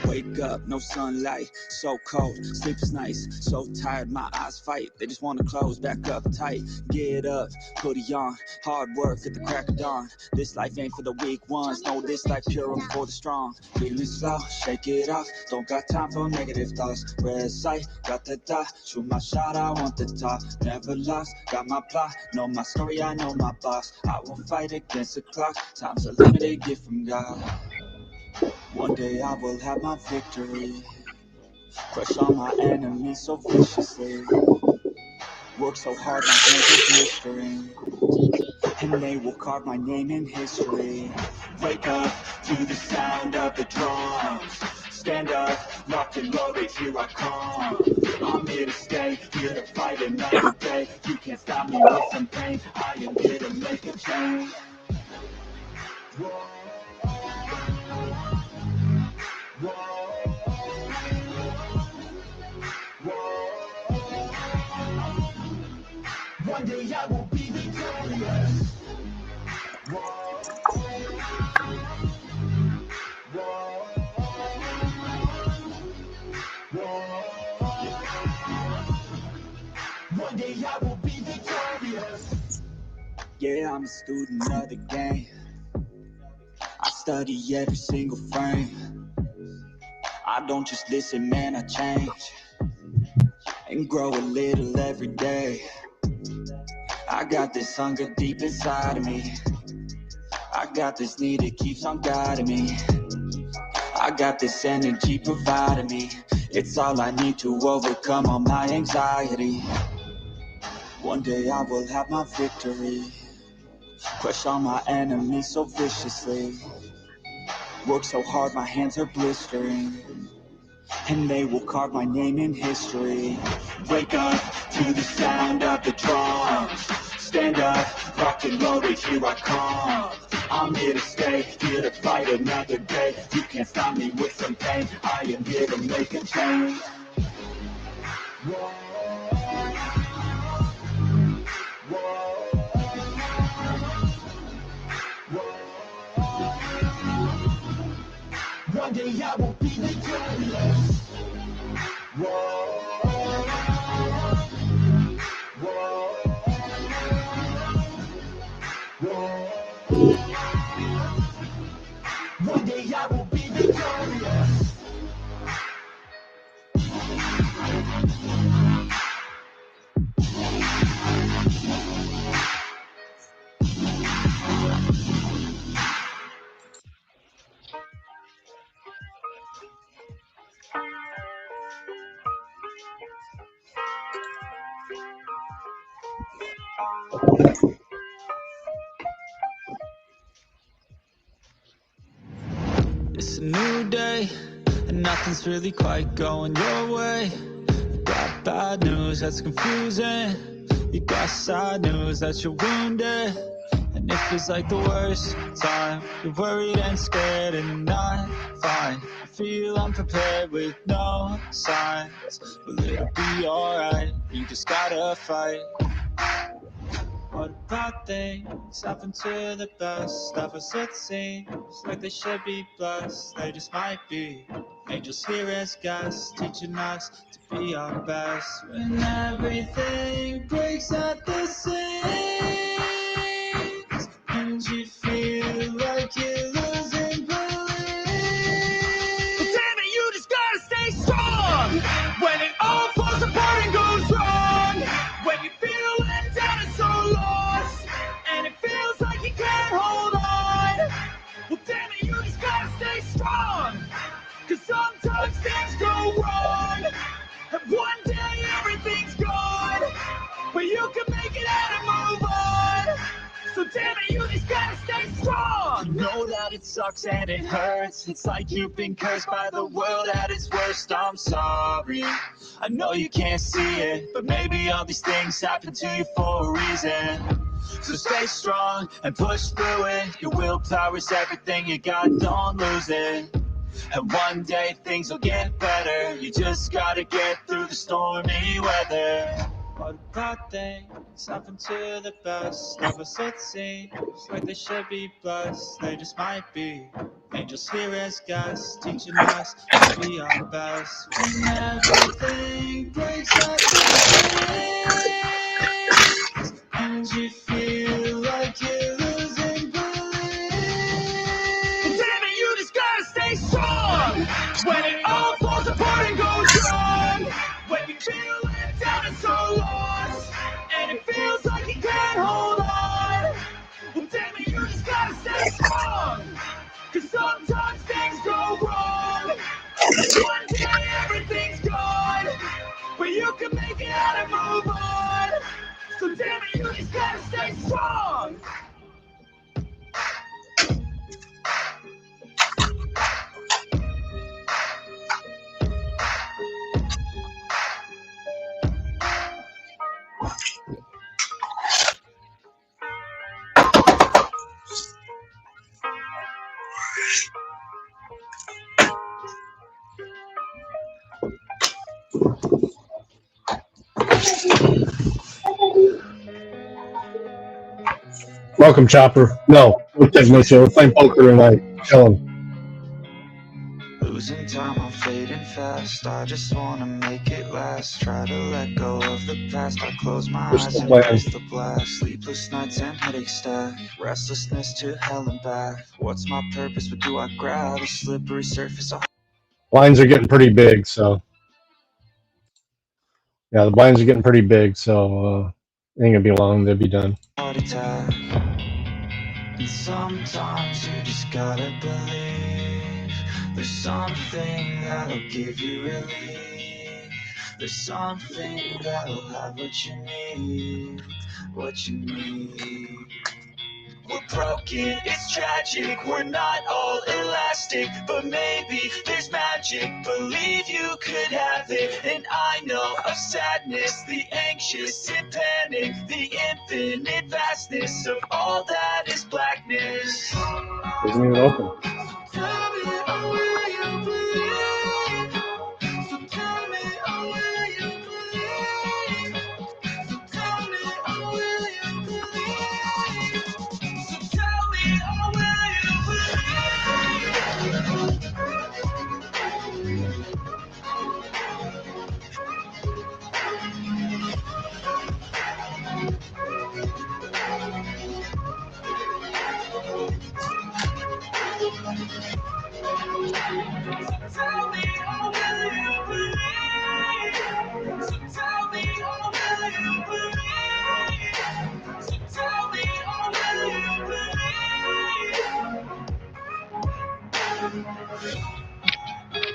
Wake up, no sunlight, so cold, sleep is nice, so tired, my eyes fight, they just wanna close back up tight. Get up, hoodie on, hard work at the crack of dawn. This life ain't for the weak ones, no, this life pure and for the strong. Feeling slow, shake it off, don't got time for negative thoughts. Red sight, got the dot, shoot my shot, I want the top. Never lost, got my plot, know my story, I know my boss. I will fight against the clock, time's a limited gift from God. One day I will have my victory, crush all my enemies so viciously. Work so hard, my hands are blistering, and they will carve my name in history. Wake up to the sound of the drums, stand up, locked and loaded, here I come. I'm here to stay, here to fight another day. You can't stop me with some pain, I am here to make a change. Whoa. One day I will be victorious. One day I will be victorious. Yeah, I'm a student of the game. I study every single frame. I don't just listen, man, I change and grow a little every day. I got this hunger deep inside of me. I got this need that keeps on guiding me. I got this energy providing me. It's all I need to overcome all my anxiety. One day I will have my victory, crush all my enemies so viciously. Work so hard, my hands are blistering, and they will carve my name in history. Wake up to the sound of the drums, stand up, locked and loaded, here I come. I'm here to stay, here to fight another day. You can't stop me with some pain, I am here to make a change. Whoa. One day I will be victorious. One day I will be victorious. It's a new day, and nothing's really quite going your way. You got bad news that's confusing, you got sad news that you're wounded. And it feels like the worst time, you're worried and scared and not fine. You feel unprepared with no signs, but it'll be alright, you just gotta fight. What about things happen to the best of us? It seems like they should be blessed, they just might be. Angels here as guests, teaching us to be our best. When everything breaks at the seams, and you feel like you're losing belief, but damn it, you just gotta stay strong. When it all falls apart and goes wrong, when you feel let down and so lost, and it feels like you can't hold on, well damn it, you just gotta stay strong. Cause sometimes things go wrong, and one day everything's gone, but you can make it out and move on. So damn it, you just gotta stay strong. You know that it sucks and it hurts, it's like you've been cursed by the world at its worst. I'm sorry, I know you can't see it, but maybe all these things happen to you for a reason. So stay strong and push through it, your willpower is everything you got, don't lose it. And one day things will get better, you just gotta get through the stormy weather. What about things happen to the best of us? It seems like they should be blessed, they just might be. Angels here as guests, teaching us to be our best. When everything breaks at the seams, and you feel like you're losing belief. Damn it, you just gotta stay strong. When it all falls apart and goes wrong, when you feel let down and so lost, and it feels like you can't hold on. Well, damn it, you just gotta stay strong. Cause sometimes things go wrong. Like one day everything's gone, but you can make it out and move on. So damn it, you just gotta stay strong. Welcome, Chopper. No, we're taking no chill. We're playing poker tonight. Chilling. Losing time, I'm fading fast. I just wanna make it last. Try to let go of the past. I close my We're eyes still and playing. face the blast. Sleepless nights and headache stack. Restlessness to hell and back. What's my purpose? What do I grab? A slippery surface. Blinds are getting pretty big, so yeah, the blinds are getting pretty big, so it ain't gonna be long. They'll be done. Heart attack. And sometimes you just gotta believe there's something that'll give you relief. There's something that'll have what you need, what you need. We're broken, it's tragic, we're not all elastic, but maybe there's magic, believe you could have it. And I know of sadness, the anxious and panic, the infinite vastness of all that is blackness. Isn't even open. Tell me, oh, will you believe? So tell me, oh, will you believe? So tell me, oh, will you believe? So tell me, oh, will you believe? So tell me, oh, will you believe? So tell me, oh, will you believe? So tell me, oh, will you believe?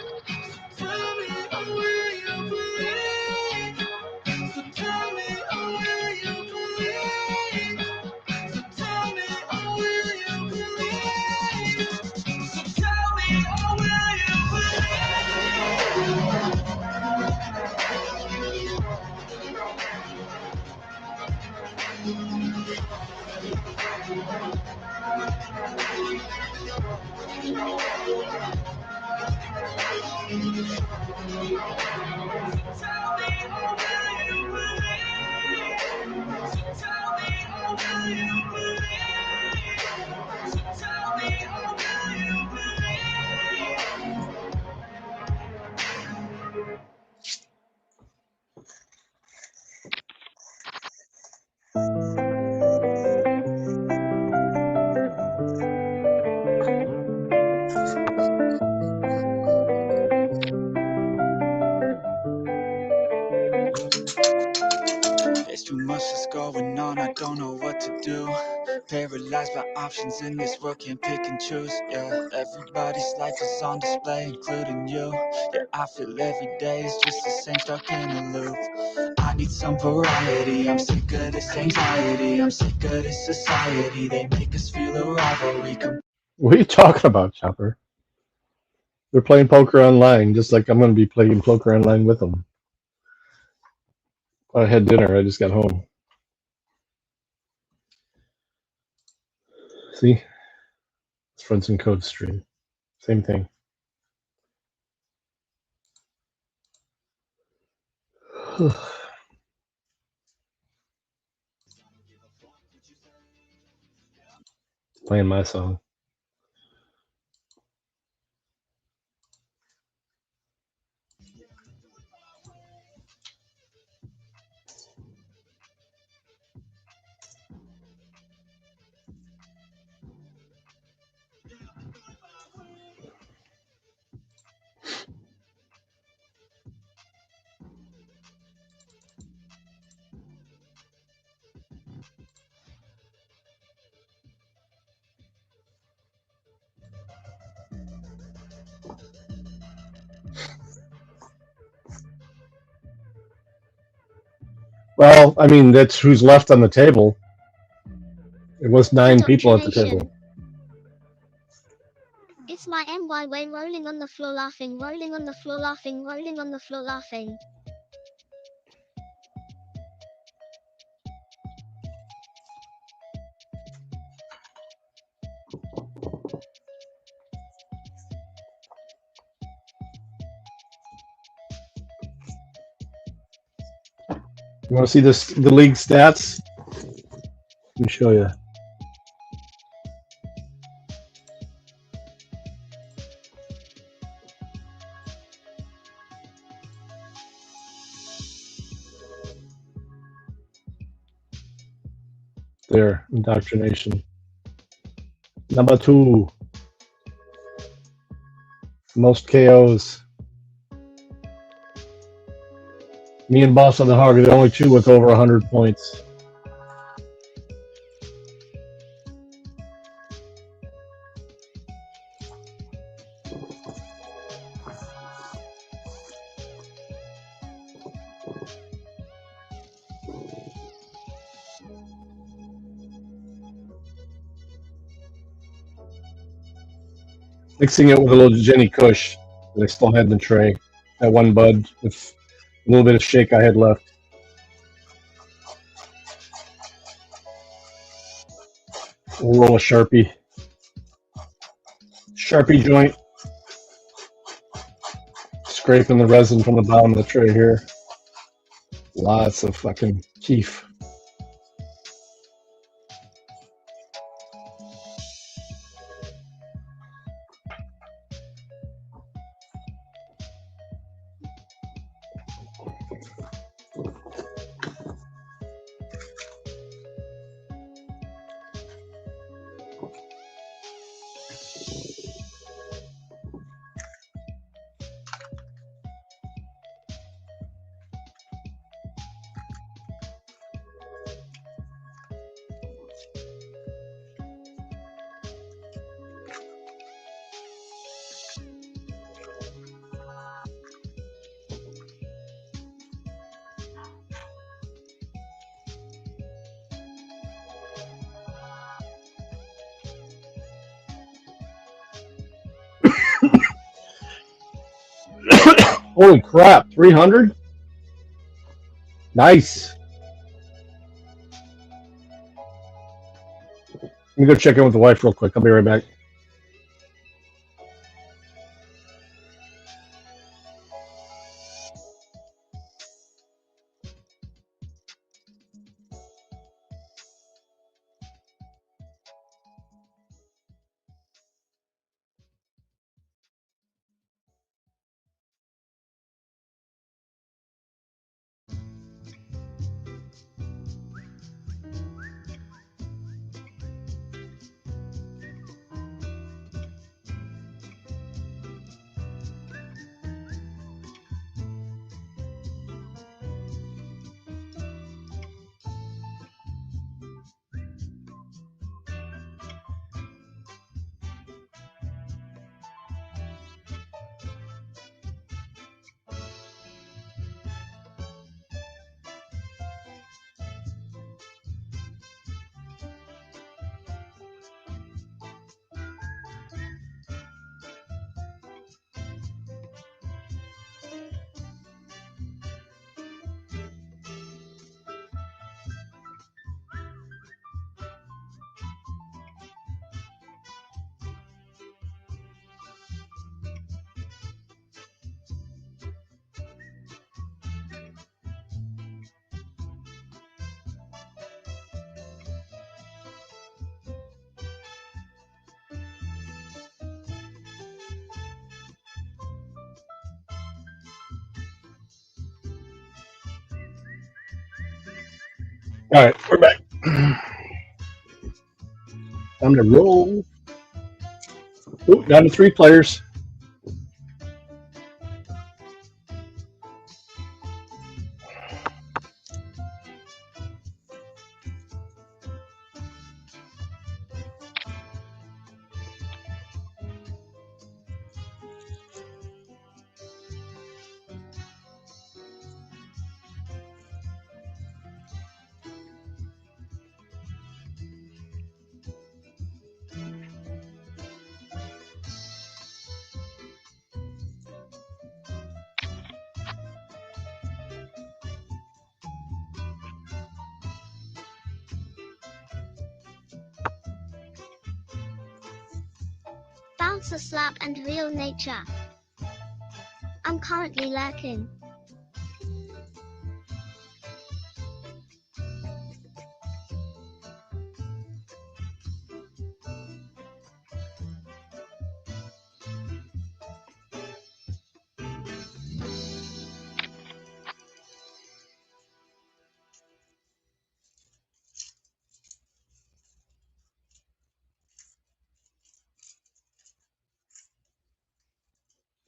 Tell me, oh, will you believe? So tell me, oh, will you believe? So tell me, oh, will you believe? So tell me, oh, will you believe? Tell me, oh, will you believe? So tell me, oh, will you believe? So tell me, oh, will you believe? There's too much that's going on, I don't know what to do. Paralyzed by options in this world, can't pick and choose. Yeah, everybody's life is on display, including you. Yeah, I feel every day is just the same, stuck in a loop. I need some variety, I'm sick of this anxiety. I'm sick of this society, they make us feel a rivalry. What are you talking about, Chopper? They're playing poker online, just like I'm gonna be playing poker online with them. I had dinner. I just got home. See, it's Fronts and Code stream. Same thing. Playing my song. Well, I mean, that's who's left on the table. It was 9 people at the table. It's my MY rolling on the floor laughing, rolling on the floor laughing, rolling on the floor laughing. You want to see the league stats? Let me show you. There, inDOCtriNATION. Number 2, most KOs. Me and Boss on the Hog are the only two with over 100 points. Mixing it with a little Jenny Kush that I still had in the tray. That one bud with a little bit of shake I had left. We'll roll a Sharpie. Sharpie joint. Scraping the resin from the bottom of the tray here. Lots of fucking keef. Holy crap, 300? Nice. Let me go check in with the wife real quick. I'll be right back. All right, we're back. Time to roll. Ooh, down to 3 players. wants a slap and real nature. I'm currently lurking.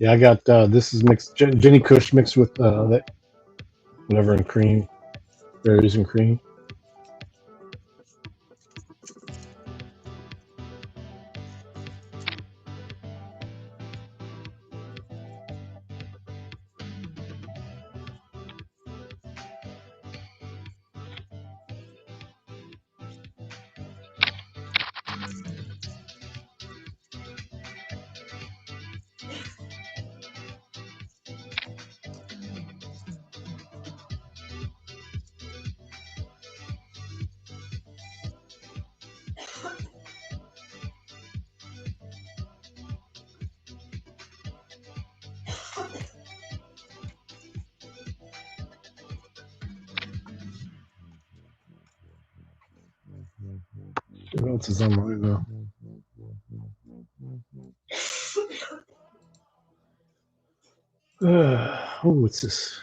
Yeah, I got this is mixed Jenny Kush mixed with that whatever and cream, berries and cream. What else is on mine now? Oh, what's this?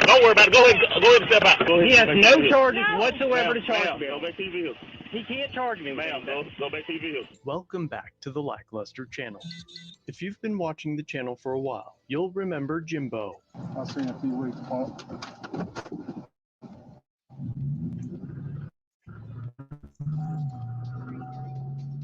Don't worry about it. Go ahead and step out. Go ahead. He has no charges whatsoever to charge me. Go back to your vehicle. He can't charge me. Ma'am, go back to your vehicle. Welcome back to the Lackluster channel. If you've been watching the channel for a while, you'll remember Jimbo. I'll see you in a few weeks, Punk.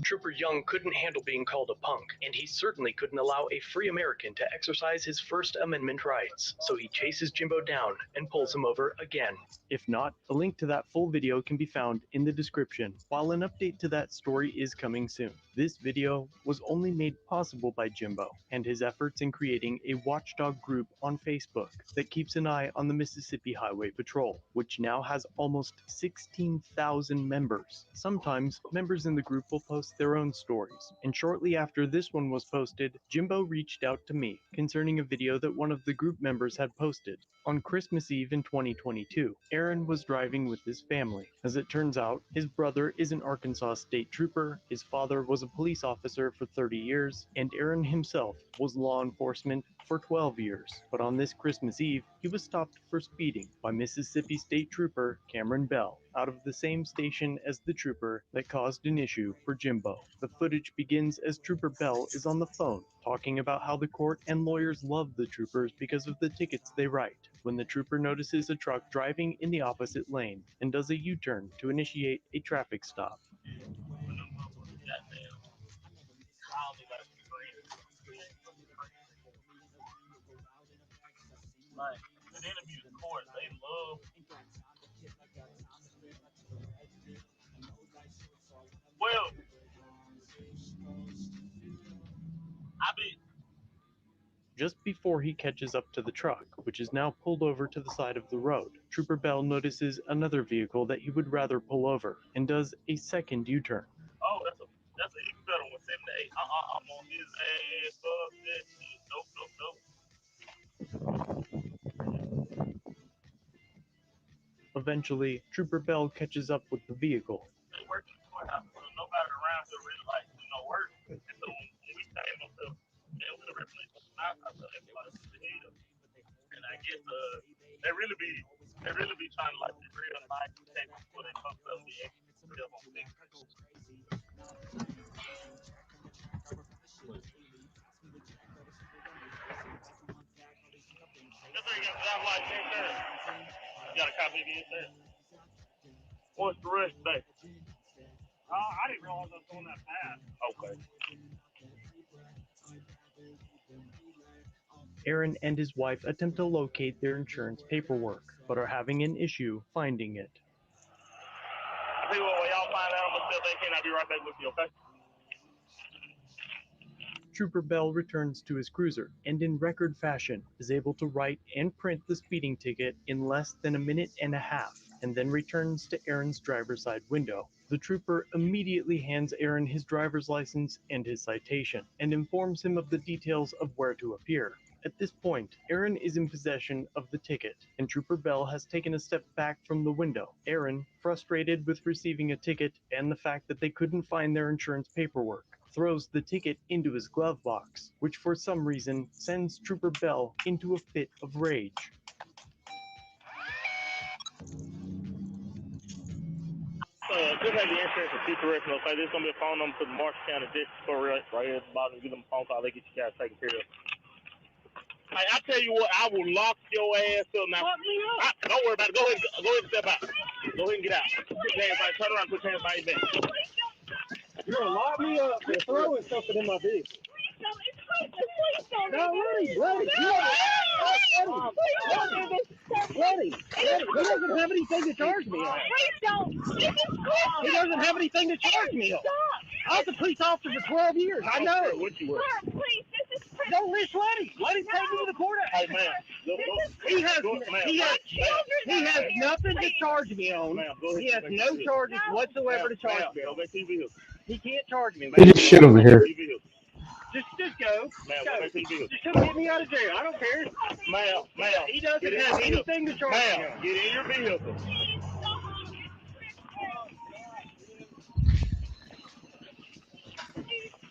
Trooper Young couldn't handle being called a punk, and he certainly couldn't allow a free American to exercise his First Amendment rights, so he chases Jimbo down and pulls him over again. If not, a link to that full video can be found in the description, while an update to that story is coming soon. This video was only made possible by Jimbo and his efforts in creating a watchdog group on Facebook that keeps an eye on the Mississippi Highway Patrol, which now has almost 16,000 members. Sometimes, members in the group will post their own stories, and shortly after this one was posted, Jimbo reached out to me concerning a video that one of the group members had posted. On Christmas Eve in 2022, Aaron was driving with his family. As it turns out, his brother is an Arkansas state trooper, his father was a police officer for 30 years, and Aaron himself was law enforcement for 12 years. But on this Christmas Eve, he was stopped for speeding by Mississippi State Trooper Cameron Bell, out of the same station as the trooper that caused an issue for Jimbo. The footage begins as Trooper Bell is on the phone, talking about how the court and lawyers love the troopers because of the tickets they write, when the trooper notices a truck driving in the opposite lane and does a U-turn to initiate a traffic stop. Well, Just before he catches up to the truck, which is now pulled over to the side of the road, Trooper Bell notices another vehicle that he would rather pull over and does a second U-turn. oh, that's an even better one. 78. I'm on his ass. Fuck that shit. Nope. Eventually, Trooper Bell catches up with the vehicle. They work in the courthouse, so nobody around here really like work. And so when we came up there, and we were representing the house, I thought everybody was the head. And I guess they really be trying to like be real nice and take before they come up and be extra real on things. This thing got drive license in there. You got a copy of it there. What's the rest today? I didn't realize I was going that fast. Okay. Aaron and his wife attempt to locate their insurance paperwork, but are having an issue finding it. I tell you what, when y'all find out, I'm gonna still thinking. I'll be right back with you, okay? Trooper Bell returns to his cruiser and in record fashion is able to write and print the speeding ticket in less than a minute and a half, and then returns to Aaron's driver's side window. The trooper immediately hands Aaron his driver's license and his citation, and informs him of the details of where to appear. At this point, Aaron is in possession of the ticket, and Trooper Bell has taken a step back from the window. Aaron, frustrated with receiving a ticket and the fact that they couldn't find their insurance paperwork, throws the ticket into his glove box, which for some reason sends Trooper Bell into a fit of rage. Just have the insurance and future reference. Okay, there's gonna be a phone number to the Marshall County District Court right here at the bottom. Give them a phone call. They get you guys taken care of. Hey, I tell you what, I will lock your ass up now. Lock me up. Don't worry about it. Go ahead and step out. Go ahead and get out. Put your hands by, turn around and put your hands by your back. You're gonna lock me up for throwing something in my vehicle. No, Letty. He doesn't have anything to charge me on. He doesn't have anything to charge me on. I was a police officer for 12 years. I know. What you were. Don't list Letty. Letty take me to the courthouse. Hey, man. He has nothing to charge me on. He has no charges whatsoever to charge me on. He can't charge me. They just shit over here. Just go. Ma'am, go. Just come get me out of jail. I don't care. Ma'am. He doesn't have anything to charge me on. Ma'am, get in your vehicle.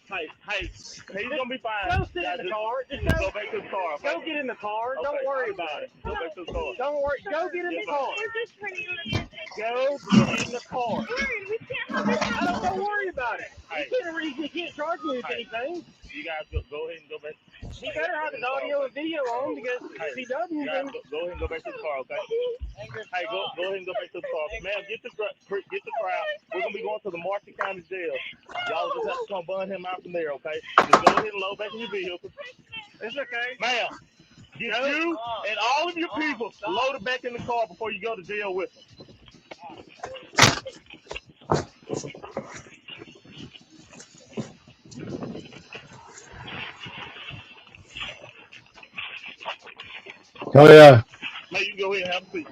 Hey, he's gonna be fine. Go sit in the car. Just go back to the car. Okay? Go get in the car. Don't worry about it. Go back to the car. Don't worry. Go get in the car. Go get in the car. Don't worry about it. He can't charge me with anything. You guys go ahead and go back. He better have his audio and video on because if he doesn't, then go ahead and go back to the car, okay? Hey, go ahead and go back to the car. Ma'am, get the crowd. We're gonna be going to the Marshall County Jail. Y'all just have to come bun him out from there, okay? Just go ahead and load back in your vehicle. It's okay. Ma'am, get you and all of your people loaded back in the car before you go to jail with them. Oh yeah. Now you can go ahead and have a seat.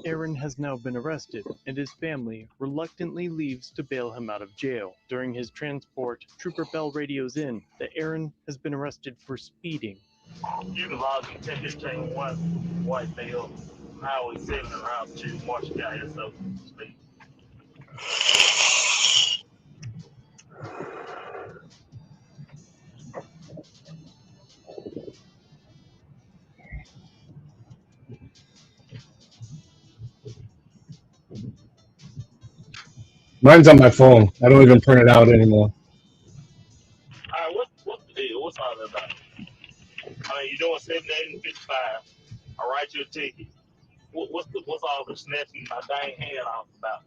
Aaron has now been arrested, and his family reluctantly leaves to bail him out of jail. During his transport, Trooper Bell radios in that Aaron has been arrested for speeding. You can log in 1015 White Bell, Highway 7 around to Marshall County, so speed. Mine's on my phone. I don't even print it out anymore. All right, what's the deal? What's all that about? I mean, you're doing 78 and 55. I write you a ticket. What's all the snatching my dang hand off about?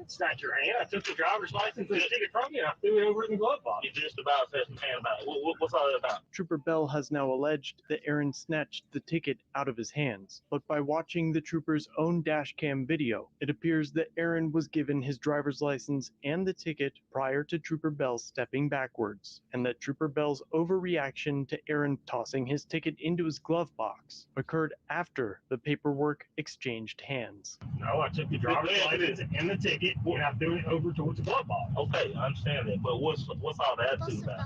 It's not your hand. I took the driver's license and the ticket from you and I threw it over in the glove box. You just about snatched my hand about it. What's all that about? Trooper Bell has now alleged that Aaron snatched the ticket out of his hands, but by watching the trooper's own dash cam video, it appears that Aaron was given his driver's license and the ticket prior to Trooper Bell stepping backwards, and that Trooper Bell's overreaction to Aaron tossing his ticket into his glove box occurred after the paperwork exchanged hands. No, I took the driver's license and the ticket and I threw it over towards the glove box. Okay, I understand that, but what's all the attitude about?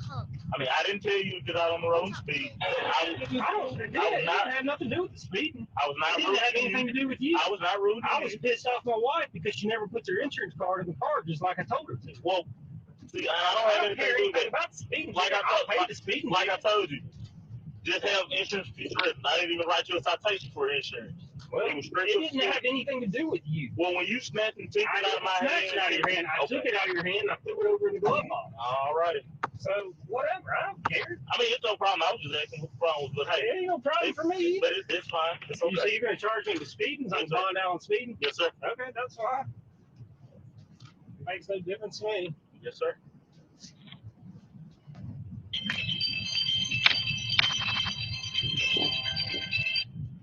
I mean, I didn't tell you to get out on the road and speed. It had nothing to do with the speeding. I was not rude. It didn't have anything to do with you. I was not rude. I was pissed off my wife because she never put her insurance card in the car just like I told her to. Well, see, I don't have anything to do with that. About the speeding. Like I told you, just have insurance. I didn't even write you a citation for insurance. Well, it didn't have anything to do with you. Well, when you snatched the ticket out of my hand, I took it out of your hand and I threw it over in the glove box. All right. So, whatever. I don't care. I mean, it's no problem. I was just asking what the problem was. But hey, it ain't no problem for me. But it's fine. It's okay. You say you're going to charge me with speeding? So I'm bond out on speeding? Yes, sir. Okay, that's fine. Makes no difference to me. Yes, sir.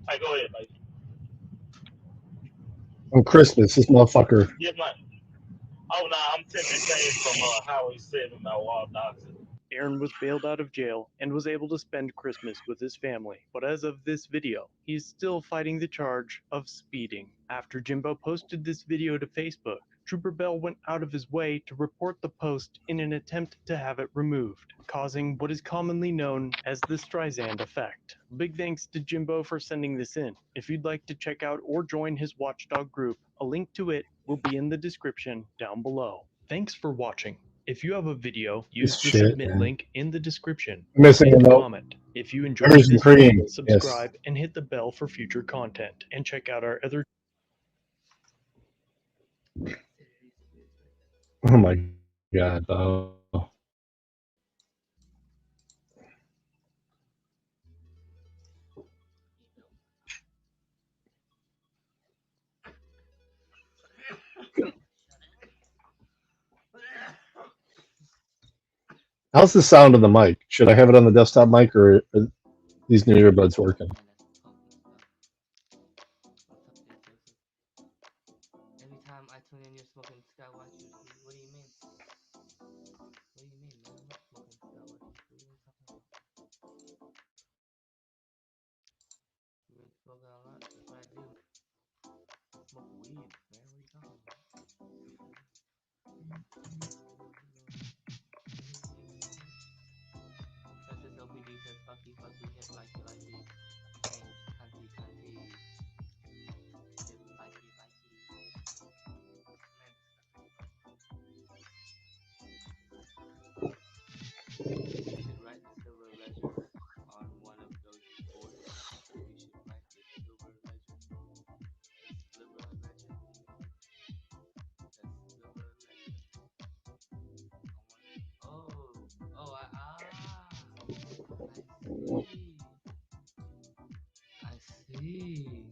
Hey, go ahead, mate. On Christmas, this motherfucker. Yes, mate. Oh, no, I'm 10 days from Highway 7, Wild Doctor. Aaron was bailed out of jail and was able to spend Christmas with his family. But as of this video, he's still fighting the charge of speeding. After Jimbo posted this video to Facebook, Trooper Bell went out of his way to report the post in an attempt to have it removed, causing what is commonly known as the Streisand effect. Big thanks to Jimbo for sending this in. If you'd like to check out or join his watchdog group, a link to it will be in the description down below. Thanks for watching. If you have a video, use the submit link in the description. Missing a Leave a note. comment. If you enjoyed Raisin this cream. video, subscribe and hit the bell for future content. And check out our other. Oh my God. How's the sound of the mic? Should I have it on the desktop mic, or are these new earbuds working? Every time I tune in, you're smoking Skywatch. What do you mean? What do you mean, man? I'm not smoking Skywatch. What are you talking about? You've been smoking a lot. That's what I do. Smoke weed, man. What are you talking about? Francis LPD says, fucky, fucky, hip like you like it. Thanks, cunty, cunty. Hip like you like it. You should write the silver ledger on one of those boards. You should write the silver ledger. The silver ledger. The silver ledger. I see.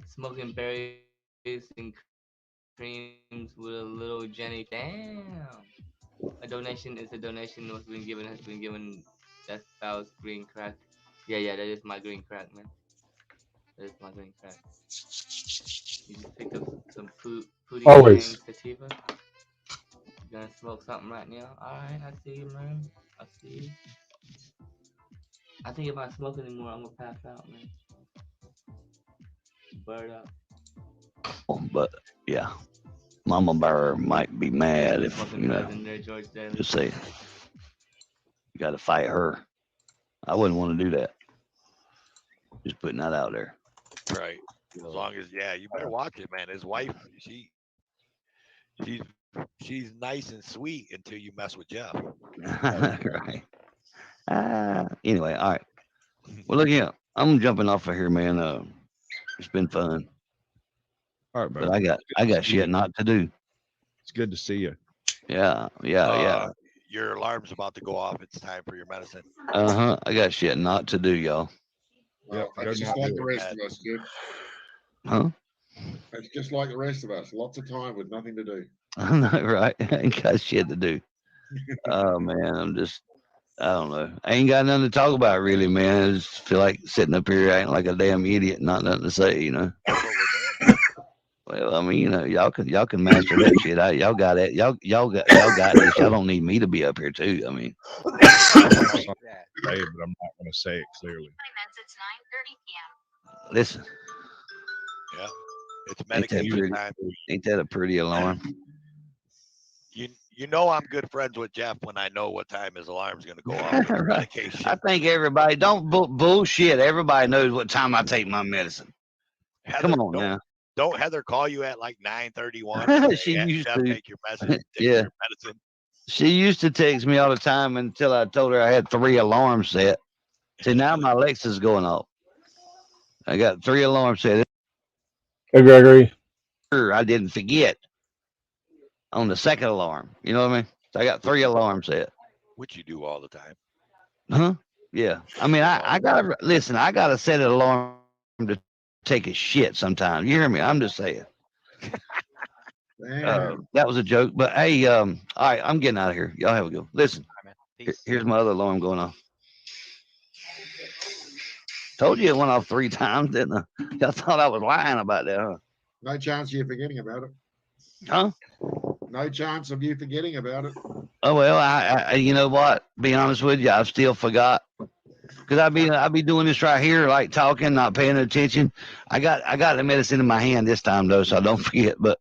Smoking berries and creams with a little Jenny. Damn. A donation is a donation. What's been given has been given. That's Bow's green crack. Yeah, that is my green crack, man. That is my green crack. You just picked up some Pootie Always. Tang sativa. You gonna smoke something right now? Alright, I see you, man. I see you. I think if I smoke anymore, I'm gonna pass out, man. Bird up. But yeah, Mama Bear might be mad if Smoking you know. drugs in there, George Daly. Just say you got to fight her. I wouldn't want to do that. Just putting that out there. Right. As long as you better watch it, man. His wife, she's nice and sweet until you mess with Jeff. Right. Anyway, all right. Well, look here. I'm jumping off of here, man. It's been fun. All right, bro. But I got shit not to do. It's good to see you. Yeah. Your alarm's about to go off. It's time for your medicine. I got shit not to do, y'all. Well, that's just like the rest of us, Jim. Huh? It's just like the rest of us. Lots of time with nothing to do. I know, right? I ain't got shit to do. Oh man, I don't know. I ain't got nothing to talk about really, man. I just feel like sitting up here acting like a damn idiot, not nothing to say, you know. Well, I mean, you know, y'all can master that shit out. Y'all got it. Y'all got this. Y'all don't need me to be up here too. I mean, but I'm not going to say it clearly. It's 9:30 p.m. Listen. Yeah, it's medication time. Ain't that a pretty alarm? You know I'm good friends with Jeff when I know what time his alarm's going to go off. Right. Medication. I think everybody don't bullshit. Everybody knows what time I take my medicine. Heather, come on now. Don't Heather call you at like 9:31? She used Jeff, to take your medicine. Your medicine. She used to text me all the time until I told her I had 3 alarms set. See, now my Alexa's going off. I got 3 alarms set. Hey, Gregory. I didn't forget on the second alarm. You know what I mean? So I got 3 alarms set. Which you do all the time. Huh? Yeah. I mean, I gotta listen. I gotta set an alarm to take a shit sometimes. You hear me? I'm just saying. That was a joke. But hey, all right, I'm getting out of here. Y'all have a go. Listen, here's my other alarm going off. Told you it went off 3 times, didn't I? Y'all thought I was lying about that, huh? No chance of you forgetting about it. Huh? No chance of you forgetting about it. Oh well, I you know what? Be honest with you, I still forgot because I be doing this right here, like talking, not paying attention. I got the medicine in my hand this time though, so I don't forget. But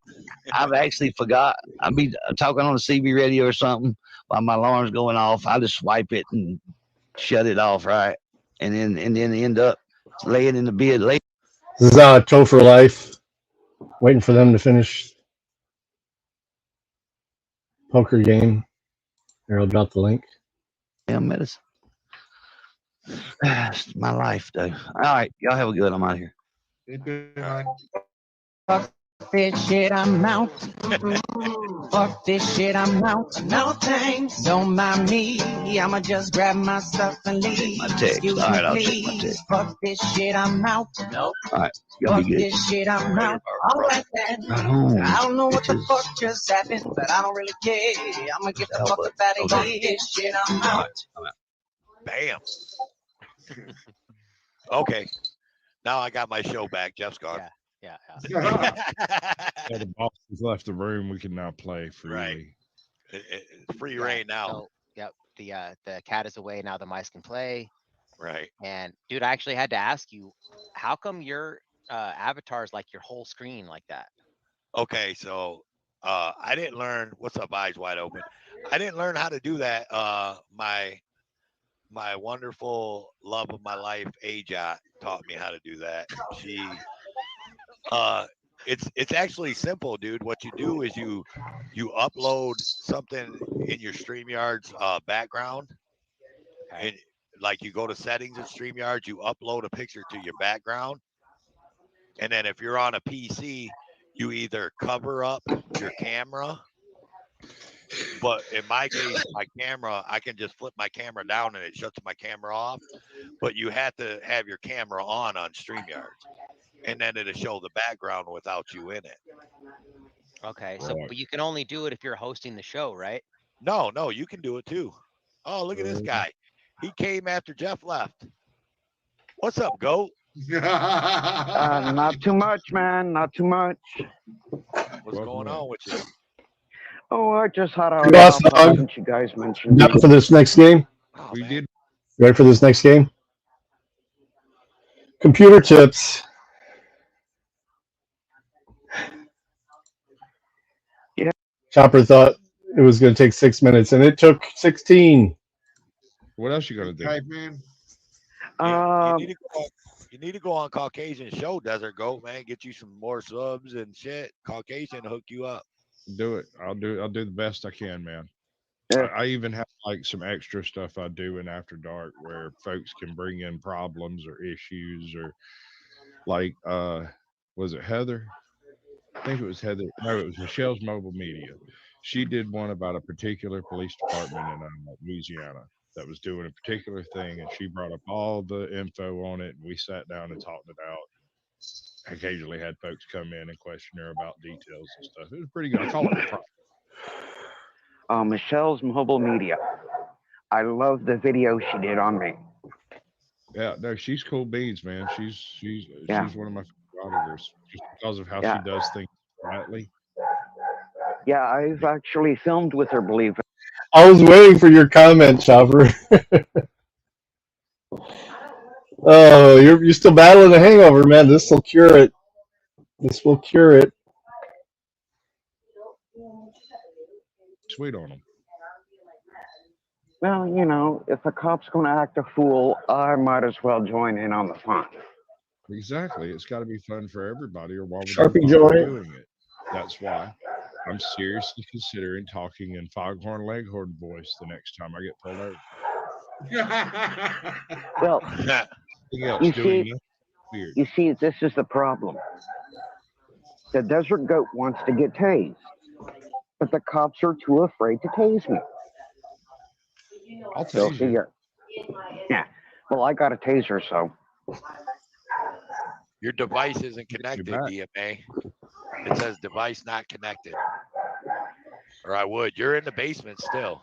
I've actually forgot. I'll be talking on the CB radio or something while my alarm's going off. I just swipe it and shut it off, right? And then end up laying in the bed late. This is Topher Life. Waiting for them to finish poker game. Here, I'll drop the link. Damn medicine. It's my life, though. All right, y'all have a good. I'm out of here. Fuck this shit, I'm out. Fuck this shit, I'm out. No thanks, don't mind me. I'ma just grab my stuff and leave. My text. Excuse All right, me, I'll check my please. text. Fuck this shit, I'm out. Nope. All right, y'all Fuck be good. this shit, I'm out. Alright then. Right home. I don't know what the fuck just happened, but I don't really care. I'ma get the fuck up out of here. This shit, I'm out. Bam. Okay. Now I got my show back. Jeff's gone. Yeah, the boss has left the room. We can now play freely. Right. It's free reign now. So, yep. The cat is away now. The mice can play. Right. And dude, I actually had to ask you, how come your avatar is like your whole screen like that? Okay, so I didn't learn. What's up, eyes wide open? I didn't learn how to do that. My wonderful love of my life, Ajot, taught me how to do that. She, it's actually simple, dude. What you do is you upload something in your StreamYard's background, and like you go to settings in StreamYard, you upload a picture to your background, and then if you're on a PC, you either cover up your camera. But in my case, my camera, I can just flip my camera down and it shuts my camera off. But you have to have your camera on StreamYard. And then it'll show the background without you in it. Okay, so but you can only do it if you're hosting the show, right? No, you can do it too. Oh, look at this guy. He came after Jeff left. What's up, Goat? Not too much, man. Not too much. What's going on with you? Oh, I just had a Awesome. since you guys mentioned Ready for this next game? Oh, we did. Ready for this next game? Computer tips. Yeah. Chopper thought it was going to take 6 minutes, and it took 16. What else you gonna do? Caveman. You need to go on Caucasian show, Desert Goat, man. Get you some more subs and shit. Caucasian hook you up. Do it. I'll do the best I can, man. Yeah. I even have like some extra stuff I do in After Dark where folks can bring in problems or issues or like was it Heather? I think it was Heather. No, it was Michelle's Mobile Media. She did one about a particular police department in Louisiana that was doing a particular thing, and she brought up all the info on it, and we sat down and talked it out. Occasionally had folks come in and question her about details and stuff. It was pretty good. I call it the Michelle's Mobile Media. I love the video she did on me. Yeah, no, she's cool beans, man. She's one of my favorite auditors just because of how she does things quietly. Yeah, I've actually filmed with her, believe it. I was waiting for your comment, Chopper. Oh, you're still battling a hangover, man. This will cure it. This will cure it. Sweet on them. Well, you know, if a cop's going to act a fool, I might as well join in on the fun. Exactly. It's got to be fun for everybody, or why would Sharpie you joint. doing it? That's why I'm seriously considering talking in Foghorn Leghorn voice the next time I get pulled over. Well, you see, this is the problem. The Desert Goat wants to get tased, but the cops are too afraid to tase me. I'll tase you. Yeah. Well, I got a taser, so. Your device isn't connected, DMA. It says device not connected. Or I would. You're in the basement still.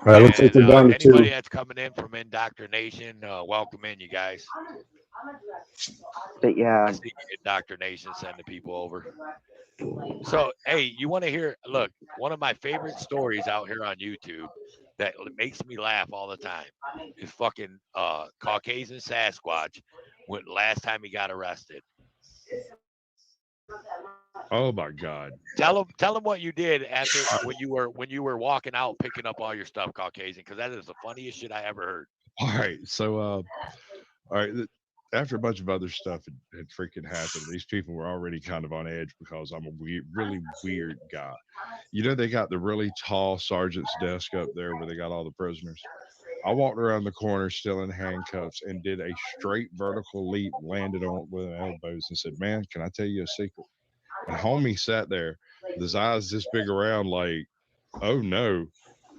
All right, looks like they're down to anybody 2. that's coming in from inDOCtriNATION, welcome in, you guys. But yeah, I see inDOCtriNATION sending people over. So, hey, you want to hear? Look, one of my favorite stories out here on YouTube that makes me laugh all the time is fucking Caucasian Sasquatch. When last time he got arrested. Oh my God! Tell him what you did after when you were walking out picking up all your stuff, Caucasian, because that is the funniest shit I ever heard. All right, so all right. After a bunch of other stuff had freaking happened, these people were already kind of on edge because I'm a really weird guy. You know, they got the really tall sergeant's desk up there where they got all the prisoners. I walked around the corner still in handcuffs and did a straight vertical leap, landed on with elbows, and said, "Man, can I tell you a secret?" And homie sat there with his eyes this big around, like, "Oh no,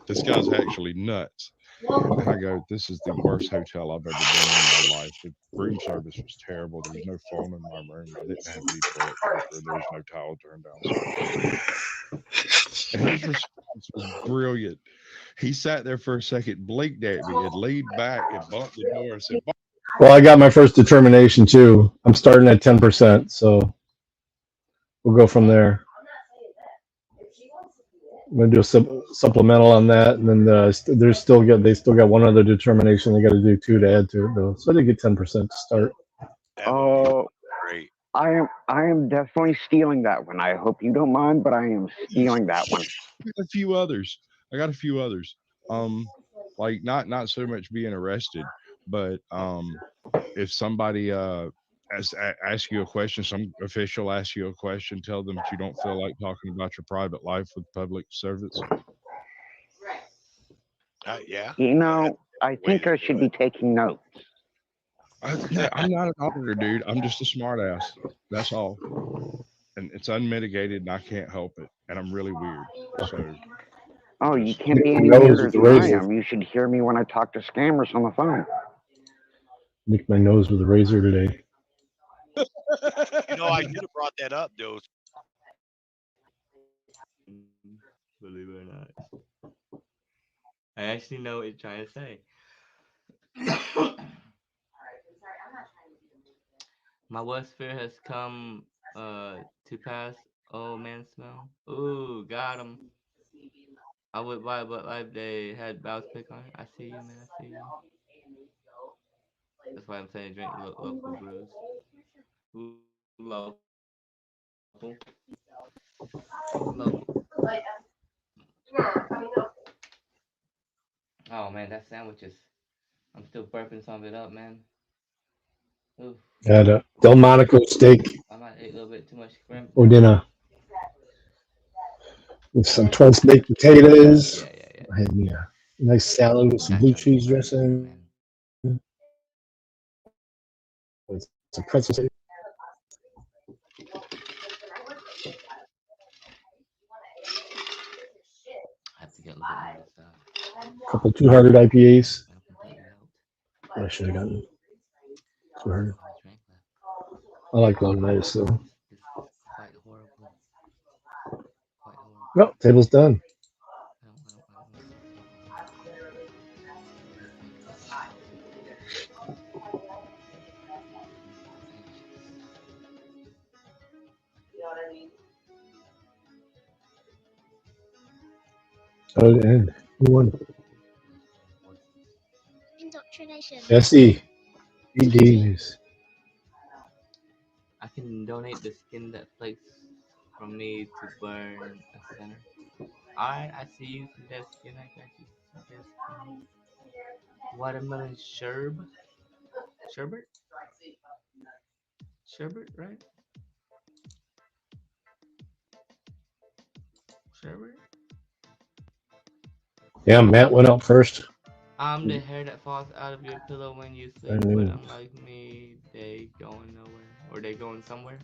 this guy's actually nuts." And I go, "This is the worst hotel I've ever been in my life. The room service was terrible. There was no phone in my room. I didn't have any toilet paper. There was no towel turned downstairs." And his response was brilliant. He sat there for a second, blinked at me, and leaned back and bumped the door and said, Well, I got my first determination too. I'm starting at 10%, so we'll go from there. I'm gonna do a supplemental on that, and then they still got one other determination they got to do too to add to it though. So they get 10% to start. oh, Great. I am definitely stealing that one. I hope you don't mind, but I am stealing that one. I got a few others. Like not so much being arrested, but if somebody ask you a question, some official asks you a question, tell them that you don't feel like talking about your private life with public servants. Yeah. You know, I think I should be taking notes. I'm not an auditor, dude. I'm just a smartass. That's all. And it's unmitigated, and I can't help it. And I'm really weird. So. Oh, you can't be any weirder than I am. You should hear me when I talk to scammers on the phone. Nick my nose with a razor today. You know, I should have brought that up, dude. Believe it or not. I actually know what you're trying to say. My worst fear has come to pass. Oh man, smell. Ooh, got him. I would buy, but like they had bounce pick on it. I see you, man. I see you. That's why I'm saying drink local brews. Local. Local. Oh man, that sandwich is. I'm still burping some of it up, man. Oof. Had a Delmonico steak I might eat a little bit too much shrimp. for dinner with some twice baked potatoes. Yeah. I had me a nice salad with some blue cheese dressing. With some pretzel steak. I have to get a little bit more of this stuff. A couple 200 IPAs. I should have gotten 200. I like long nights, so. Quite horrible. Well, table's done. Oh, and who won? inDOCtriNATION. SE. EDs. I can donate the skin that flakes from me to burn a center. Alright, I see you. Some dead skin. I got you. Some dead skin. Watermelon sherbet? Sherbet? Sherbet, right? Sherbet? Yeah, Matt went out first. I'm the hair that falls out of your pillow when you sleep, I but knew. unlike me, they going nowhere. Or they going somewhere.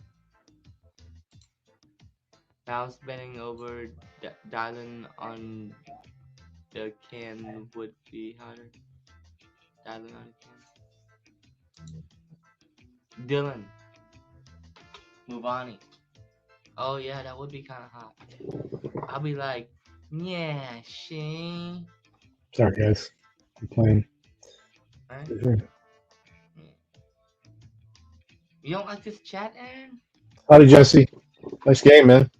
Mouse bending over, dialing on the can would be hotter. Dialing on the can. Dylan. Muvani. Oh yeah, that would be kind of hot. I'll be like, yeah, she. Sorry, guys. I'm playing. Right? Sure. You don't like this chat, Aaron? Howdy, Jesse. Nice game, man.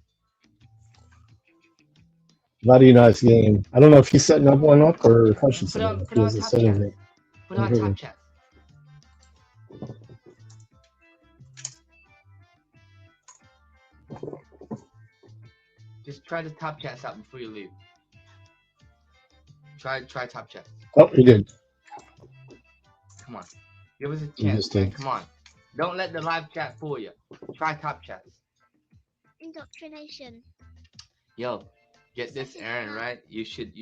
Bloody nice game. I don't know if he's setting up one up or if I should set it up. Put He on hasn't top said chat. anything. Put on top chat. Just try the top chats out before you leave. Try top chat. Oh, he did. Come on. Give us a chance, man. Did. Come on. Don't let the live chat fool you. Try top chats. inDOCtriNATION. Yo, get this, Aaron, right? You should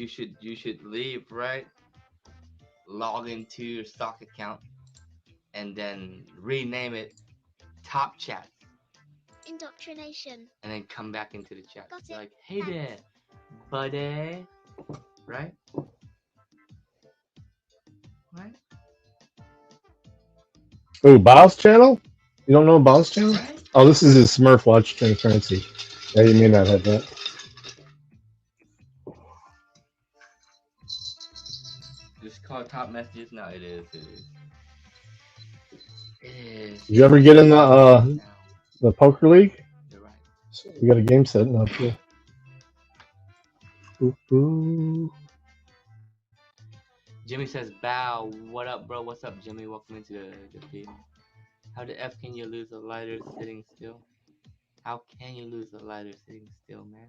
leave, right? Log into your stock account and then rename it Top Chat. inDOCtriNATION. And then come back into the chat. Got it. Like, hey there, buddy. Right? Right? Oh, Bow's channel? You don't know Bow's channel? Right? Oh, this is his Smurf Watch transparency. Yeah, you may not have that. Just call top messages. No, it is. It is. Did you ever get in the poker league? You're right. So we got a game setting up here. Ooh. Jimmy says, "Bow, what up, bro? What's up, Jimmy? Welcome into the feed. How the F can you lose a lighter sitting still? How can you lose a lighter sitting still, man?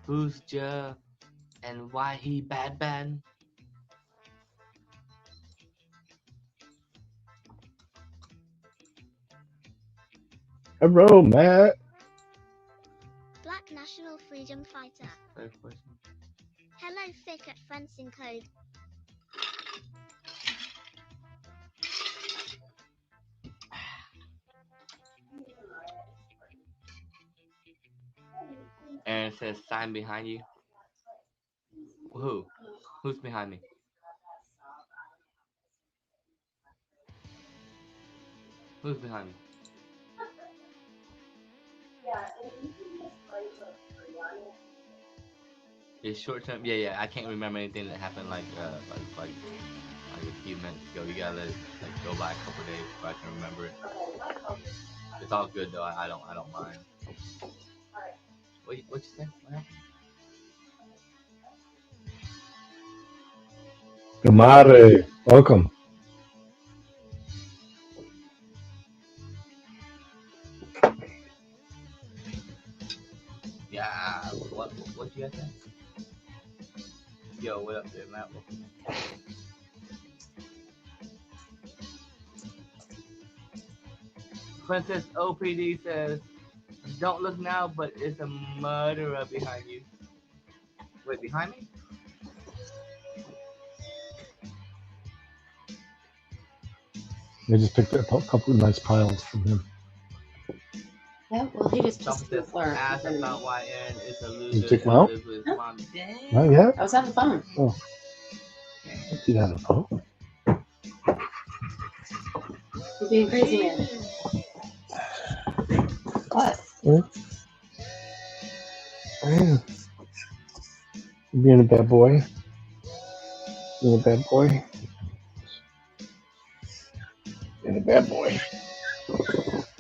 Who's Ja and why he bad? Hello, Matt. Black National Freedom Fighter. Hello, Thick at Fencing Code. Aaron says, sign behind you. Who? Who's behind me? Who's behind me? It's short term. Yeah. I can't remember anything that happened like a few minutes ago. You gotta let it go by a couple days so I can remember it. It's all good though. I don't mind. What you say? What happened? Gamare, welcome. Yeah. What you guys say? Yo, what up there, Matt? Princess OPD says, don't look now, but it's a murderer behind you. Wait, behind me? I just picked up a couple of nice piles from him. Yeah, well, he just kissed the floor. Ask about why Aaron is a loser. You took him out? Not yet? I was on the phone. Oh. You had a phone? You're being crazy, man. What? You're being a bad boy. Being a bad boy. Being a bad boy.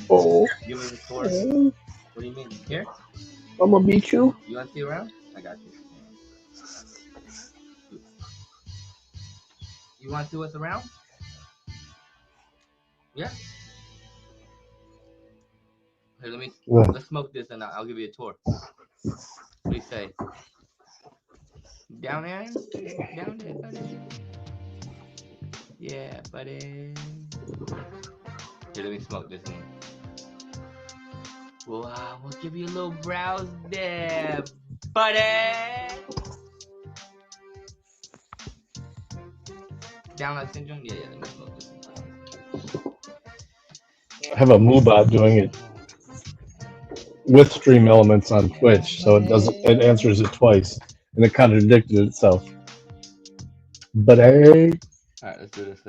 Oh. Give me the tour. What do you mean? Here? I'm gonna beat you. You want to see around? I got you. You want to see what's around? Yeah. Here, let's smoke this and I'll give you a tour. What do you say? Down there? Down there, buddy. Yeah, buddy. Here, let me smoke this one. Wow, we'll give you a little browse there, buddy. Download syndrome? Yeah, let me smoke this one. I have a Moobot doing it with stream elements on Twitch, so it answers it twice, and it contradicted itself. But hey. Alright, let's do this.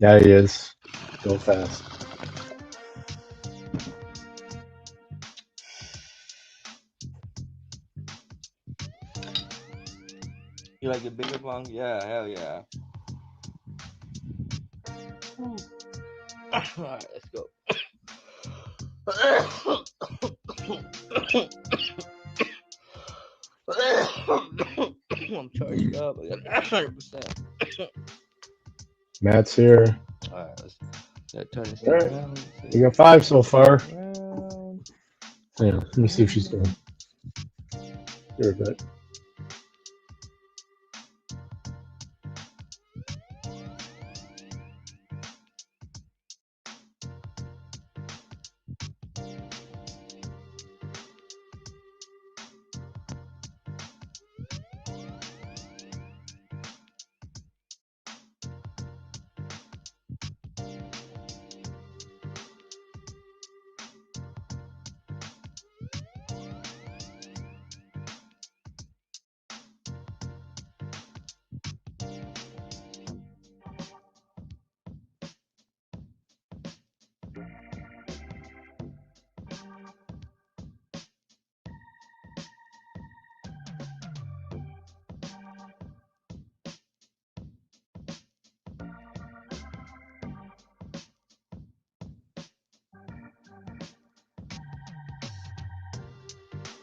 Yeah, he is. Go fast. You like a bigger bong? Yeah, hell yeah. Alright, let's go. I'm charged up. I got 100%. Matt's here. Alright, let's turn this All right. around. We got 5 so far. Around. Yeah, let me see if she's going. Here a bit.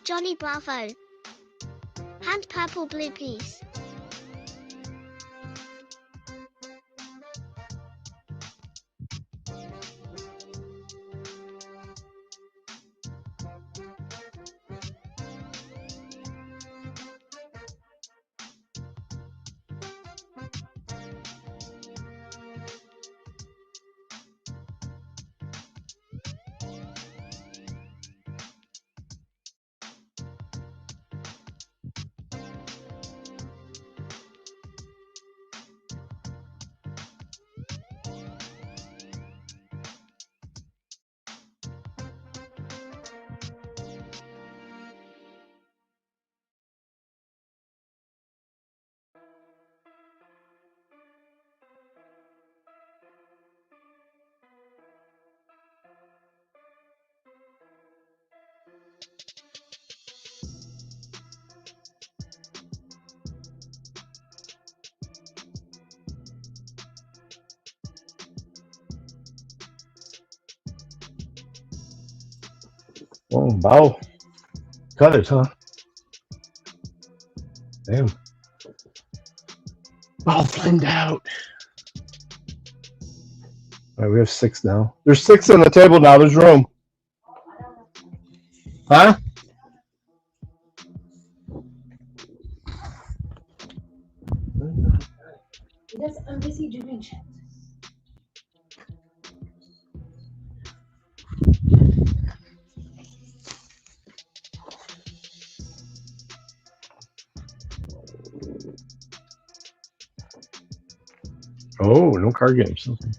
Johnny Bravo. Hand purple blue piece. Oh, wow. Cut it, huh? Damn. All flamed out. All right, we have 6 now. There's 6 on the table now. There's room. Huh? Yes, I'm busy doing shit. Oh, no card games. Okay.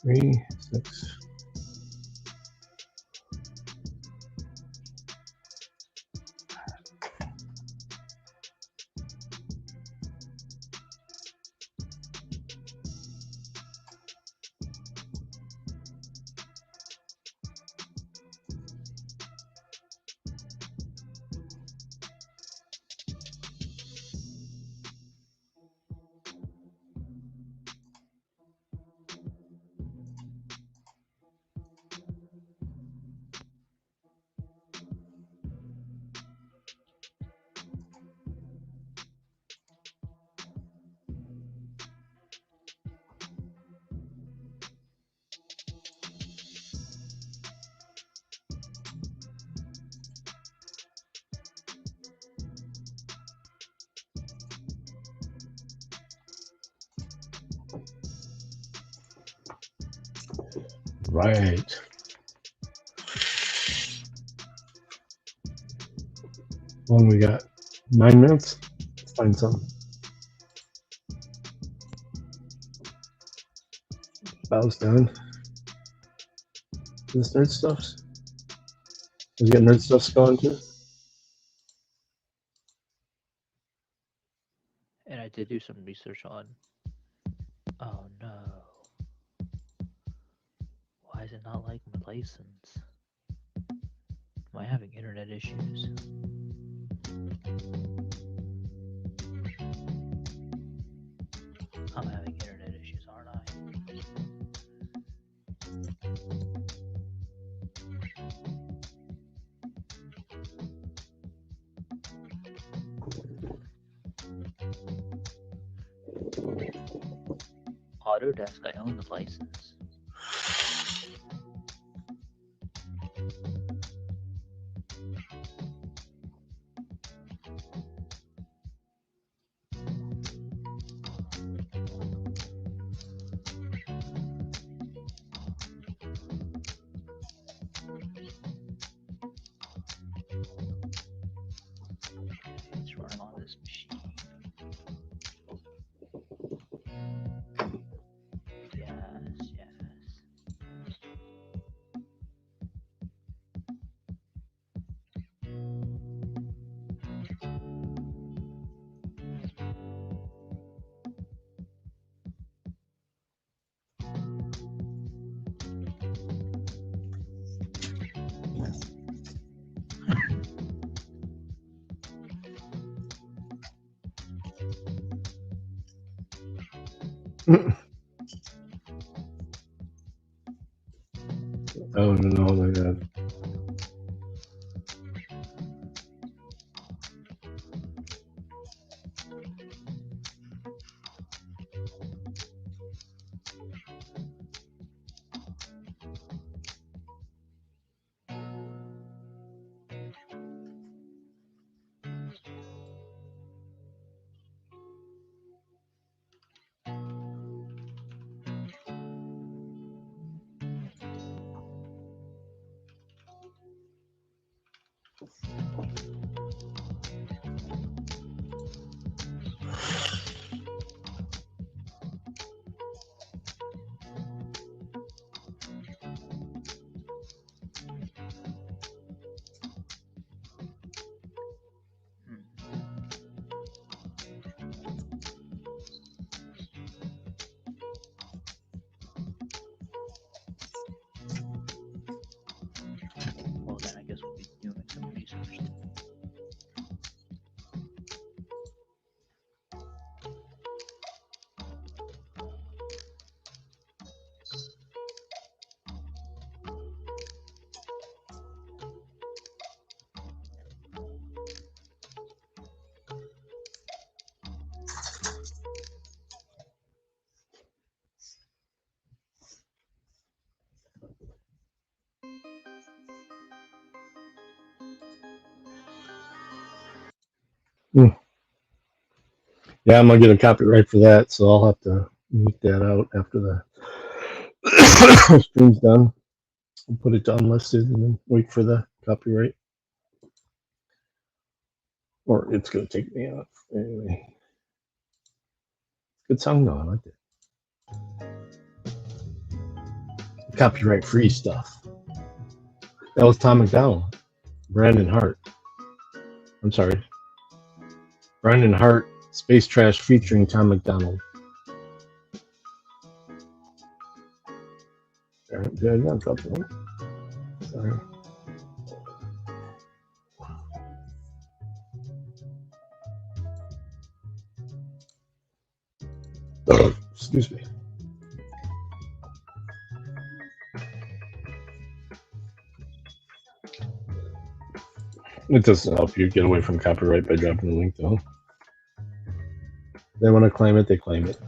3, 6. Right. How long we got? 9 minutes? Let's find something. Bow's done. This nerd stuff's. Has got nerd stuff's going too? And I did do some research on. Oh no. Why is it not like my license? Am I having internet issues? Autodesk. I own the license. It's running on this machine. Yes, yes. I don't even know like that. Well, then I guess we'll be doing some research. Hmm. Yeah, I'm gonna get a copyright for that, so I'll have to mute that out after the stream's done. I'll put it to unlisted and then wait for the copyright. Or it's gonna take me off. Anyway. Good song though, I liked it. Copyright free stuff. That was Tom McDonald. Brandon Hart. I'm sorry. Brandon Hart, Space Trash featuring Tom McDonald. Did I not drop the link? Sorry. Excuse me. It doesn't help you get away from copyright by dropping the link, though. They want to claim it, they claim it.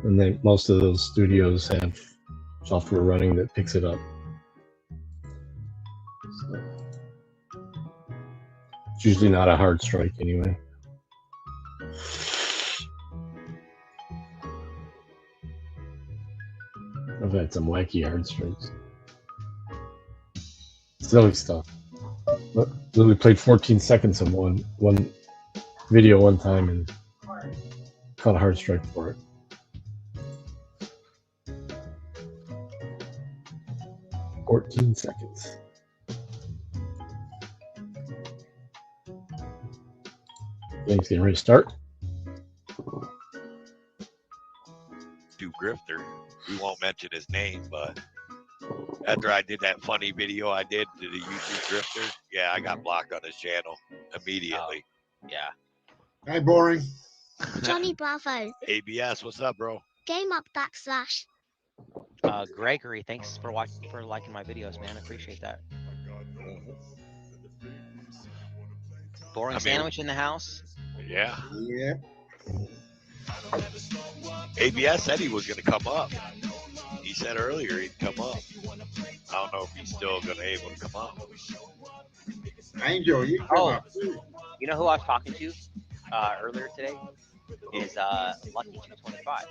And most of those studios have software running that picks it up. So, it's usually not a hard strike anyway. I've had some wacky hard strikes. Silly stuff. But literally played 14 seconds of one video one time and caught a hard strike for it. "14 seconds. Game's getting ready to start. To Grifter, we won't mention his name, but after I did that funny video I did to the YouTube Grifter, yeah, I got blocked on his channel immediately. Yeah. Hey, boring. Johnny Bravo. ABS, what's up, bro? Game up / Gregory, thanks for liking my videos, man. I appreciate that. Boring sandwich in the house. Yeah. Yeah. ABS said he was going to come up. He said earlier he'd come up. I don't know if he's still going to be able to come up. Angel, you come up too. You know who I was talking to earlier today? Is Lucky 225.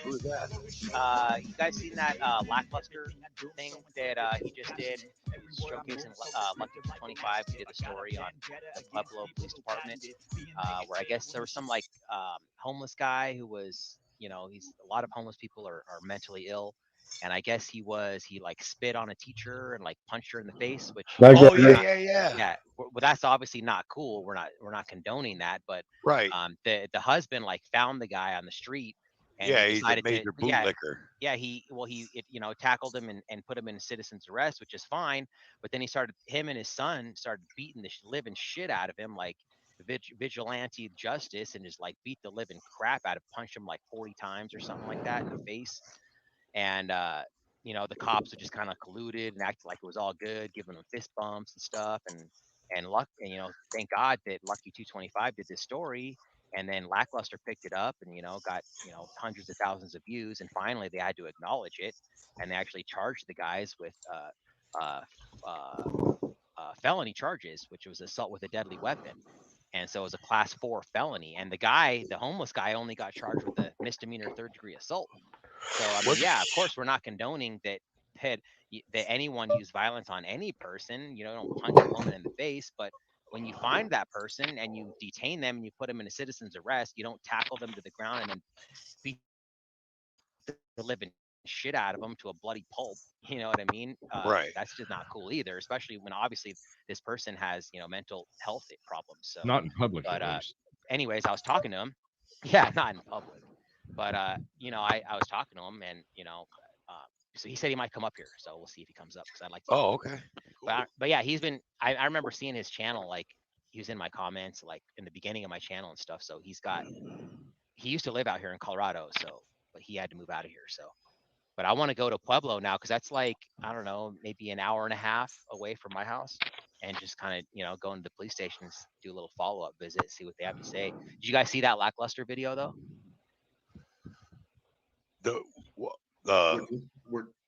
Who's that? You guys seen that lackluster thing that he just did? He was showcasing Lucky 225. He did a story on the Pueblo Police Department where I guess there was some like homeless guy who was, he's a lot of homeless people are mentally ill. And I guess he like spit on a teacher and like punched her in the face, which yeah. Well, that's obviously not cool. We're not condoning that, but right. The husband like found the guy on the street. And yeah, he decided he's a major bootlicker. Yeah, he tackled him and put him in citizen's arrest, which is fine. But then him and his son started beating the living shit out of him, like vigilante justice, and just like beat the living crap out of, punched him like 40 times or something like that in the face. And the cops are just kind of colluded and acted like it was all good, giving them fist bumps and stuff. And thank God that Lucky 225 did this story. And then Lackluster picked it up and, got, hundreds of thousands of views. And finally they had to acknowledge it. And they actually charged the guys with felony charges, which was assault with a deadly weapon. And so it was a class 4 felony. And the homeless guy only got charged with a misdemeanor 3rd-degree assault. So, I mean, yeah, of course, we're not condoning that anyone use violence on any person. Don't punch a woman in the face. But when you find that person and you detain them and you put them in a citizen's arrest, you don't tackle them to the ground and then beat the living shit out of them to a bloody pulp. You know what I mean? Right. That's just not cool either, especially when obviously this person has, mental health problems. So not in public, but at least. anyways, I was talking to him. Yeah, not in public. But I was talking to him, and so he said he might come up here. So we'll see if he comes up because I'd like to. Oh, okay. Cool. But yeah, he's been. I remember seeing his channel, like he was in my comments, like in the beginning of my channel and stuff. So he used to live out here in Colorado, but he had to move out of here. So, but I want to go to Pueblo now because that's like, I don't know, maybe an hour and a half away from my house, and just kind of go into the police stations, do a little follow-up visit, see what they have to say. Did you guys see that Lackluster video though?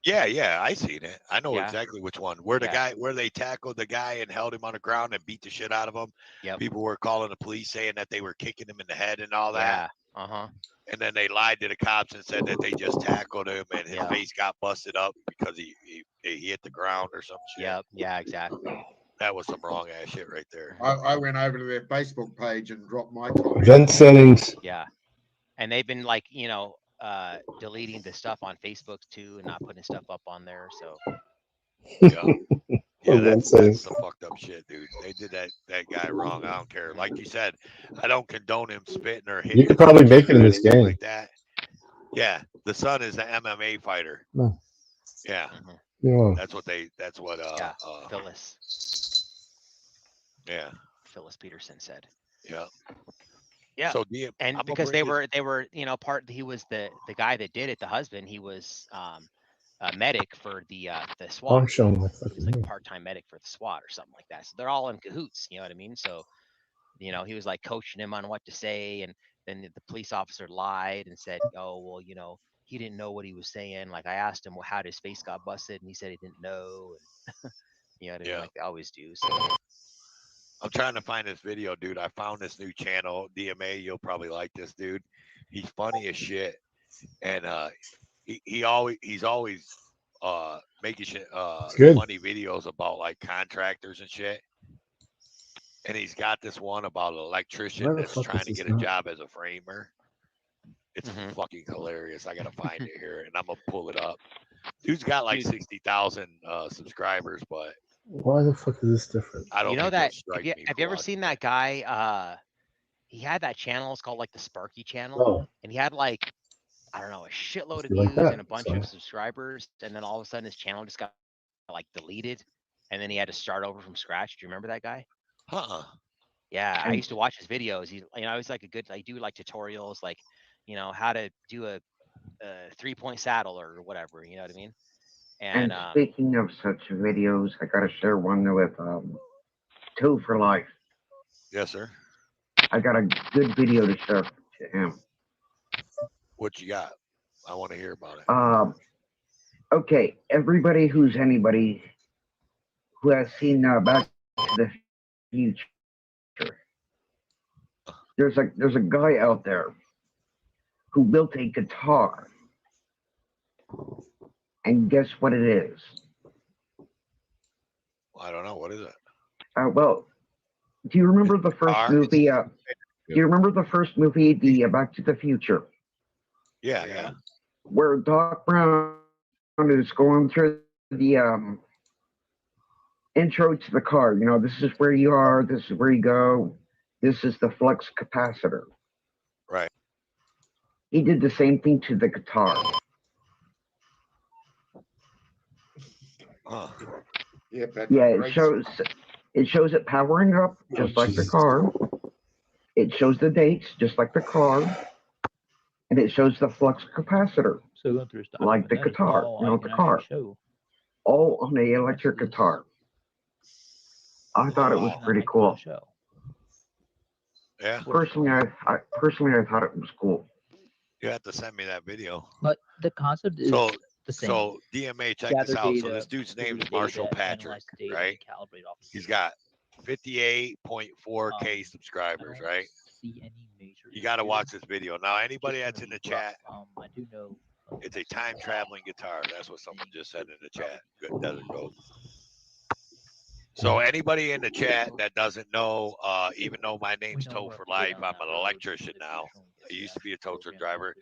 Yeah, I seen it. I know exactly which one. Where they tackled the guy and held him on the ground and beat the shit out of him. Yep. People were calling the police saying that they were kicking him in the head and all that. Yeah. And then they lied to the cops and said that they just tackled him and his face got busted up because he hit the ground or some shit. Yep. Yeah, exactly. That was some wrong ass shit right there. I went over to their Facebook page and dropped my comment. Event settings. Yeah. And they've been like, deleting the stuff on Facebook too and not putting stuff up on there. So that's some fucked up shit, dude. They did that guy wrong. I don't care. Like you said, I don't condone him spitting or hitting. You could probably make it in this game like that. Yeah, the son is an MMA fighter. No. Yeah. Yeah. That's what Phyllis. Yeah. Phyllis Peterson said. Yeah. Yeah. So and because they were, he was the guy that did it, the husband, he was a medic for the SWAT. I'm showing my He was like a part-time medic for the SWAT or something like that. So they're all in cahoots, you know what I mean? So, he was like coaching him on what to say, and then the police officer lied and said, oh, well, he didn't know what he was saying. Like I asked him, well, how his face got busted, and he said he didn't know. And you know what I mean? Like they always do. So I'm trying to find this video, dude. I found this new channel, DMA. You'll probably like this dude. He's funny as shit, and he's always making shit funny videos about like contractors and shit. And he's got this one about an electrician that's trying to get a job as a framer. It's fucking hilarious. I gotta find it here, and I'm gonna pull it up. Dude's got like 60,000 subscribers, but why the fuck is this different? I don't know think that. strike Have you ever seen that guy? He had that channel. It's called like the Sparky channel, Oh. and he had like, I don't know, a shitload of You like views that, and a bunch of subscribers, and then all of a sudden his channel just got like deleted, and then he had to start over from scratch. Do you remember that guy? Yeah, I used to watch his videos. He, he's like a good, like do like tutorials, like, how to do a 3-point saddle or whatever. You know what I mean? And speaking of such videos, I gotta share one with Two for Life. Yes, sir. I got a good video to share to him. What you got? I want to hear about it. Okay, everybody who's anybody who has seen Back to the Future, there's a guy out there who built a guitar, and guess what it is? I don't know. What is it? Well, do you remember the first movie? Do you remember the first movie, the Back to the Future? Yeah. Where Doc Brown is going through the intro to the car. You know, this is where you are. This is where you go. This is the flux capacitor. Right. He did the same thing to the guitar. Yeah, it shows it powering up just like the car. It shows the dates just like the car, and it shows the flux capacitor So going through stuff like the guitar. You know, the car. All on the electric guitar. I thought it was pretty cool. Yeah. Personally, I thought it was cool. You have to send me that video. But the concept is the same. So DMA, check this out. So this dude's name is Marshall Patrick, right? He's got 58.4K subscribers, right? You got to watch this video. Now, anybody that's in the chat, I do know it's a time traveling guitar. That's what someone just said in the chat. Good Desert Ghost. So anybody in the chat that doesn't know, even though my name's Tow for Life, I'm an electrician now. I used to be a tow truck driver.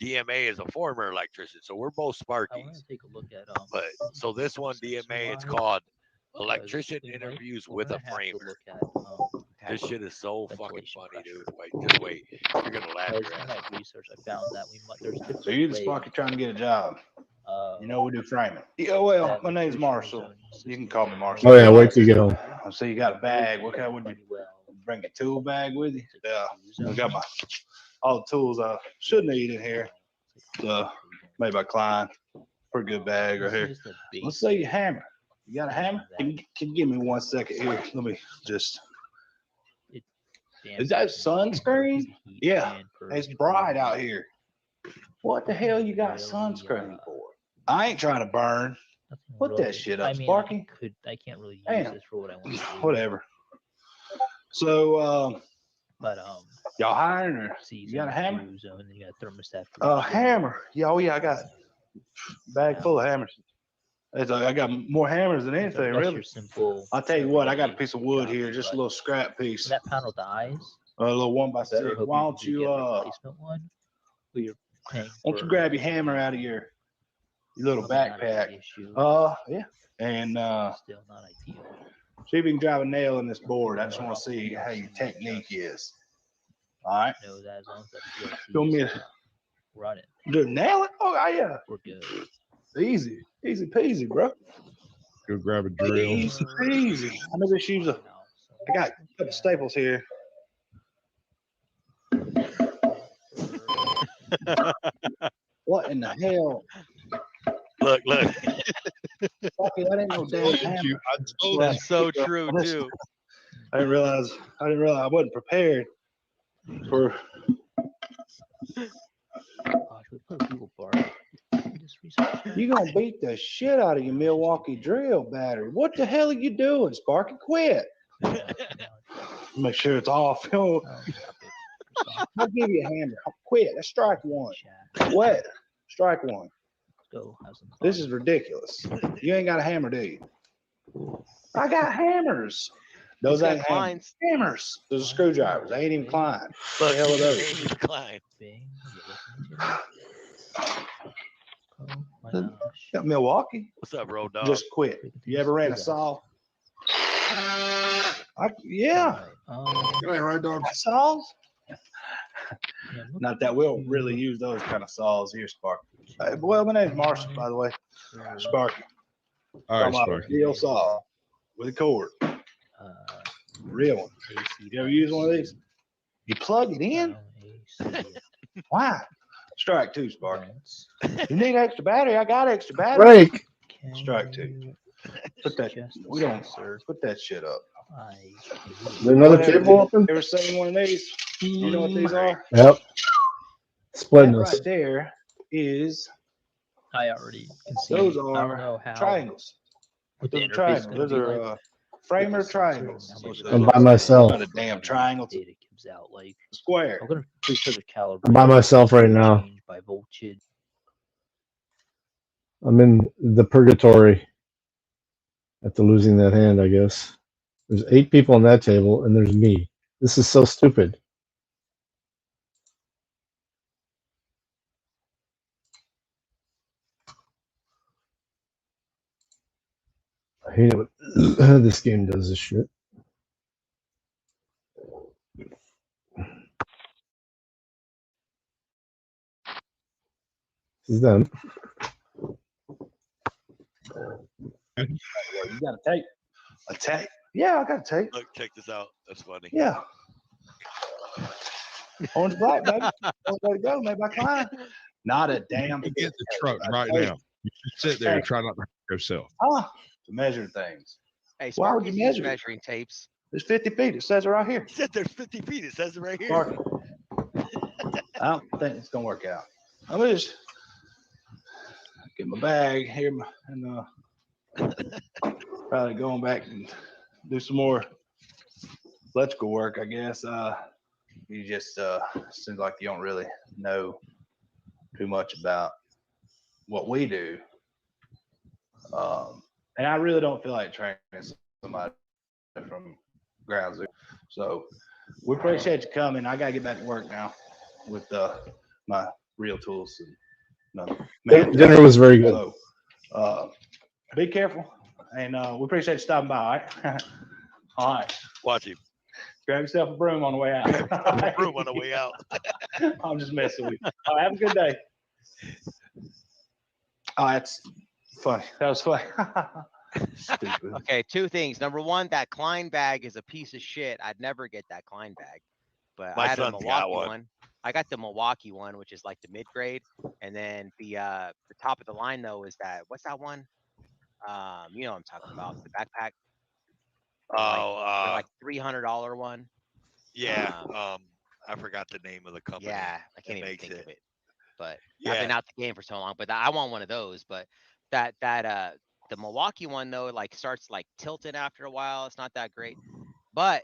DMA is a former electrician, so we're both Sparkies. But so this one, DMA, it's called Electrician Interviews with a Framer. This shit is so fucking funny, dude. Just wait. You're gonna laugh your ass off. Research, I found that there's So you're the Sparky trying to get a job. You know, we do framing. Yeah, well, my name's Marshall. You can call me Marshall. Oh yeah, wait till you get home. So you got a bag. What kind would you bring a tool bag with you? Yeah. I got all the tools I should need in here. Made by Klein. Pretty good bag right here. Let's say your hammer. You got a hammer? Can you give me 1 second here? Let me just. Is that sunscreen? Yeah. It's bright out here. What the hell you got sunscreen for? I ain't trying to burn. Put that shit up, Sparky. I can't really use this for what I want to do. Whatever. So, but y'all hiring or you got a hammer? And then you got a thermostat. Hammer. Yeah, I got a bag full of hammers. I got more hammers than anything, really. I'll tell you what, I got a piece of wood here, just a little scrap piece. That panel dies. A little 1x6. Why don't you why don't you grab your hammer out of your little backpack? Yeah. And still not ideal. See if you can drive a nail in this board. I just want to see how your technique is. All right. No, that as long as that's Don't me run it. Do nail it? Oh yeah. We're good. Easy peasy, bro. Go grab a drill. Easy peasy. I know this use I got a couple staples here. What in the hell? Look. Fucking, that ain't no damn hammer. That's so true too. I didn't realize I wasn't prepared for. You gonna beat the shit out of your Milwaukee drill battery. What the hell are you doing, Sparky? Quit. Make sure it's off. I'll give you a hammer. Quit. That's strike one. What? Strike one. This is ridiculous. You ain't got a hammer, do you? I got hammers. Those ain't hammers. Those are screwdrivers. They ain't even Klein. What the hell are those? Klein. Got Milwaukee. What's up, road dog? Just quit. You ever ran a saw? Yeah. You ain't right, dog. Saws? Not that we'll really use those kind of saws here, Sparky. Well, my name's Marshall, by the way. Sparky. All right, Sparky. Real saw with a cord. Real one. You ever use one of these? You plug it in? Why? Strike two, Sparky. You need extra battery? I got extra battery. Break. Strike two. Put that. We don't, sir. Put that shit up. Is there another table open? Ever seen one of these? You know what these are? Yep. Splitting That us. right there is. I already can see. Those I don't are know how. triangles. What the Those are interface is triangles. gonna Those be are like. framer with the sensor and triangles. how much I'm data by myself. Not a damn triangle. Data comes out like Square. I'm gonna pretty sure the calibrate. I'm by myself right now. Change by voltage. I'm in the purgatory after losing that hand, I guess. There's 8 people on that table, and there's me. This is so stupid. I hate it when this game does this shit. This is them. You got a tape. A tape? Yeah, I got a tape. Look, check this out. That's funny. Yeah. Orange black, baby. Orange way to go. Maybe I climb. Not a damn. Get the truck right now. You should sit there and try not to hurt yourself. Huh? To measure things. Hey, Why would Sparky's you used measure it? measuring tapes. There's 50 feet. It says it right here. It said there's 50 feet. It says it right here. Sparky. I don't think it's gonna work out. I'm gonna just get my bag here and probably going back and do some more electrical work, I guess. You just seems like you don't really know too much about what we do. And I really don't feel like training somebody from ground zero. So we appreciate you coming. I gotta get back to work now with my real tools. And Dinner was very good. So, be careful, and we appreciate you stopping by. All right. All right. Watch him. Grab yourself a broom on the way out. Broom on the way out. I'm just messing with you. All right, have a good day. Oh, that's funny. That was funny. Stupid. Okay, 2 things. Number 1, that Klein bag is a piece of shit. I'd never get that Klein bag, but My I had a son's got Milwaukee one. one. I got the Milwaukee one, which is like the mid grade, and then the top of the line though is that what's that one? You know what I'm talking about, the backpack. Oh, Like $300 one. Yeah. I forgot the name of the company. Yeah, I can't even makes think it. of it. But Yeah. I've been out the game for so long. But I want one of those. But the Milwaukee one though, like starts like tilting after a while. It's not that great. But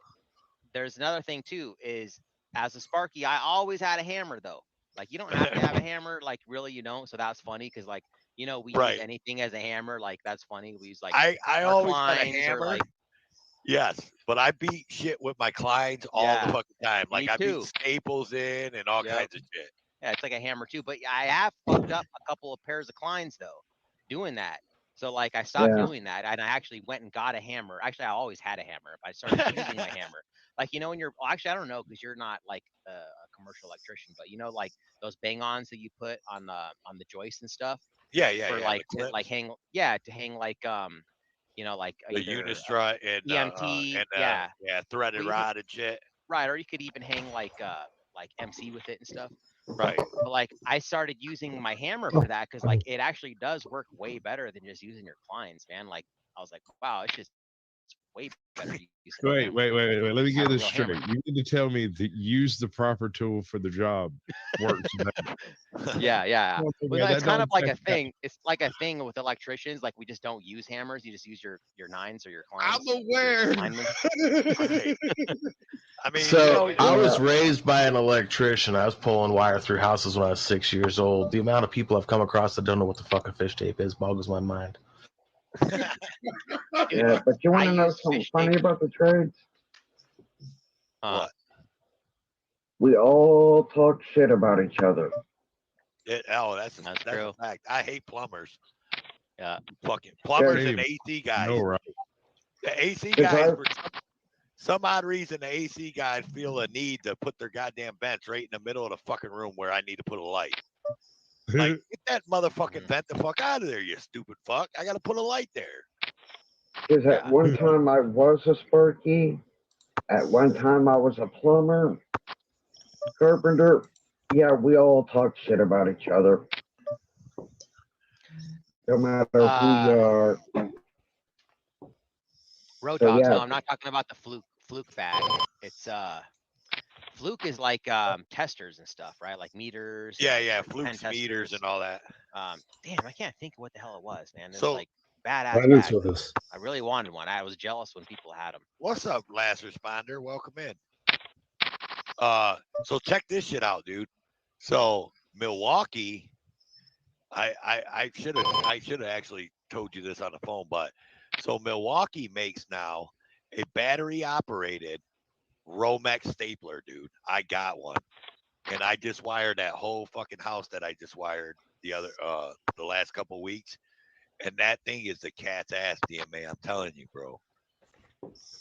there's another thing too, is as a Sparky, I always had a hammer though. Like you don't have to have a hammer, like really you don't. So that's funny because like we Right. use anything as a hammer. Like that's funny. We use like I our always had a Kleins or, hammer. like, Yes, but I beat shit with my clients all Yeah, the fucking time. me Like I too. beat staples in and all Yep. kinds of shit. Yeah, it's like a hammer too. But I have fucked up a couple of pairs of Kleins though, doing that. So like I stopped Yeah. doing that, and I actually went and got a hammer. Actually, I always had a hammer. But I started using my hammer. Like when you're actually I don't know because you're not like a commercial electrician, but like those bang-ons that you put on the joists and stuff. Yeah, For the like to clips. like hang to hang like like The either, unistrut and EMT, yeah, threaded Or even- rod and shit. right, or you could even hang like MC with it and stuff. Right. But like I started using my hammer for that because like it actually does work way better than just using your clients, man. Like I was like, wow, it's way better using a Wait. hammer. Let me Have get a this real straight. hammer. You need to tell me that use the proper tool for the job works better. Yeah. Well, Well, that it's kind don't of like a check out. thing. It's like a thing with electricians. Like we just don't use hammers. You just use your 9s or your clients. I'm aware. Right. I mean, So I was Yeah. raised by an electrician. I was pulling wire through houses when I was 6 years old. The amount of people I've come across that don't know what the fuck a fish tape is boggles my mind. Yeah, but you want to know something funny about the trades? What? We all talk shit about each other. That's true. a fact. I hate plumbers. Yeah. Fucking plumbers and Dave, AC guys. No, right. The AC Because guys, I- for some odd reason, the AC guys feel a need to put their goddamn vents right in the middle of the fucking room where I need to put a light. Like, get that motherfucking vent the fuck out of there, you stupid fuck. I gotta put a light there. Because at one time I was a Sparky. At one time I was a plumber, carpenter. Yeah, we all talk shit about each other. No matter who you are. Road So, dogs. yeah. No, I'm not talking about the fluke bag. It's Fluke is like testers and stuff, right? Like meters. Yeah, and, yeah, like, pen Fluke's meters testers. and all that. Damn, I can't think of what the hell it was, man. It's So- like badass Guidance bag. with us. I really wanted one. I was jealous when people had them. What's up, last responder? Welcome in. So check this shit out, dude. So Milwaukee, I should have actually told you this on the phone, but so Milwaukee makes now a battery operated Romex stapler, dude. I got one, and I just wired that whole fucking house that I just wired the last couple weeks, and that thing is the cat's ass, DMA. I'm telling you, bro.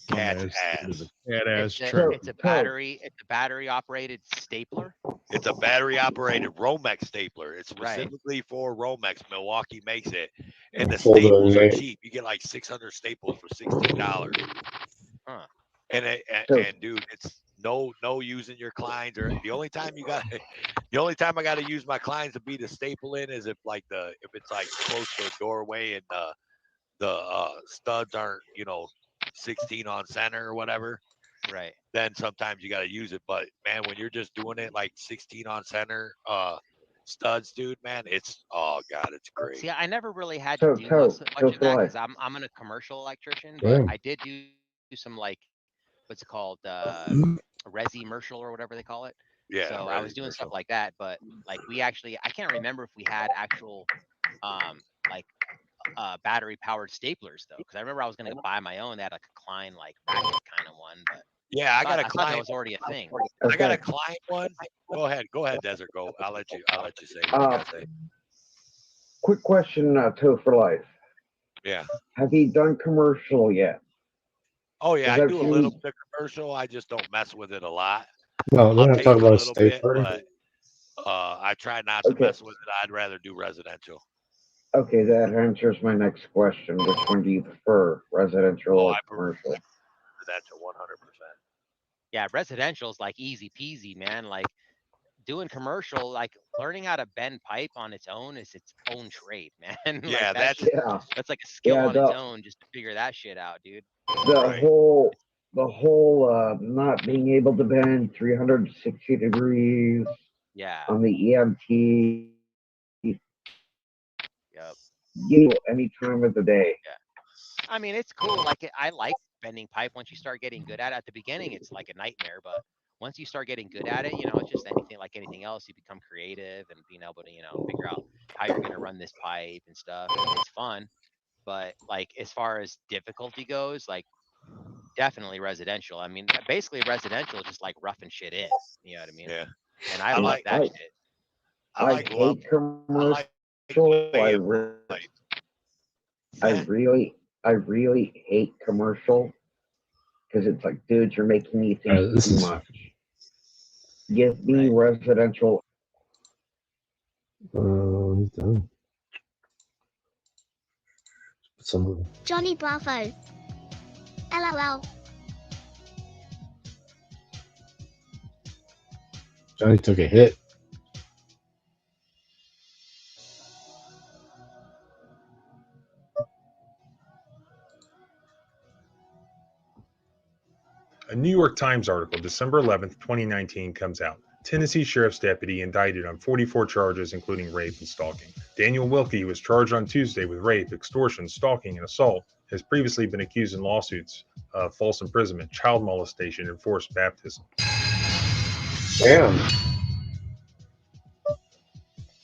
Cat's ass. It's a battery. It's a battery operated stapler. It's a battery operated Romex stapler. It's Right. specifically for Romex. Milwaukee makes it, and the Hold on, staples are Nate. cheap. You get like 600 staples for $16. Huh. And dude, it's no using your clients, or the only time I got to use my clients to be the staple in is if it's like close to a doorway and the studs aren't 16 on center or whatever. Right. Then sometimes you got to use it. But man, when you're just doing it like 16 on center studs, dude, man, it's it's great. See, I never really had So- to do so- much so of that Sly. because I'm a commercial electrician, Yeah. but I did do some like what's it called, resi-mercial or whatever they call it. Yeah. So I was doing stuff like that, but like I can't remember if we had actual battery powered staplers though, because I remember I was gonna buy my own. They had like a Klein like ratchet kind of one, but yeah, I got a thought that client. was already a thing. I got a client one. Go ahead, Desert. Go. I'll let you say what you gotta say. Quick question, Toe for Life. Yeah. Have you done commercial yet? Oh yeah, I Because do a I've little seen- bit of commercial. I just don't mess with it a lot. No, they're I'll not take talking a about a little bit, stapler. but I try not to Okay. mess with it. I'd rather do residential. Okay, that answers my next question. Which one do you prefer, residential or commercial? Residential, 100%. Yeah, residential is like easy peasy, man. Like doing commercial, like learning how to bend pipe on its own is its own trade, man. Yeah, that's like a skill on its own just to figure that shit out, dude. The whole not being able to bend 360 degrees Yeah. on the EMT. Yep. Any time of the day. Yeah. I mean, it's cool. Like I like bending pipe. Once you start getting good at it, at the beginning, it's like a nightmare. But once you start getting good at it, it's just anything else. You become creative and being able to, figure out how you're gonna run this pipe and stuff. And it's fun. But like as far as difficulty goes, like definitely residential. I mean, basically residential is just like roughing shit in. You know what I mean? Yeah. And I love that shit. I hate commercial. I really hate commercial because it's like, dude, you're making me think too much. Give me residential. He's done. Some Johnny Bravo. LOL. Johnny took a hit. A New York Times article, December 11th, 2019, comes out. Tennessee Sheriff's deputy indicted on 44 charges, including rape and stalking. Daniel Wilkie, who was charged on Tuesday with rape, extortion, stalking, and assault, has previously been accused in lawsuits of false imprisonment, child molestation, and forced baptism. Damn.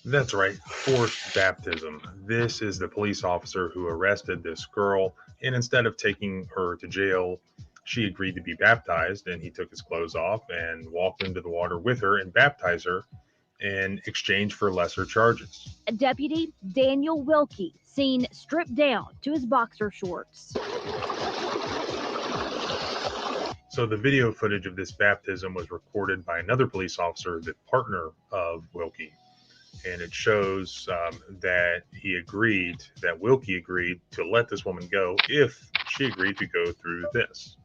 That's right, forced baptism. This is the police officer who arrested this girl, and instead of taking her to jail, she agreed to be baptized, and he took his clothes off and walked into the water with her and baptized her in exchange for lesser charges. Deputy Daniel Wilkie seen stripped down to his boxer shorts. So the video footage of this baptism was recorded by another police officer, the partner of Wilkie. And it shows that Wilkie agreed to let this woman go if she agreed to go through this.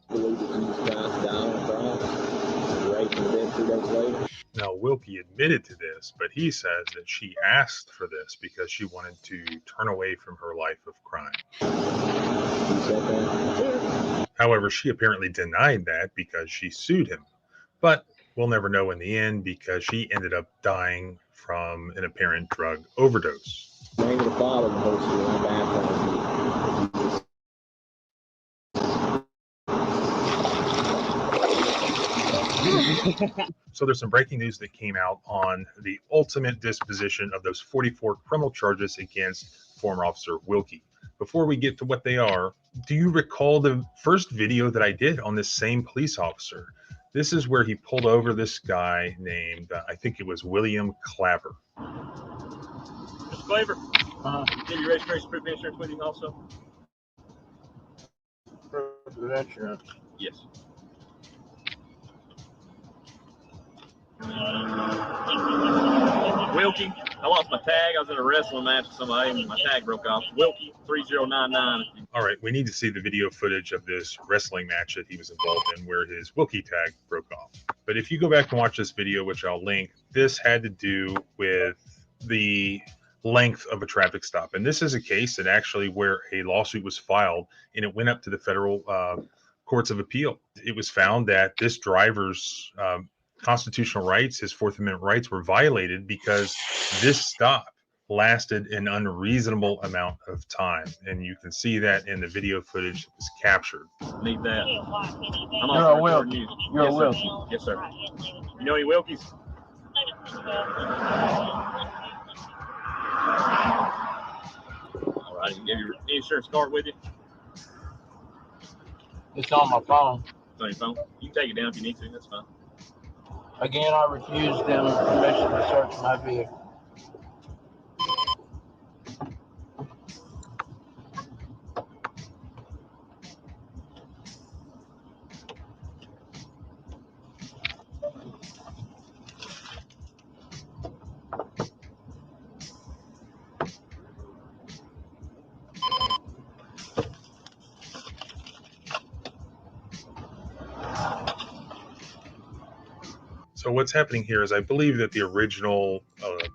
Now, Wilkie admitted to this, but he says that she asked for this because she wanted to turn away from her life of crime. However, she apparently denied that because she sued him. But We'll never know in the end because she ended up dying from an apparent drug overdose. So there's some breaking news that came out on the ultimate disposition of those 44 criminal charges against former Officer Wilkie. Before we get to what they are, do you recall the first video that I did on this same police officer? This is where he pulled over this guy named, I think it was William Claver. Mr. Claver, give your registration, proof of insurance with you also? Proof of insurance? Yes. Wilkie, I lost my tag. I was in a wrestling match with somebody and my tag broke off. Wilkie, 3099. All right, we need to see the video footage of this wrestling match that he was involved in where his Wilkie tag broke off. But if you go back and watch this video, which I'll link, this had to do with the length of a traffic stop. And this is a case that actually where a lawsuit was filed and it went up to the federal courts of appeal. It was found that this driver's constitutional rights, his Fourth Amendment rights, were violated because this stop lasted an unreasonable amount of time. And you can see that in the video footage that was captured. Need that. You're a Wilkie. You're a Wilkie. Yes, sir. You know any Wilkies? All right. You have your insurance card with you? It's on my phone. It's on your phone? You can take it down if you need to. That's fine. Again, I refuse them permission to search my vehicle. So what's happening here is I believe that the original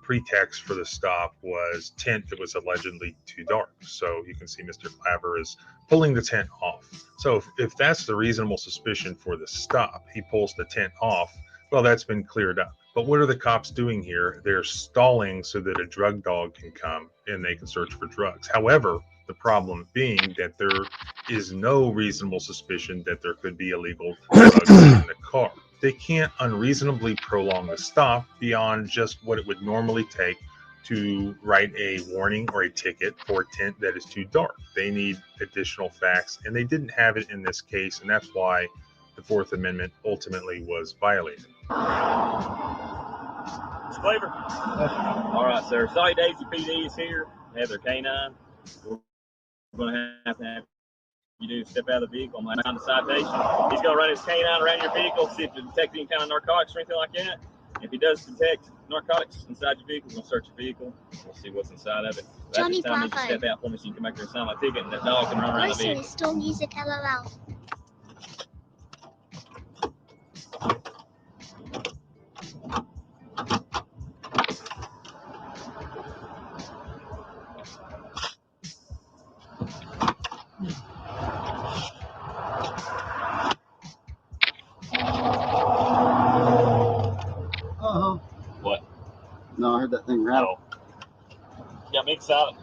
pretext for the stop was tent that was allegedly too dark. So you can see Mr. Claver is pulling the tent off. So if that's the reasonable suspicion for the stop, he pulls the tent off, well, that's been cleared up. But what are the cops doing here? They're stalling so that a drug dog can come and they can search for drugs. However, the problem being that there is no reasonable suspicion that there could be illegal drugs in the car. They can't unreasonably prolong the stop beyond just what it would normally take to write a warning or a ticket for a tent that is too dark. They need additional facts, and they didn't have it in this case, and that's why the Fourth Amendment ultimately was violated. Mr. Claver? All right, sir. Sally Daisy PD is here. They have their canine. We're going to have you do step out of the vehicle and lay down the citation. He's going to run his canine around your vehicle, see if it detects any kind of narcotics or anything like that. If he does detect narcotics inside your vehicle, we're going to search your vehicle. We'll see what's inside of it. Johnny That's the time you Bravo. step out for me so you can come back there and sign my ticket, and that dog can run around the Grocery vehicle. store music LOL. What? No, I heard that thing rattle. Got me excited.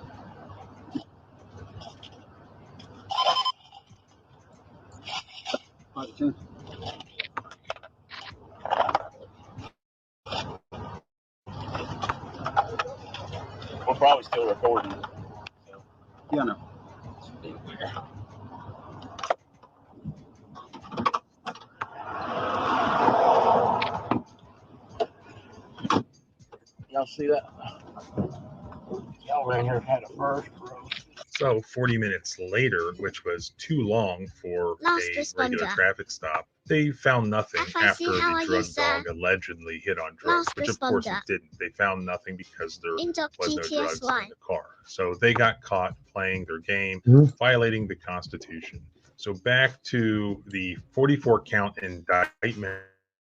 We're probably still recording. Yeah, no. Y'all see that? Y'all ran here and had a first, bro. So 40 minutes later, which was too long for Last a regular responder. traffic stop, they found nothing FIC, after how are the you, drug sir? dog allegedly hit on drugs, Last which of course it responder. didn't. They found nothing because there was no drugs inDOCTRINATION. in the car. So they got caught playing their game, violating the Constitution. So back to the 44 count indictment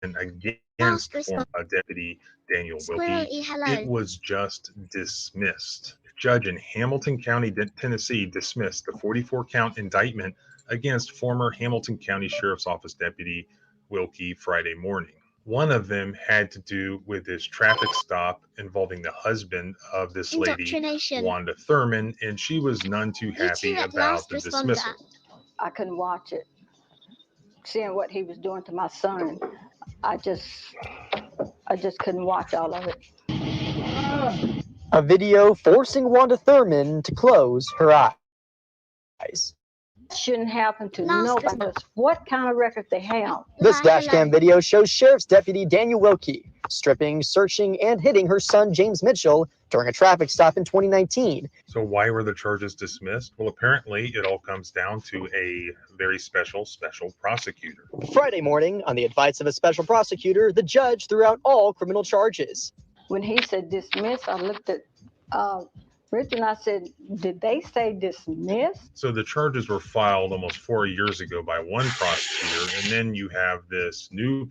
against former Deputy Daniel Squirrel Wilkie. hello. It was just dismissed. A judge in Hamilton County, Tennessee dismissed the 44 count indictment against former Hamilton County Sheriff's Office Deputy Wilkie Friday morning. One of them had to do with this traffic stop involving the husband of this lady, inDOCtriNATION. Wanda Thurman, and she was none too happy at about last the respond dismissal. I couldn't watch it. Seeing what he was doing to my son, I just couldn't watch all of it. A video forcing Wanda Thurman to close her eyes. Shouldn't happen to nobody. What kind of record they have? This dashcam video shows Sheriff's Deputy Daniel Wilkie stripping, searching, and hitting her son James Mitchell during a traffic stop in 2019. So why were the charges dismissed? Well, apparently it all comes down to a very special prosecutor. Friday morning, on the advice of a special prosecutor, the judge threw out all criminal charges. When he said dismiss, I looked at Rich and I said, did they say dismiss? So the charges were filed almost 4 years ago by one prosecutor, and then you have this new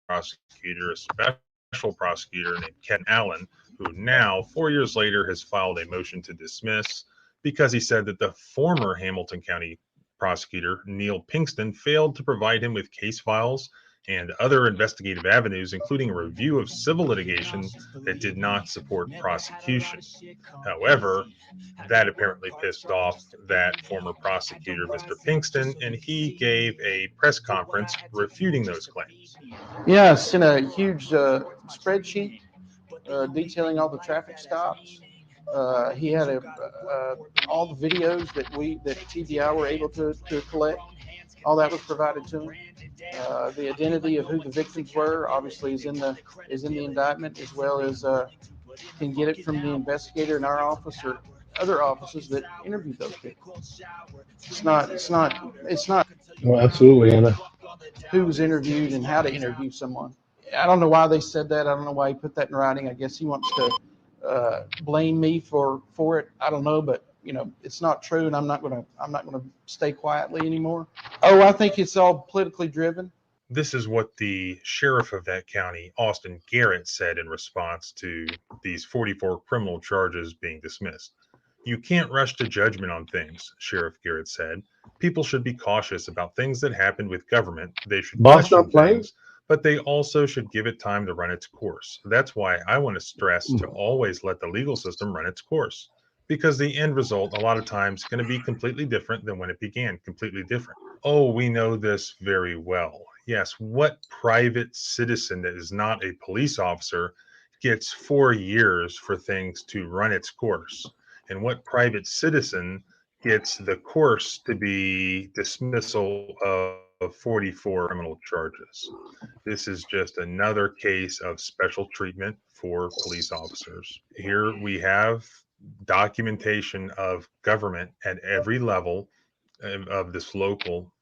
prosecutor, a special prosecutor named Ken Allen, who now, 4 years later, has filed a motion to dismiss because he said that the former Hamilton County prosecutor, Neil Pinkston, failed to provide him with case files and other investigative avenues, including a review of civil litigation that did not support prosecution. However, that apparently pissed off that former prosecutor, Mr. Pinkston, and he gave a press conference refuting those claims. Yeah, it's in a huge spreadsheet detailing all the traffic stops. He had all the videos that TBI were able to collect. All that was provided to him. The identity of who the victims were obviously is in the indictment, as well as can get it from the investigator in our office or other offices that interviewed those people. It's not. Well, absolutely, Anna. Who was interviewed and how to interview someone. I don't know why they said that. I don't know why he put that in writing. I guess he wants to blame me for it. I don't know, but it's not true, and I'm not gonna stay quietly anymore. Oh, I think it's all politically driven. This is what the sheriff of that county, Austin Garrett, said in response to these 44 criminal charges being dismissed. You can't rush to judgment on things, Sheriff Garrett said. People should be cautious about things that happen with government. They should question things, but they also should give it time to run its course. That's why I want to stress to always let the legal system run its course, because the end result a lot of times is going to be completely different than when it began, completely different. Oh, we know this very well. Yes, what private citizen that is not a police officer gets 4 years for things to run its course? And what private citizen gets the course to be dismissal of 44 criminal charges? This is just another case of special treatment for police officers. Here we have documentation of government at every level of this local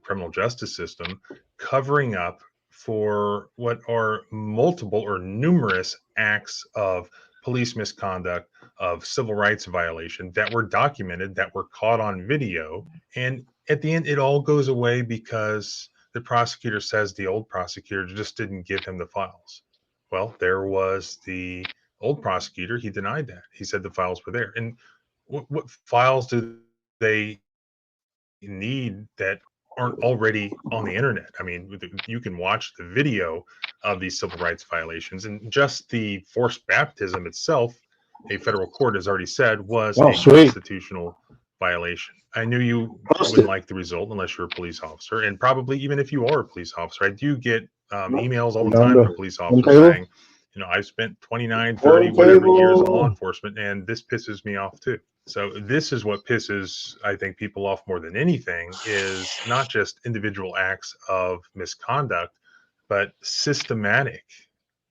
criminal justice system covering up for what are multiple or numerous acts of police misconduct, of civil rights violation that were documented, that were caught on video. And at the end, it all goes away because the prosecutor says the old prosecutor just didn't give him the files. Well, there was the old prosecutor. He denied that. He said the files were there. And what files do they need that aren't already on the internet? I mean, you can watch the video of these civil rights violations, and just the forced baptism itself, a federal court has already said, was a constitutional violation. I knew you wouldn't like the result unless you're a police officer, and probably even if you are a police officer. I do get emails all the time from police officers saying, I've spent 29, 30, whatever years in law enforcement, and this pisses me off too. So this is what pisses, I think, people off more than anything, is not just individual acts of misconduct, but systematic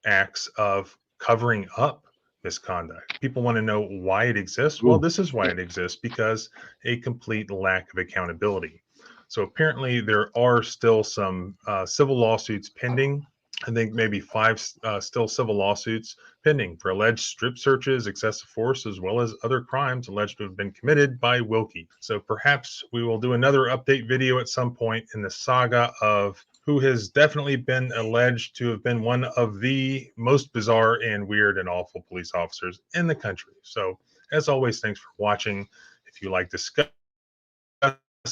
acts of covering up misconduct. People want to know why it exists. Well, this is why it exists, because a complete lack of accountability. So apparently there are still some civil lawsuits pending. I think maybe 5 still civil lawsuits pending for alleged strip searches, excessive force, as well as other crimes alleged to have been committed by Wilkie. So perhaps we will do another update video at some point in the saga of who has definitely been alleged to have been one of the most bizarre and weird and awful police officers in the country. So as always, thanks for watching. If you like discussing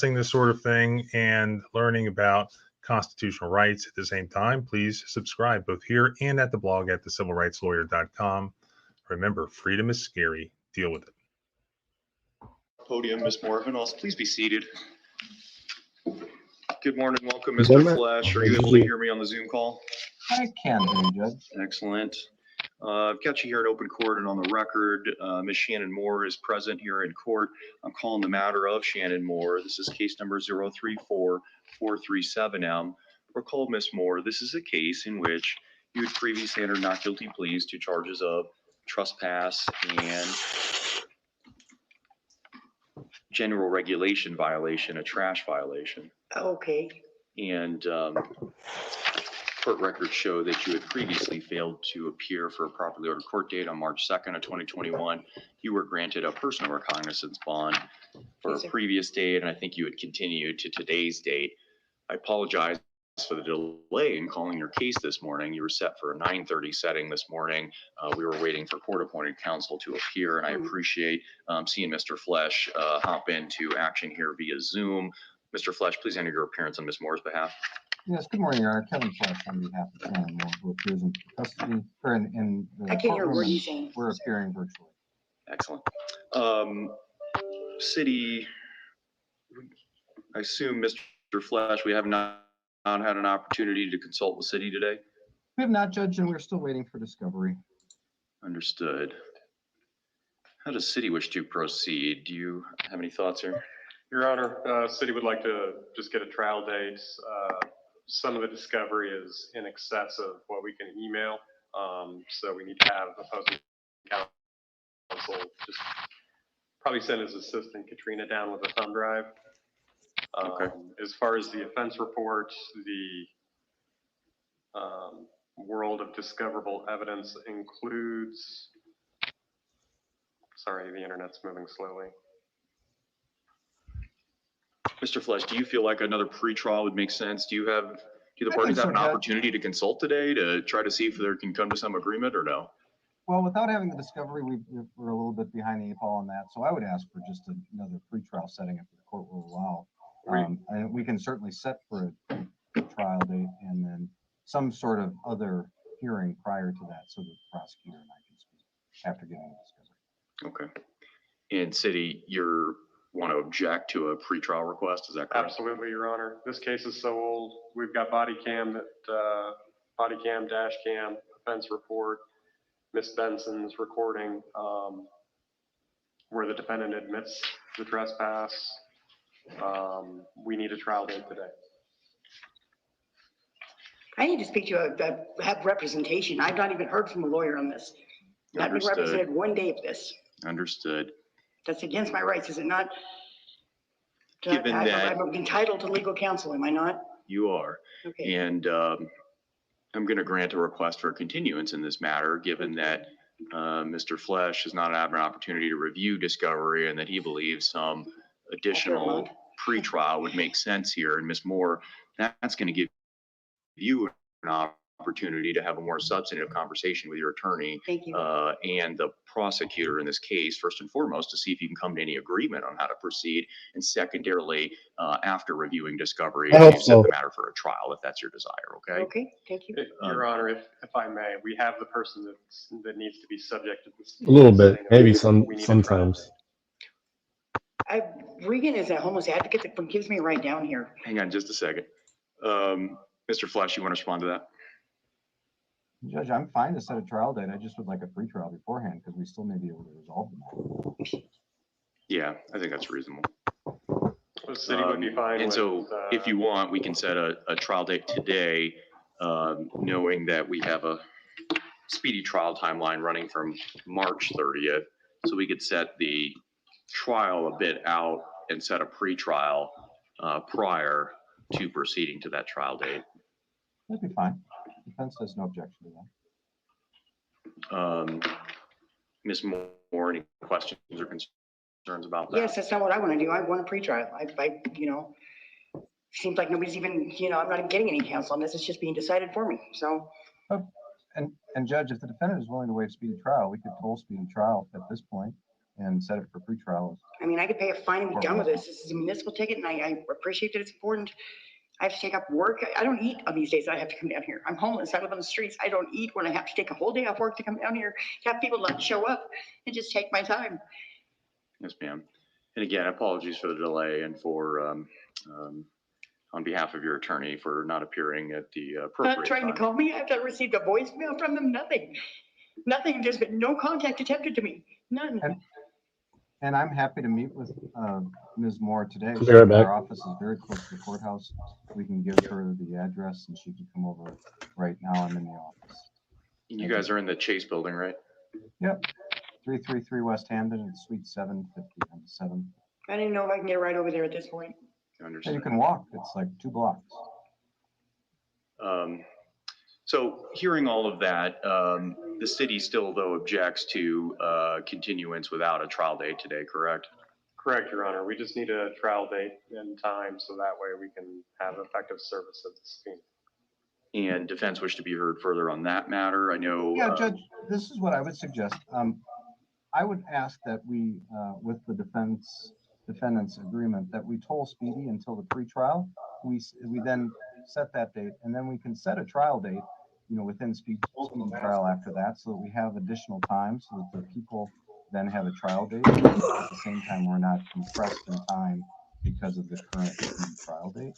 this sort of thing and learning about constitutional rights. At the same time, please subscribe both here and at the blog at thecivilrightslawyer.com. Remember, freedom is scary. Deal with it. Podium, Ms. Morvanos, please be seated. Good morning, welcome, Is Mr. that Flesh. Are right? you able to hear me on the Zoom call? I can hear you, Judge. Excellent. I've got you here in open court and on the record. Ms. Shannon Moore is present here in court. I'm calling the matter of Shannon Moore. This is case number 034437M. Recall, Ms. Moore, this is a case in which you had previously entered not guilty pleas to charges of trespass and general regulation violation, a trash violation. Okay. And court records show that you had previously failed to appear for a properly ordered court date on March 2nd of 2021. You were granted a personal recognizance bond for a previous date, and I think you had continued to today's date. I apologize for the delay in calling your case this morning. You were set for a 9:30 setting this morning. We were waiting for court-appointed counsel to appear, and I appreciate seeing Mr. Flesh hop into action here via Zoom. Mr. Flesh, please enter your appearance on Ms. Moore's behalf. Yes, good morning, Your Honor. Kevin Flesh on behalf of Shannon Moore, who appears in custody, or in the I can't hear courtroom, what and he's saying. we're appearing virtually. Excellent. City, I assume, Mr. Flesh, we have not had an opportunity to consult with City today? We have not, Judge, and we're still waiting for discovery. Understood. How does City wish to proceed? Do you have any thoughts here? Your Honor, City would like to just get a trial date. Some of the discovery is in excess of what we can email, so we need to have opposing counsel just probably send his assistant Katrina down with a thumb drive. Okay. As far as the offense report, the world of discoverable evidence includes, sorry, the internet's moving slowly. Mr. Flesh, do you feel like another pretrial would make sense? Do the parties have an opportunity to consult today to try to see if there can come to some agreement or no? Well, without having the discovery, we're a little bit behind the eight ball on that. So I would ask for just another pretrial setting if the court will allow. And we can certainly set for a trial date and then some sort of other hearing prior to that so that the prosecutor and I can speak after getting the discovery. Okay. And City, you want to object to a pretrial request, is that correct? Absolutely, Your Honor. This case is so old. We've got body cam, dash cam, offense report, Miss Benson's recording, where the defendant admits the trespass. We need a trial date today. I need to speak to have representation. I've not even heard from a lawyer on this. Not been represented one day of this. Understood. That's against my rights, is it not? Given that I'm entitled to legal counsel, am I not? you are. Okay. And I'm going to grant a request for a continuance in this matter, given that Mr. Flesh has not had an opportunity to review discovery and that he believes some additional pretrial would make sense here. And Ms. Moore, that's going to give you an opportunity to have a more substantive conversation with your attorney. Thank you. And the prosecutor in this case, first and foremost, to see if you can come to any agreement on how to proceed. And secondarily, after reviewing discovery, hope you set so. the matter for a trial if that's your desire, okay? Okay, thank you. Your Honor, if I may, we have the person that needs to be subject to this. A little bit, maybe sometimes. Regan is a homeless advocate that gives me a ride down here. Hang on just a second. Mr. Flesh, you want to respond to that? Judge, I'm fine to set a trial date. I just would like a pretrial beforehand because we still may be able to resolve the matter. Yeah, I think that's reasonable. The city would be fine And with, so if you want, we can set a trial date today, knowing that we have a speedy trial timeline running from March 30th. So we could set the trial a bit out and set a pretrial prior to proceeding to that trial date. That'd be fine. Defense has no objection to that. Ms. Moore, any questions or concerns about that? Yes, that's not what I want to do. I want a pretrial. Seems like nobody's even, I'm not even getting any counsel on this. It's just being decided for me. So. And Judge, if the defendant is willing to waive speedy trial, we could toll speedy trial at this point and set it for pretrial. I mean, I could pay a fine and be done with this. This is a municipal ticket, and I appreciate that it's important. I have to take up work. I don't eat on these days. I have to come down here. I'm homeless. I live on the streets. I don't eat when I have to take a whole day off work to come down here to have people not show up and just take my time. Yes, ma'am. And again, apologies for the delay and for, on behalf of your attorney for not appearing at the appropriate Not trying time. to call me. I've not received a voicemail from them. Nothing. Nothing. There's been no contact attempted to me. None. And I'm happy to meet with Ms. Moore today. Be right back. Our office is very close to the courthouse. We can give her the address and she can come over right now. I'm in the office. You guys are in the Chase building, right? Yep. 333 West Hampton, it's Suite 750 on the 7th. I don't even know if I can get a ride over there at this point. Yeah, you can walk. It's like 2 blocks. So hearing all of that, the city still though objects to continuance without a trial date today, correct? Correct, Your Honor. We just need a trial date and time so that way we can have effective service of the subpoena. And defense wish to be heard further on that matter. I know. Yeah, Judge, this is what I would suggest. I would ask that we, with the defendant's agreement, that we toll Speedy until the pretrial. We then set that date, and then we can set a trial date, within Speedy trial after that, so that we have additional time, so that the people then have a trial date. At the same time, we're not compressed in time because of the current Speedy trial date.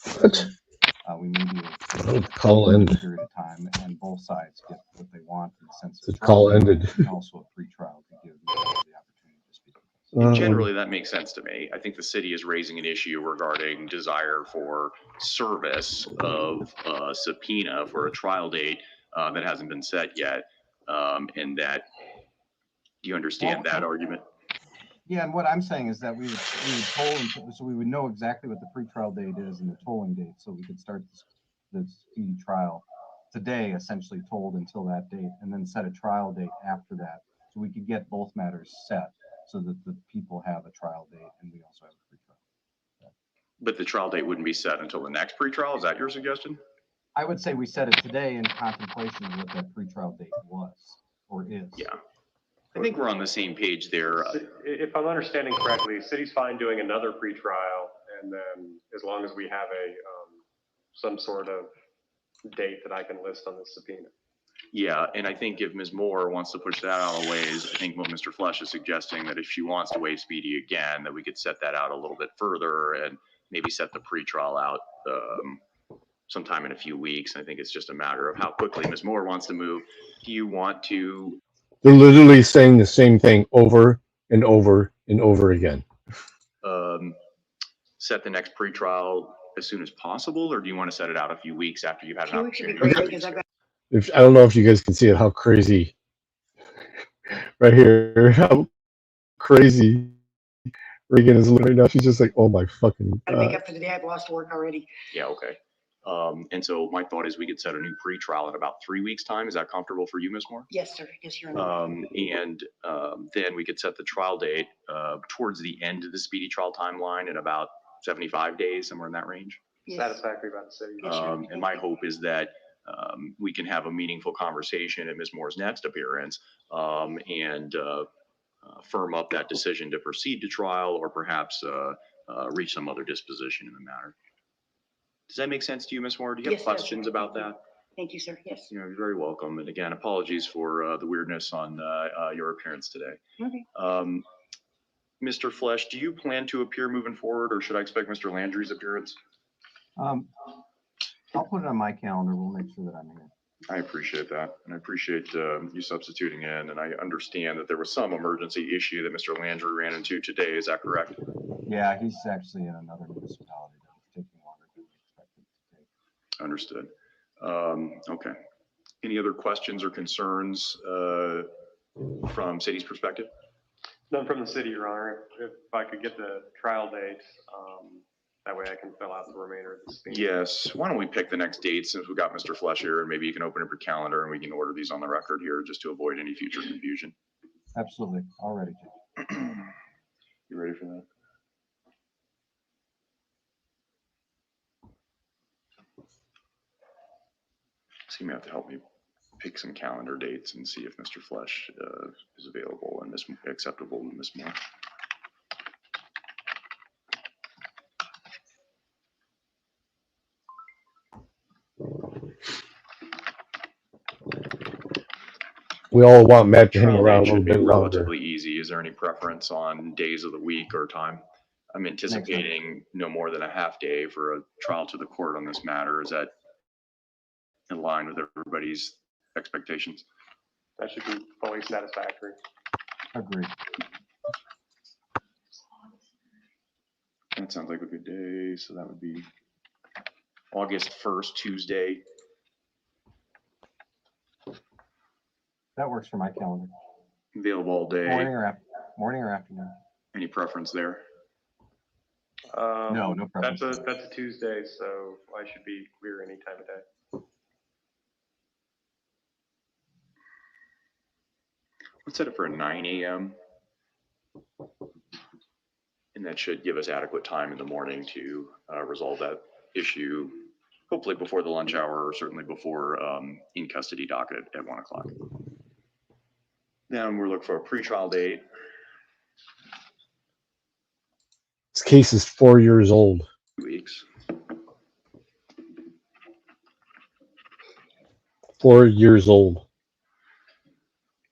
We may be able to call ended. period of time, and both sides get what they want in the sense The of call trial, ended. and also a pretrial to give the opportunity to speak. And generally, that makes sense to me. I think the city is raising an issue regarding desire for service of a subpoena for a trial date that hasn't been set yet. And that, do you understand that argument? Yeah, and what I'm saying is that we would toll until, so we would know exactly what the pretrial date is and the tolling date, so we could start the speedy trial today, essentially tolled until that date, and then set a trial date after that, so we could get both matters set, so that the people have a trial date and we also have a pretrial. But the trial date wouldn't be set until the next pretrial. Is that your suggestion? I would say we set it today in contemplation of what that pretrial date was or is. Yeah. I think we're on the same page there. If I'm understanding correctly, city's fine doing another pretrial, and then as long as we have a some sort of date that I can list on the subpoena. Yeah, and I think if Ms. Moore wants to push that out a ways, I think what Mr. Flesh is suggesting that if she wants to waive Speedy again, that we could set that out a little bit further and maybe set the pretrial out sometime in a few weeks. I think it's just a matter of how quickly Ms. Moore wants to move. Do you want to? They're literally saying the same thing over and over and over again. Set the next pretrial as soon as possible, or do you want to set it out a few weeks after you've had an opportunity? I don't know if you guys can see it, how crazy right here, how crazy Regan is looking right now. She's just like, oh my fucking Gotta make up for the day I've lost work already. Yeah, okay. And so my thought is we could set a new pretrial in about 3 weeks' time. Is that comfortable for you, Ms. Moore? Yes, sir. Yes, Your Honor. Then we could set the trial date towards the end of the speedy trial timeline in about 75 days, somewhere in that range. Satisfactory by the city. And my hope is that we can have a meaningful conversation at Ms. Moore's next appearance and firm up that decision to proceed to trial or perhaps reach some other disposition in the matter. Does that make sense to you, Ms. Moore? Do you have Yes, questions about that? Thank you, sir. Yes. You're very welcome. And again, apologies for the weirdness on your appearance today. Okay. Mr. Flesh, do you plan to appear moving forward, or should I expect Mr. Landry's appearance? I'll put it on my calendar. We'll make sure that I'm here. I appreciate that. And I appreciate you substituting in. And I understand that there was some emergency issue that Mr. Landry ran into today. Is that correct? Yeah, he's actually in another municipality that was taking longer than we expected to take. Understood. Okay. Any other questions or concerns from city's perspective? None from the city, Your Honor. If I could get the trial date, that way I can fill out the remainder of the speech. Yes. Why don't we pick the next date since we've got Mr. Flesh here, and maybe you can open up your calendar and we can order these on the record here just to avoid any future confusion. Absolutely. All ready, Judge. You ready for that? So you may have to help me pick some calendar dates and see if Mr. Flesh is available and acceptable to Ms. Moore. We all want Matt to hang Trial around a date little should be bit longer. relatively easy. Is there any preference on days of the week or time? I'm anticipating no more than a half day for a trial to the court on this matter. Is that in line with everybody's expectations? That should be fully satisfactory. Agreed. That sounds like a good day. So that would be August 1st, Tuesday. That works for my calendar. Available all day. Morning or afternoon. Any preference there? No preference. That's a Tuesday, so I should be clear any time of day. Let's set it for 9 a.m. And that should give us adequate time in the morning to resolve that issue, hopefully before the lunch hour or certainly before in custody docket at 1 o'clock. Then we're looking for a pretrial date. This case is 4 years old. 2 weeks. 4 years old.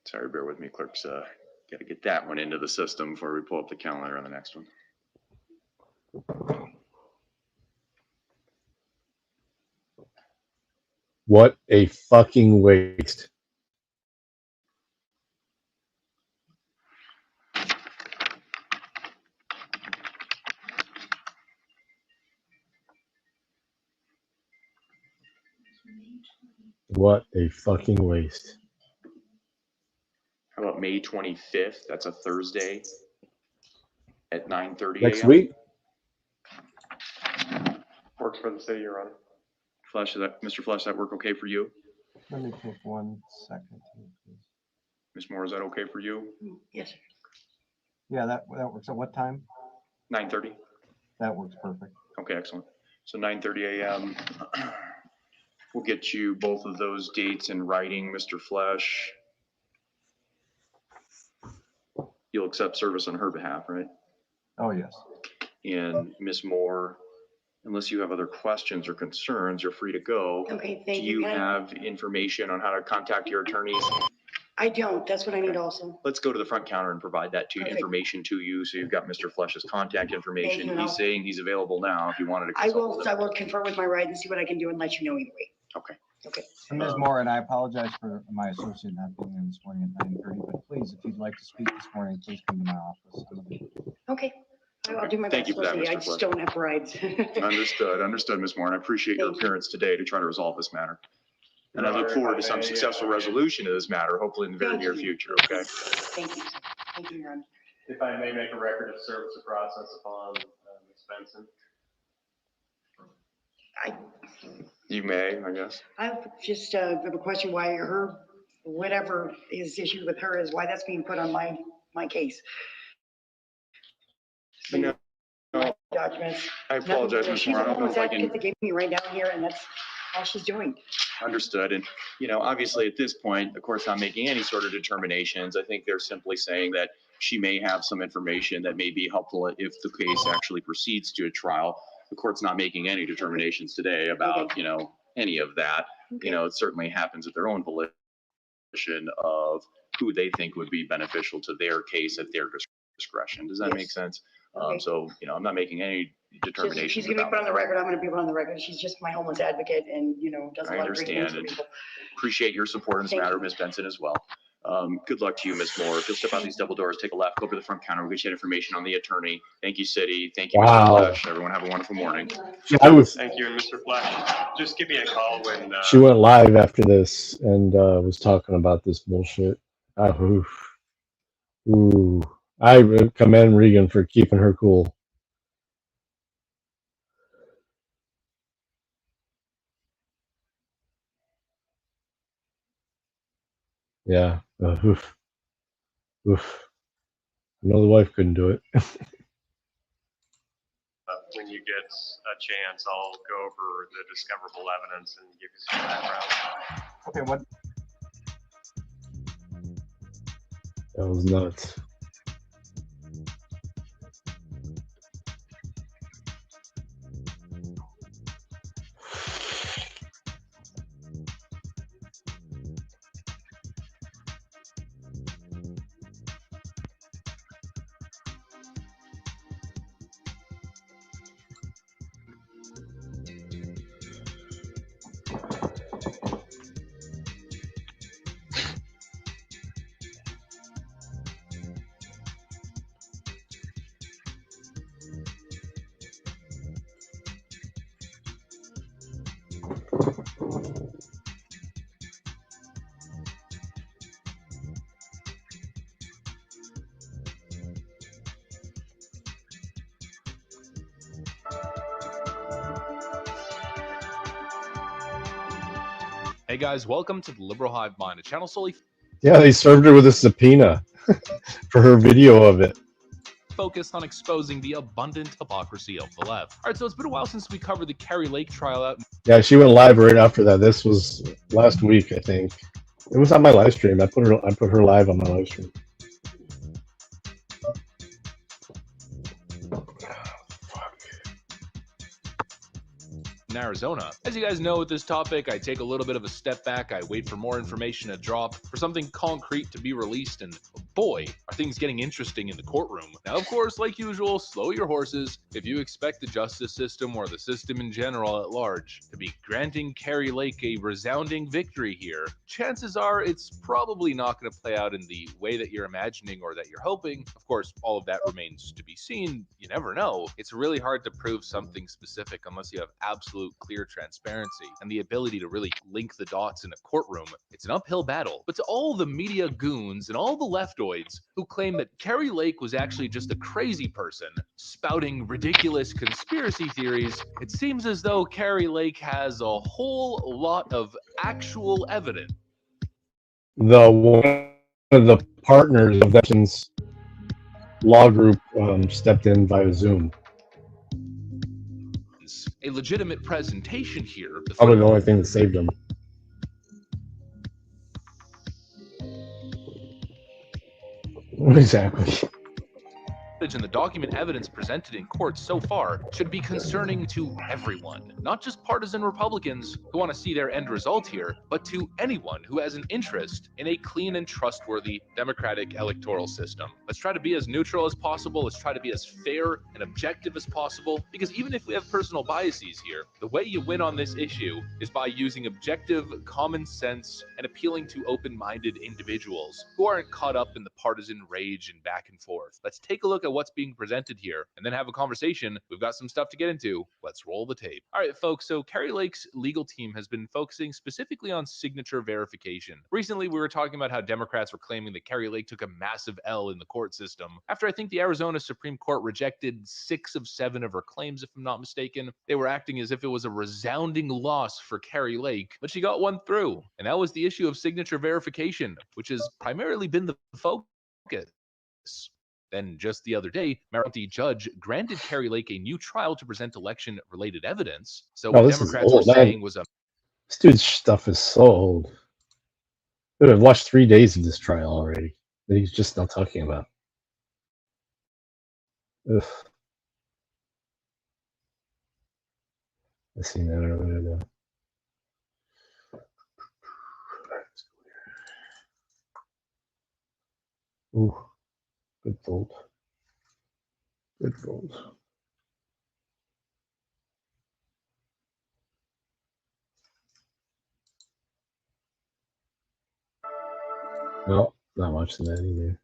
Sorry, bear with me, clerks. Got to get that one into the system before we pull up the calendar on the next one. What a fucking waste. What a fucking waste. How about May 25th? That's a Thursday at 9:30 a.m. Next week? Works for the city you're on. Flesh, Mr. Flesh, that work okay for you? Let me take 1 second here, please. Ms. Moore, is that okay for you? Yes, sir. Yeah, that works. At what time? 9:30. That works perfect. Okay, excellent. So 9:30 a.m. We'll get you both of those dates in writing, Mr. Flesh. You'll accept service on her behalf, right? Oh, yes. And Ms. Moore, unless you have other questions or concerns, you're free to go. Okay, thank Do you. you have information on how to contact your attorneys? I don't. That's what I need also. Let's go to the front counter and provide that Perfect. information to you. So you've got Mr. Flesh's contact information. Thank you. He's saying he's available now if you wanted to I consult with him. will confer with my ride and see what I can do and let you know either way. Okay. Okay. And Ms. Moore, and I apologize for my associate not being in this morning at 9:30, but please, if you'd like to speak this morning, please come to my office. Okay. I'll do my Thank best. you for that, We'll see. I Mr. just Flesh. don't have rides. Understood, Ms. Moore. And I appreciate your appearance today to try to resolve this matter. And I look forward to some successful resolution of this matter, hopefully in the very near future, okay? Thank you. Thank you, Your Honor. If I may make a record of service of process upon Ms. Benson. You may, I guess. I just have a question why whatever is issued with her is why that's being put on my case. No, Documents. I apologize, Ms. Moore. I don't know if I can. She's the gave me right down here and that's all she's doing. Understood. And, obviously at this point, the court's not making any sort of determinations. I think they're simply saying that she may have some information that may be helpful if the case actually proceeds to a trial. The court's not making any determinations today about, any of that. Okay. It certainly happens at their own volition of who they think would be beneficial to their case at their discretion. Does that make sense? Okay. So, I'm not making any determinations. She's gonna be put on the record. I'm gonna be put on the record. She's just my homeless advocate and, does a I lot of great things understand for and people. appreciate your support in this Thank matter, you. Ms. Benson, as well. Good luck to you, Ms. Moore. If you'll step out these double doors, take a left, go to the front counter, we'll get you information on the attorney. Thank you, City. Thank you, Mr. Wow. Flesh. Everyone have a wonderful morning. Thank you, and Mr. Flesh. Just give me a call when. She went live after this and was talking about this bullshit. Ooh. I commend Regan for keeping her cool. Yeah. Oof. I know the wife couldn't do it. When you get a chance, I'll go over the discoverable evidence and give you some background. Okay, what? That was nuts. Hey guys, welcome to the Liberal Hive Mind, a channel solely Yeah, they served her with a subpoena for her video of it. focused on exposing the abundant hypocrisy of the left. All right, so it's been a while since we covered the Carrie Lake trial out. Yeah, she went live right after that. This was last week, I think. It was on my live stream. I put her live on my live stream. In Arizona. As you guys know with this topic, I take a little bit of a step back. I wait for more information to drop, for something concrete to be released, and boy, are things getting interesting in the courtroom. Now, of course, like usual, slow your horses. If you expect the justice system or the system in general at large to be granting Carrie Lake a resounding victory here, chances are it's probably not going to play out in the way that you're imagining or that you're hoping. Of course, all of that remains to be seen. You never know. It's really hard to prove something specific unless you have absolute clear transparency and the ability to really link the dots in a courtroom. It's an uphill battle. But to all the media goons and all the leftoids who claim that Carrie Lake was actually just a crazy person spouting ridiculous conspiracy theories, it seems as though Carrie Lake has a whole lot of actual evidence. One of the partners of that law group stepped in via Zoom. A legitimate presentation here. Probably the only thing that saved him. Exactly. And the document evidence presented in court so far should be concerning to everyone, not just partisan Republicans who want to see their end result here, but to anyone who has an interest in a clean and trustworthy democratic electoral system. Let's try to be as neutral as possible. Let's try to be as fair and objective as possible, because even if we have personal biases here, the way you win on this issue is by using objective, common sense, and appealing to open-minded individuals who aren't caught up in the partisan rage and back and forth. Let's take a look at what's being presented here and then have a conversation. We've got some stuff to get into. Let's roll the tape. All right, folks, so Carrie Lake's legal team has been focusing specifically on signature verification. Recently, we were talking about how Democrats were claiming that Carrie Lake took a massive L in the court system after I think the Arizona Supreme Court rejected 6 of 7 of her claims, if I'm not mistaken. They were acting as if it was a resounding loss for Carrie Lake, but she got one through, and that was the issue of signature verification, which has primarily been the focus. Then just the other day, County judge granted Carrie Lake a new trial to present election-related evidence. So what Democrats were saying was this dude's stuff is so old. Dude, I've watched 3 days of this trial already that he's just not talking about. Ugh. I seen that earlier though. Ooh, good fold. Good fold. No, not much in that either.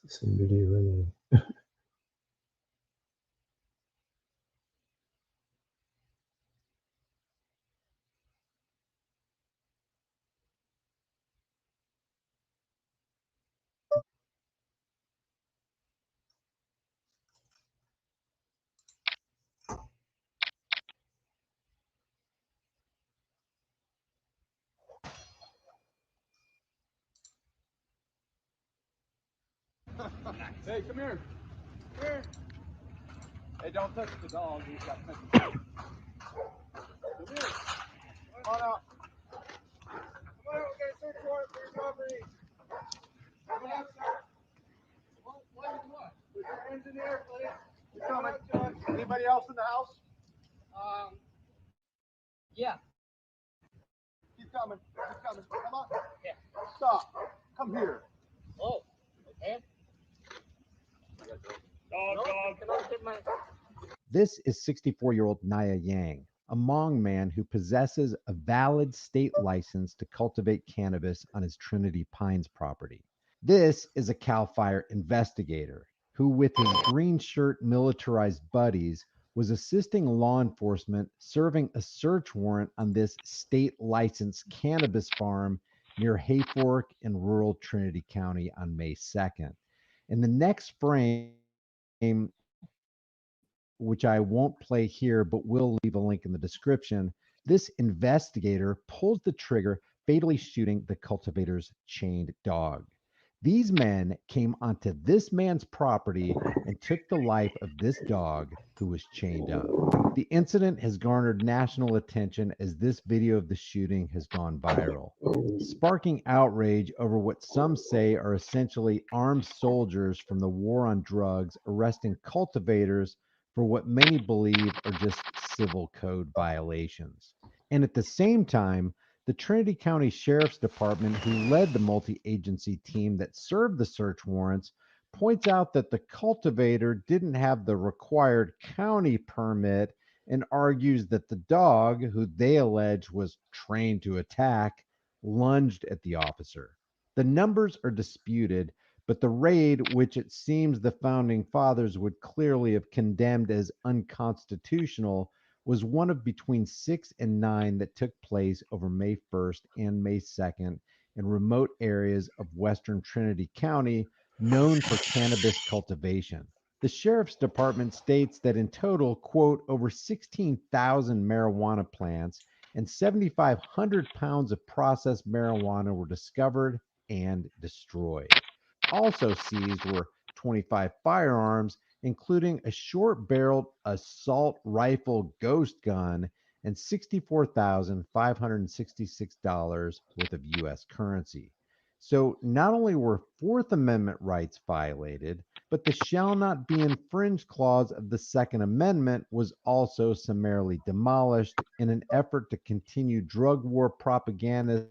Same video anyway. Hey, come here. Come here. Hey, don't touch the dog. He's got plenty. Come here. Come on out. Come on out. We're going to search warrant for your robbery. Come on out, sir. What? Put your hands in the air, please. You're coming. Anybody else in the house? Yeah. Keep coming. Keep coming. Come on. Yeah. Stop. Come here. This is 64-year-old Naya Yang, a Hmong man who possesses a valid state license to cultivate cannabis on his Trinity Pines property. This is a CAL FIRE investigator who, with his green shirt militarized buddies, was assisting law enforcement serving a search warrant on this state licensed cannabis farm near Hayfork in rural Trinity County on May 2nd. In the next frame, which I won't play here, but will leave a link in the description, this investigator pulls the trigger, fatally shooting the cultivator's chained dog. These men came onto this man's property and took the life of this dog who was chained up. The incident has garnered national attention as this video of the shooting has gone viral, sparking outrage over what some say are essentially armed soldiers from the war on drugs arresting cultivators for what many believe are just civil code violations. And at the same time, the Trinity County Sheriff's Department, who led the multi-agency team that served the search warrants, points out that the cultivator didn't have the required county permit and argues that the dog, who they allege was trained to attack, lunged at the officer. The numbers are disputed, but the raid, which it seems the founding fathers would clearly have condemned as unconstitutional, was one of between 6 and 9 that took place over May 1st and May 2nd in remote areas of Western Trinity County known for cannabis cultivation. The Sheriff's Department states that in total, quote, over 16,000 marijuana plants and 7,500 pounds of processed marijuana were discovered and destroyed. Also seized were 25 firearms, including a short-barreled assault rifle ghost gun and $64,566 worth of U.S. currency. So not only were Fourth Amendment rights violated, but the shall not be infringed clause of the Second Amendment was also summarily demolished in an effort to continue drug war propagandist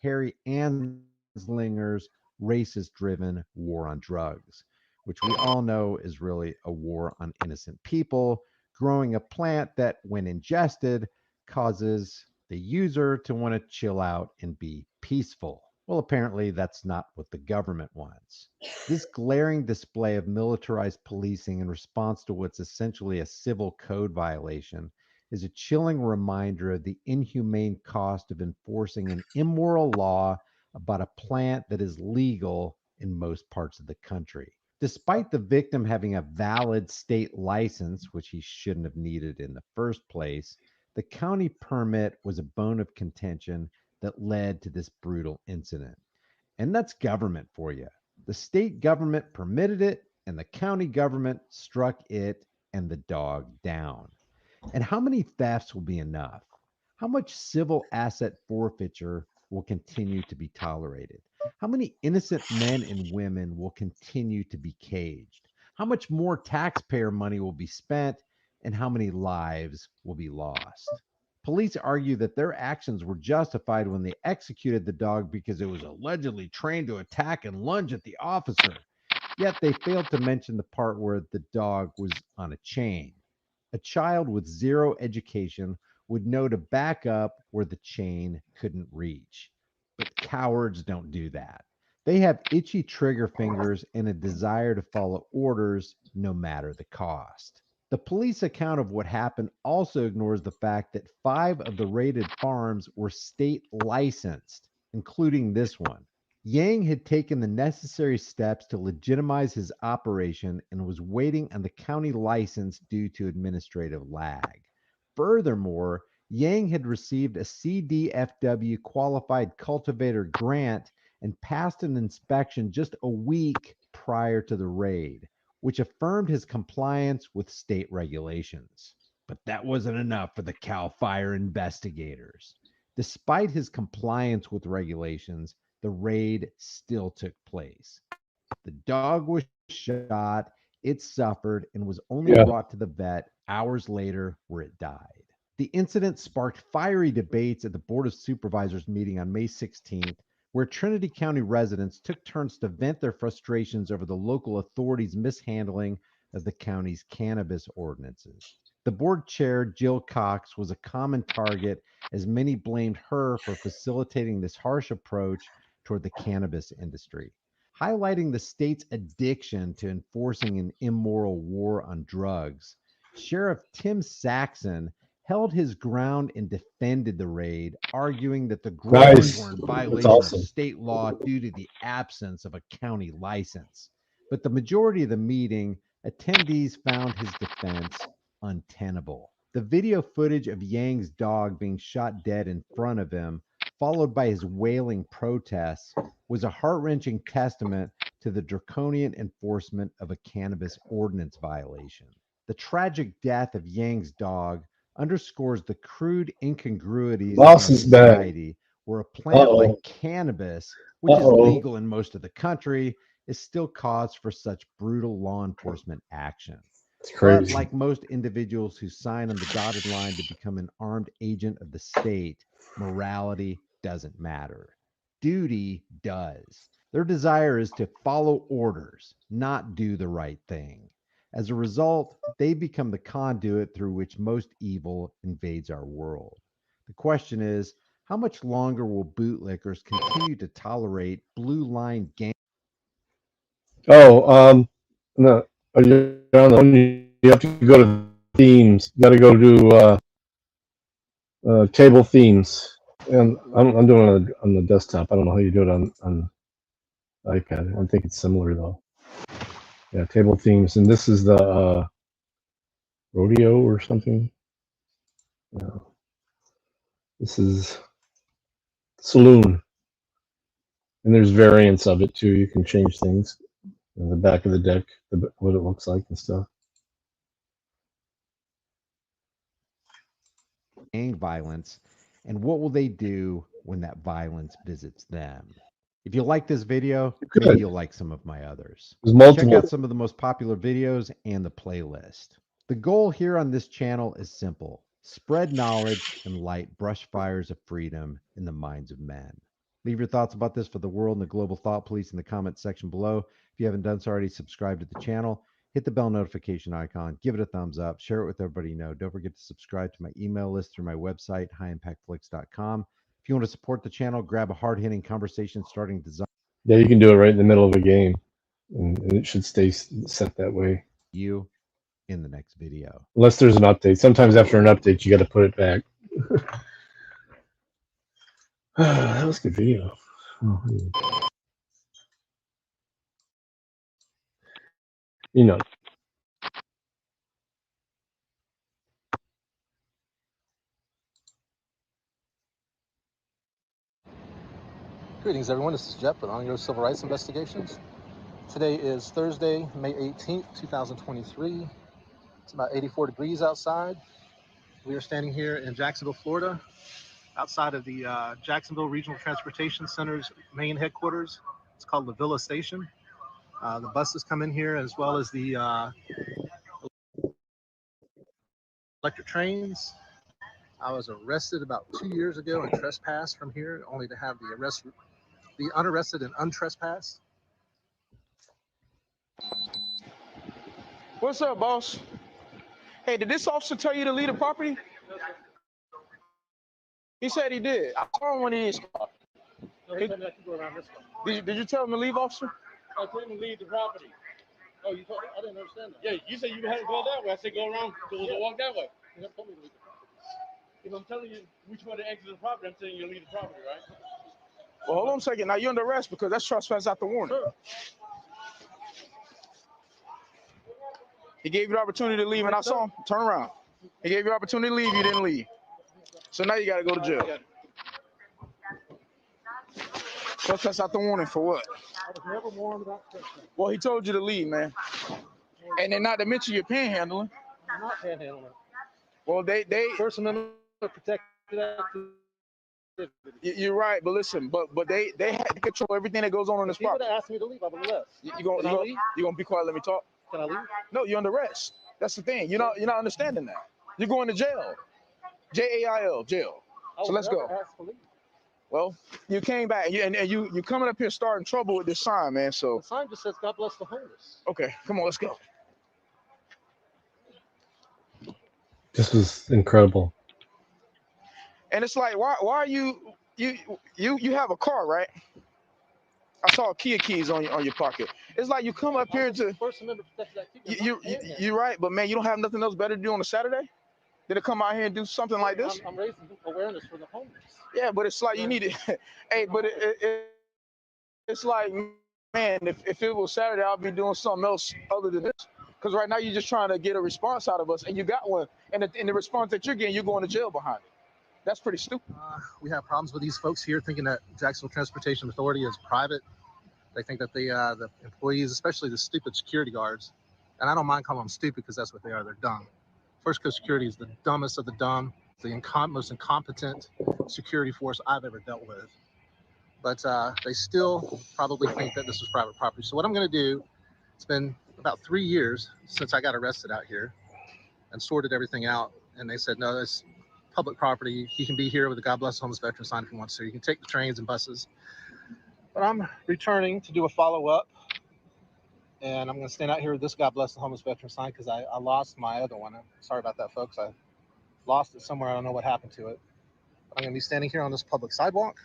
Harry Anslinger's racist-driven war on drugs, which we all know is really a war on innocent people, growing a plant that, when ingested, causes the user to want to chill out and be peaceful. Well, apparently that's not what the government wants. This glaring display of militarized policing in response to what's essentially a civil code violation is a chilling reminder of the inhumane cost of enforcing an immoral law about a plant that is legal in most parts of the country. Despite the victim having a valid state license, which he shouldn't have needed in the first place, the county permit was a bone of contention that led to this brutal incident. And that's government for you. The state government permitted it, and the county government struck it and the dog down. And how many thefts will be enough? How much civil asset forfeiture will continue to be tolerated? How many innocent men and women will continue to be caged? How much more taxpayer money will be spent? And how many lives will be lost? Police argue that their actions were justified when they executed the dog because it was allegedly trained to attack and lunge at the officer. Yet they failed to mention the part where the dog was on a chain. A child with zero education would know to back up where the chain couldn't reach. But cowards don't do that. They have itchy trigger fingers and a desire to follow orders no matter the cost. The police account of what happened also ignores the fact that 5 of the raided farms were state licensed, including this one. Yang had taken the necessary steps to legitimize his operation and was waiting on the county license due to administrative lag. Furthermore, Yang had received a CDFW qualified cultivator grant and passed an inspection just a week prior to the raid, which affirmed his compliance with state regulations. But that wasn't enough for the CAL FIRE investigators. Despite his compliance with regulations, the raid still took place. The dog was shot, it suffered, and was only brought to the vet hours later where it died. The incident sparked fiery debates at the Board of Supervisors meeting on May 16th, where Trinity County residents took turns to vent their frustrations over the local authorities' mishandling of the county's cannabis ordinances. The board chair, Jill Cox, was a common target as many blamed her for facilitating this harsh approach toward the cannabis industry, highlighting the state's addiction to enforcing an immoral war on drugs. Sheriff Tim Saxon held his ground and defended the raid, arguing that the growers were in That's violation awesome. of state law due to the absence of a county license. But the majority of the meeting, attendees found his defense untenable. The video footage of Yang's dog being shot dead in front of him, followed by his wailing protests, was a heart-wrenching testament to the draconian enforcement of a cannabis ordinance violation. The tragic death of Yang's dog underscores the crude incongruities Boss in is back. society where a plant Uh-oh. like cannabis, which is Uh-oh. legal in most of the country, is still cause for such brutal law enforcement action. It's But crazy. like most individuals who sign on the dotted line to become an armed agent of the state, morality doesn't matter. Duty does. Their desire is to follow orders, not do the right thing. As a result, they become the conduit through which most evil invades our world. The question is, how much longer will bootlickers continue to tolerate blue line gang? Oh, no. You have to go to themes. You got to go to table themes. And I'm doing it on the desktop. I don't know how you do it on iPad. I think it's similar though. Yeah, table themes. And this is the rodeo or something. No. This is saloon. And there's variants of it too. You can change things in the back of the deck, what it looks like and stuff. Gang violence, and what will they do when that violence visits them? If you like this video, maybe Good. you'll like some of my others. There's multiple. Check out some of the most popular videos and the playlist. The goal here on this channel is simple: spread knowledge and light brush fires of freedom in the minds of men. Leave your thoughts about this for the world and the global thought police in the comment section below. If you haven't done so already, subscribe to the channel. Hit the bell notification icon, give it a thumbs up, share it with everybody you know. Don't forget to subscribe to my email list through my website, highimpactflix.com. If you want to support the channel, grab a hard-hitting conversation starting design. Yeah, you can do it right in the middle of a game, and it should stay set that way. You in the next video. Unless there's an update. Sometimes after an update, you got to put it back. That was a good video. You know. Greetings, everyone. This is Jeff with On Your Civil Rights Investigations. Today is Thursday, May 18th, 2023. It's about 84 degrees outside. We are standing here in Jacksonville, Florida, outside of the Jacksonville Regional Transportation Center's main headquarters. It's called La Villa Station. The buses come in here as well as the electric trains. I was arrested about 2 years ago and trespassed from here, only to have the unarrested and untrespassed. What's up, boss? Hey, did this officer tell you to leave the property? He said he did. I saw him when he is. No, he told me I could go around this way. Did you tell him to leave, officer? I told him to leave the property. Oh, you told me? I didn't understand that. Yeah, you said you had to go that way. I said go around, go walk that way. You never told me to leave the property. If I'm telling you which way to exit the property, I'm telling you to leave the property, right? Well, hold on a second. Now you're under arrest because that's trespass after warning. Sure. He gave you the opportunity to leave, and I saw him. Turn around. He gave you the opportunity to leave. You didn't leave. So now you got to go to jail. Trespass after warning for what? I was never warned about trespass. Well, he told you to leave, man. And then not to mention you're panhandling. I'm not panhandling. Well, they First Amendment protected activity. You're right, but listen, but they had to control everything that goes on in this If he would property. have asked me to leave, I would have left. You gonna be quiet? Let me talk. Can I leave? No, you're under arrest. That's the thing. You're not understanding that. You're going to jail. JAIL, jail. So let's go. Well, you came back and you coming up here starting trouble with this sign, man. So The sign just says God bless the homeless. okay, come on, let's go. This is incredible. And it's like, why are you have a car, right? I saw Kia keys on your pocket. It's like you come up here to First Amendment protects activity. you're right, but man, you don't have nothing else better to do on a Saturday than to come out here and do something like this. I'm raising awareness for the homeless. Yeah, but it's like you need it. Hey, but it's like, man, if it was Saturday, I'll be doing something else other than this. Because right now you're just trying to get a response out of us, and you got one, and the response that you're getting, you're going to jail behind it. That's pretty stupid. We have problems with these folks here thinking that Jacksonville Transportation Authority is private. They think that the employees, especially the stupid security guards, and I don't mind calling them stupid because that's what they are. They're dumb. First Coast Security is the dumbest of the dumb, the most incompetent security force I've ever dealt with. But they still probably think that this is private property. So what I'm going to do, it's been about 3 years since I got arrested out here and sorted everything out. And they said, no, it's public property. He can be here with the God Bless the Homeless Veteran sign if he wants to. You can take the trains and buses. But I'm returning to do a follow-up. And I'm going to stand out here with this God Bless the Homeless Veteran sign because I lost my other one. Sorry about that, folks. I lost it somewhere. I don't know what happened to it. But I'm going to be standing here on this public sidewalk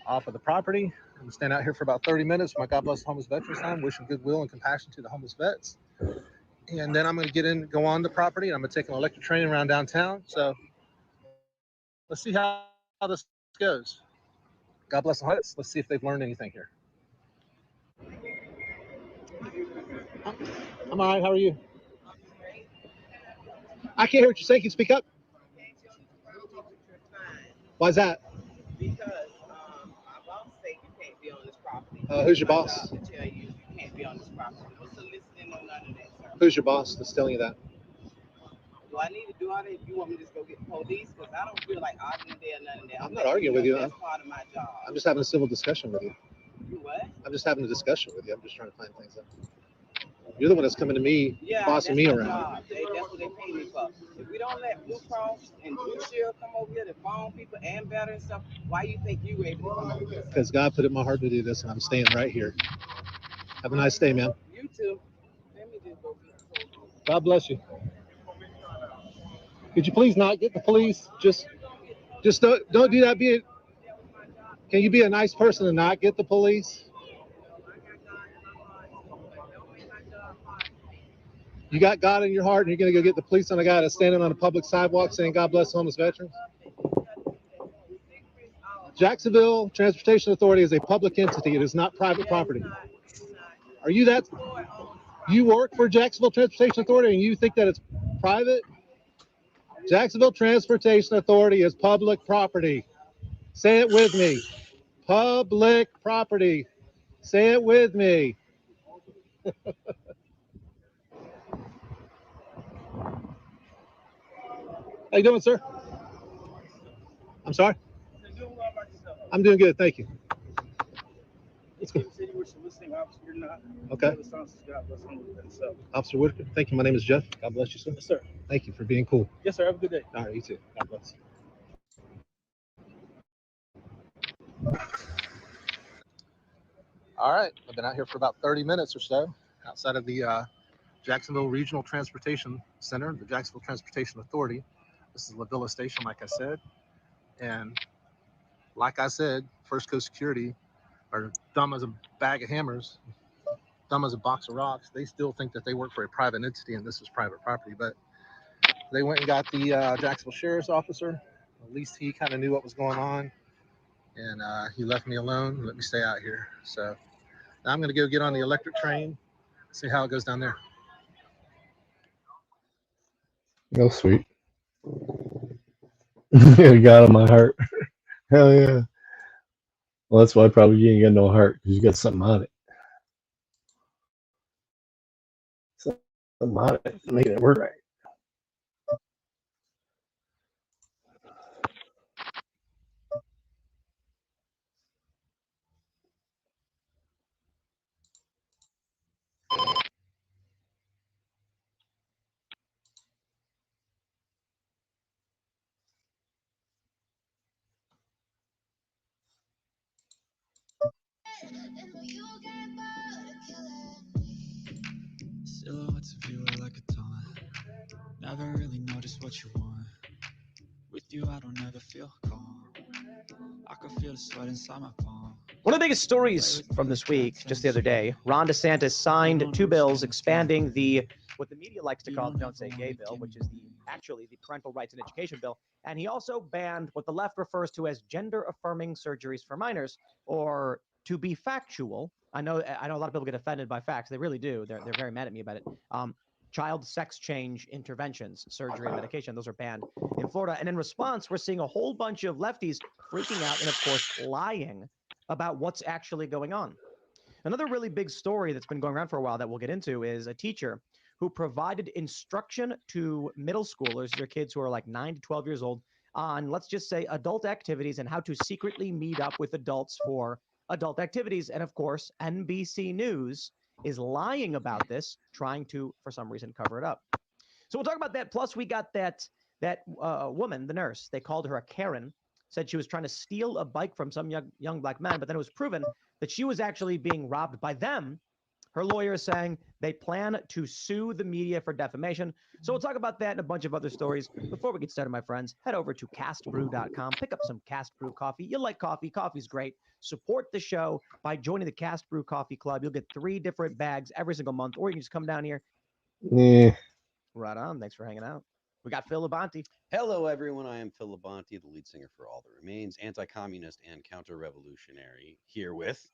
off of the property. I'm going to stand out here for about 30 minutes with my God Bless the Homeless Veteran sign, wishing goodwill and compassion to the homeless vets. And then I'm going to go on the property, and I'm going to take an electric train around downtown. So let's see how this goes. God bless the homeless. Let's see if they've learned anything here. I'm all right. How are you? I can't hear what you're saying. Can you speak up? Why is that? Because my boss say you can't be on this property. Who's your boss? To tell you can't be on this property. What's the listening on none of that, sir? Who's your boss that's telling you that? Do I need to do all that if you want me to just go get the police? Because I don't feel like arguing there or none of that. I'm not arguing with you. That's part of my job. I'm just having a civil discussion with you. You what? I'm just having a discussion with you. I'm just trying to find things out. You're the one that's coming to me, bossing me around. That's what they pay me for. If we don't let Blue Cross and Blue Shield come over here to phone people and better and stuff, why you think you able to come over here? Because God put it in my heart to do this, and I'm staying right here. Have a nice day, man. You too. Let me just go get the police. God bless you. Could you please not get the police? Just don't do that. Can you be a nice person and not get the police? You got God in your heart, and you're going to go get the police on a guy that's standing on a public sidewalk saying, God bless homeless veterans? Jacksonville Transportation Authority is a public entity. It is not private property. Are you that? You work for Jacksonville Transportation Authority, and you think that it's private? Jacksonville Transportation Authority is public property. Say it with me. Public property. Say it with me. How you doing, sir? I'm sorry? I'm doing good, thank you. Let's go. Okay. Officer Whitaker, thank you. My name is Jeff. God bless you, sir. Yes, sir. Thank you for being cool. Yes, sir. Have a good day. All right, you too. God bless. All right, I've been out here for about 30 minutes or so outside of the Jacksonville Regional Transportation Center, the Jacksonville Transportation Authority. This is La Villa Station, like I said. And like I said, First Coast Security are dumb as a bag of hammers, dumb as a box of rocks. They still think that they work for a private entity and this is private property. But they went and got the Jacksonville Sheriff's officer. At least he kind of knew what was going on. And he left me alone and let me stay out here. So now I'm going to go get on the electric train, see how it goes down there. Oh, sweet. You got on my heart. Hell yeah. Well, that's why probably you ain't got no heart, because you got something on it. Something on it, making it work right. Silhouettes of you are like a taunt. Never really know just what you want. With you, I don't ever feel calm. I can feel the sweat inside my palm. One of the biggest stories from this week, just the other day, Ron DeSantis signed 2 bills expanding what the media likes to call the Don't Say Gay bill, which is actually the Parental Rights and Education bill. And he also banned what the left refers to as gender-affirming surgeries for minors, or to be factual. I know a lot of people get offended by facts. They really do. They're very mad at me about it. Child sex change interventions, surgery and medication, those are banned in Florida. And in response, we're seeing a whole bunch of lefties freaking out and, of course, lying about what's actually going on. Another really big story that's been going around for a while that we'll get into is a teacher who provided instruction to middle schoolers, their kids who are like 9 to 12 years old, on, let's just say, adult activities and how to secretly meet up with adults for adult activities. And of course, NBC News is lying about this, trying to, for some reason, cover it up. So we'll talk about that. Plus, we got that woman, the nurse, they called her a Karen, said she was trying to steal a bike from some young black man, but then it was proven that she was actually being robbed by them. Her lawyer is saying they plan to sue the media for defamation. So we'll talk about that and a bunch of other stories. Before we get started, my friends, head over to castbrew.com. Pick up some Cast Brew coffee. You like coffee. Coffee's great. Support the show by joining the Cast Brew Coffee Club. You'll get 3 different bags every single month, or you can just come down here. Yeah. Right on. Thanks for hanging out. We got Phil Labonte. Hello, everyone. I am Phil Labonte, the lead singer for All That Remains, anti-communist and counter-revolutionary, here with...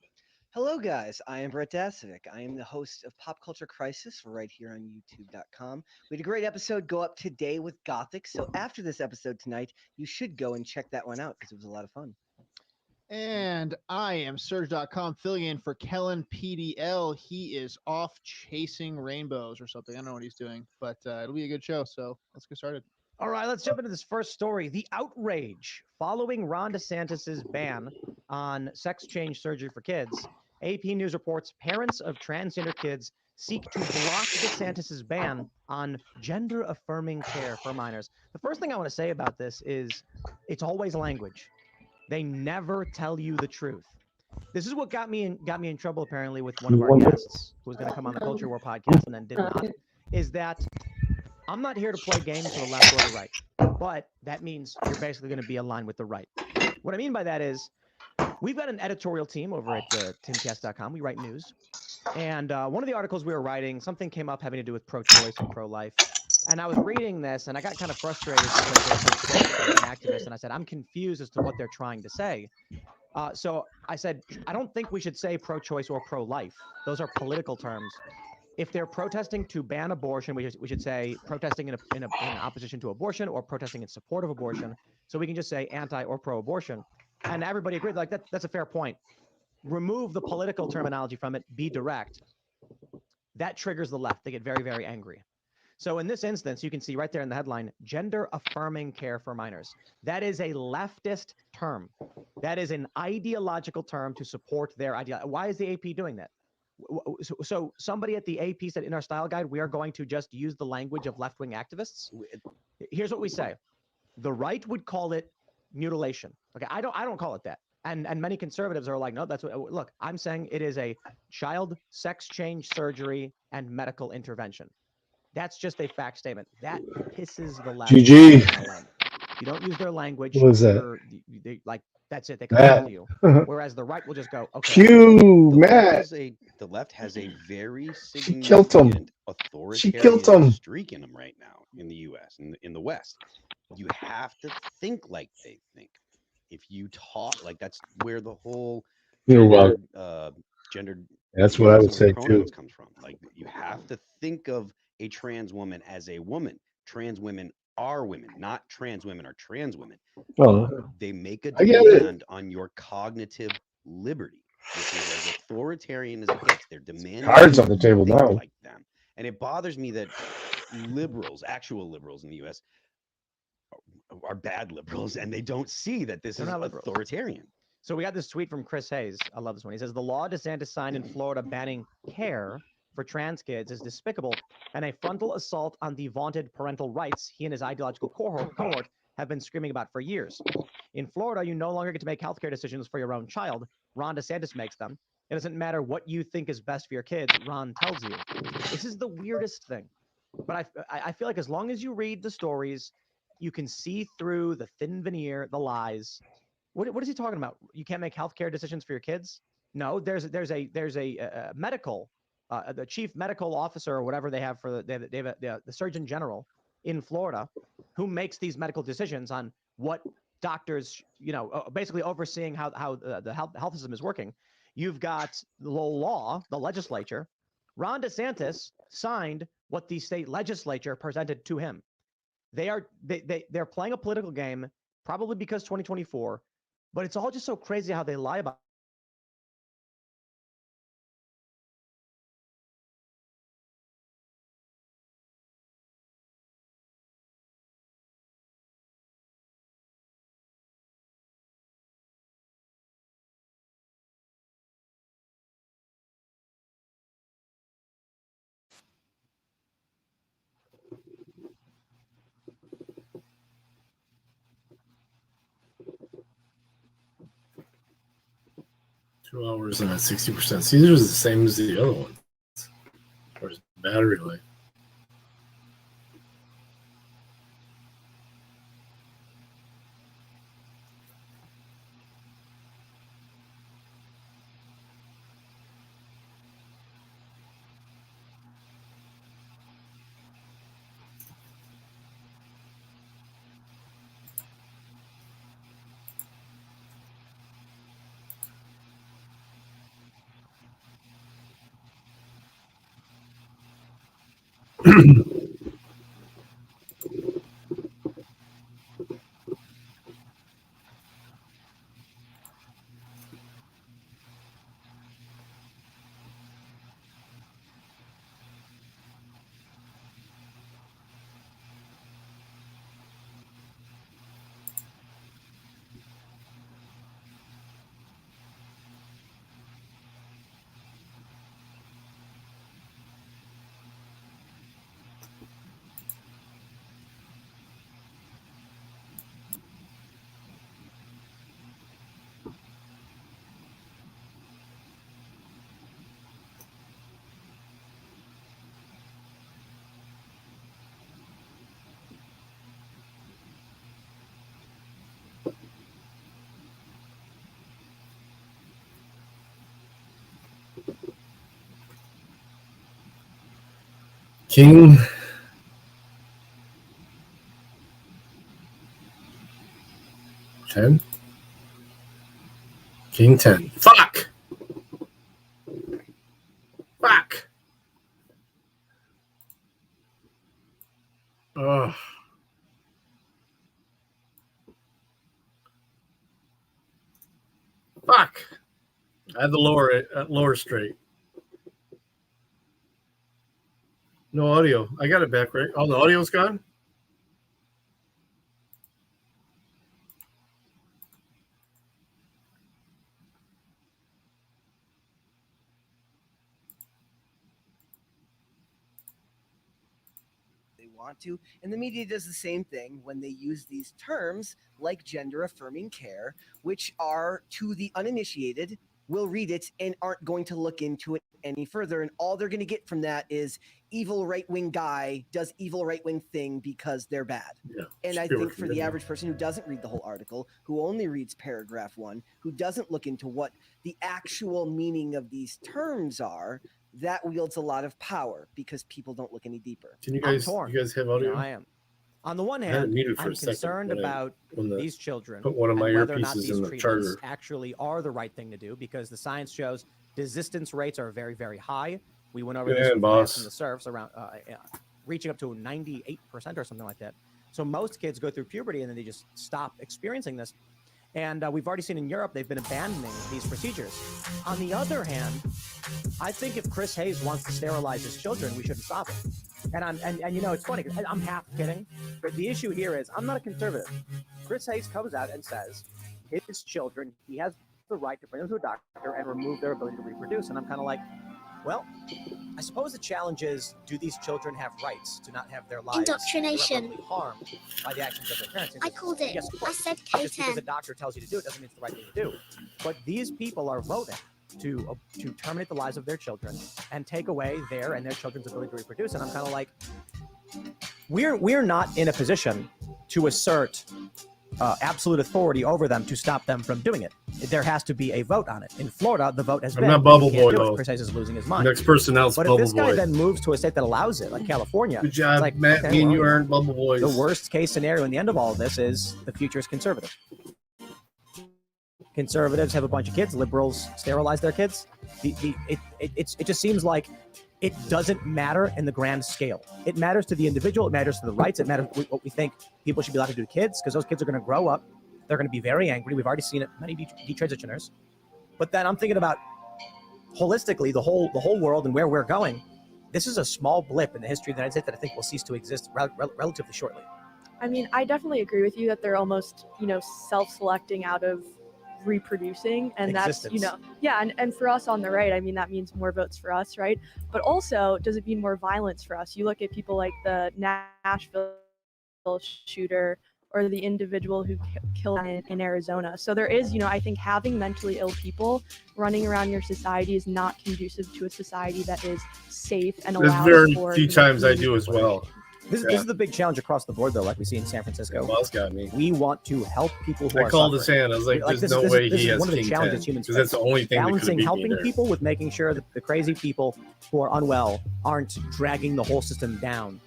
Hello, guys. I am Brett Dasovic. I am the host of Pop Culture Crisis. We're right here on YouTube.com. We had a great episode go up today with Gothic. So after this episode tonight, you should go and check that one out because it was a lot of fun. And I am Surge.com filling in for Kellen PDL. He is off chasing rainbows or something. I don't know what he's doing, but it'll be a good show. So let's get started. All right, let's jump into this first story. The outrage following Ron DeSantis' ban on sex change surgery for kids. AP News reports parents of transgender kids seek to block DeSantis' ban on gender-affirming care for minors. The first thing I want to say about this is it's always language. They never tell you the truth. This is what got me in trouble, apparently, with one of our guests who was going to come on the Culture War podcast and then did not, is that I'm not here to play games to the left or the right, but that means you're basically going to be aligned with the right. What I mean by that is we've got an editorial team over at timcast.com. We write news. And one of the articles we were writing, something came up having to do with pro-choice and pro-life. And I was reading this, and I got kind of frustrated because there's an activist, and I said, I'm confused as to what they're trying to say. So I said, I don't think we should say pro-choice or pro-life. Those are political terms. If they're protesting to ban abortion, we should say protesting in opposition to abortion or protesting in support of abortion. So we can just say anti or pro-abortion. And everybody agreed, like, that's a fair point. Remove the political terminology from it, be direct. That triggers the left. They get very, very angry. So in this instance, you can see right there in the headline, gender-affirming care for minors. That is a leftist term. That is an ideological term to support their idea. Why is the AP doing that? So somebody at the AP said in our style guide, we are going to just use the language of left-wing activists. Here's what we say. The right would call it mutilation. Okay, I don't call it that. And many conservatives are like, no, that's what, look, I'm saying it is a child sex change surgery and medical intervention. That's just a fact statement. That pisses the left. GG. You don't use their language. What was that? Like, that's it. They come after you. Whereas the right will just go, okay. Matt. The left has a very She killed him. significant She killed him. authoritarian streak in them right now in the U.S. in the West. You have to think like they think. If you talk like that's where the whole gendered That's what I would say too. comes from. Like you have to think of a trans woman as a woman. Trans women are women, not trans women are trans women. Oh, they make a I get it. demand on your cognitive liberty, which is as authoritarian as it gets. They're demanding Cards on the table think now. like them. And it bothers me that liberals, actual liberals in the US, are bad liberals, and they don't see that this is authoritarian. So we got this tweet from Chris Hayes. I love this one. He says, the law DeSantis signed in Florida banning care for trans kids is despicable and a frontal assault on the vaunted parental rights he and his ideological cohort have been screaming about for years. In Florida, you no longer get to make healthcare decisions for your own child. Ron DeSantis makes them. It doesn't matter what you think is best for your kids. Ron tells you. This is the weirdest thing. But I feel like as long as you read the stories, you can see through the thin veneer, the lies. What is he talking about? You can't make healthcare decisions for your kids? No, there's a medical, the chief medical officer or whatever they have for the Surgeon General in Florida, who makes these medical decisions on what doctors, basically overseeing how the health system is working. You've got the law, the legislature. Ron DeSantis signed what the state legislature presented to him. They're playing a political game, probably because 2024, but it's all just so crazy how they lie about. 2 hours and at 60%. See, these are the same as the other ones. Or battery life. King 10. King 10. Fuck! Fuck! Ugh. Fuck! I had to lower it at lower straight. No audio. I got it back, right? Oh, the audio's gone? They want to, and the media does the same thing when they use these terms like gender affirming care, which are, to the uninitiated, will read it and aren't going to look into it any further, and all they're going to get from that is evil right-wing guy does evil right-wing thing because they're bad. Yeah, and I think for the average person who doesn't read the whole article, who only reads paragraph 1, who doesn't look into what the actual meaning of these terms are, that wields a lot of power because people don't look any deeper. Can you I'm guys torn. have audio? No, I am. On the one I had it hand, muted for I'm a second concerned when I- about when the- these children put one of my and whether or not earpieces these in the treatments charger. actually are the right thing to do, because the science shows desistance rates are very, very high. We went over Good this hand, with Lance boss. and the Surfs, around reaching up to 98% or something like that. So most kids go through puberty and then they just stop experiencing this. And we've already seen in Europe, they've been abandoning these procedures. On the other hand, I think if Chris Hayes wants to sterilize his children, we shouldn't stop it. And you know, it's funny, 'cause I'm half kidding, but the issue here is I'm not a conservative. Chris Hayes comes out and says his children, he has the right to bring them to a doctor and remove their ability to reproduce. And I'm kind of like, well, I suppose the challenge is, do these children have rights to not have their lives Indoctrination. irreparably harmed by the actions of their parents? I called it. Yes, of I course. said Just because a K10. doctor tells you to do it doesn't mean it's the right thing to do. But these people are voting to terminate the lives of their children and take away their and their children's ability to reproduce. And I'm kind of like, we're not in a position to assert absolute authority over them to stop them from doing it. There has to be a vote on it. In Florida, the vote has I'm been. not Bubble you can't Boy, do it. though. Chris Hayes is losing his mind. Next person else, But Bubble if this guy Boy. then moves to a state that allows it, like California, Good job, it's like, Matt. okay, Me and well, you earned Bubble Boys. the worst case scenario in the end of all of this is the future is conservative. Conservatives have a bunch of kids. Liberals sterilize their kids. It just seems like it doesn't matter in the grand scale. It matters to the individual. It matters to the rights. It matters what we think people should be allowed to do to kids, because those kids are going to grow up. They're going to be very angry. We've already seen it, many detransitioners. But then I'm thinking about holistically the whole world and where we're going. This is a small blip in the history of the United States that I think will cease to exist relatively shortly. I mean, I definitely agree with you that they're almost, self-selecting out of reproducing, and Existence. that's, and for us on the right, I mean, that means more votes for us, right? But also, does it mean more violence for us? You look at people like the Nashville shooter or the individual who killed in Arizona. So there is, I think having mentally ill people running around your society is not conducive to a society that is safe and There's allows very for few times I do as well. This is the big challenge across the board, though, like we see in San Francisco. Boss got me. We want to help people who I are called his suffering. hand. I was like, there's no this way is he has one of the King challenges 10, humans because that's the only thing that could balancing beat me helping there. people with making sure that the crazy people who are unwell aren't dragging the whole system down.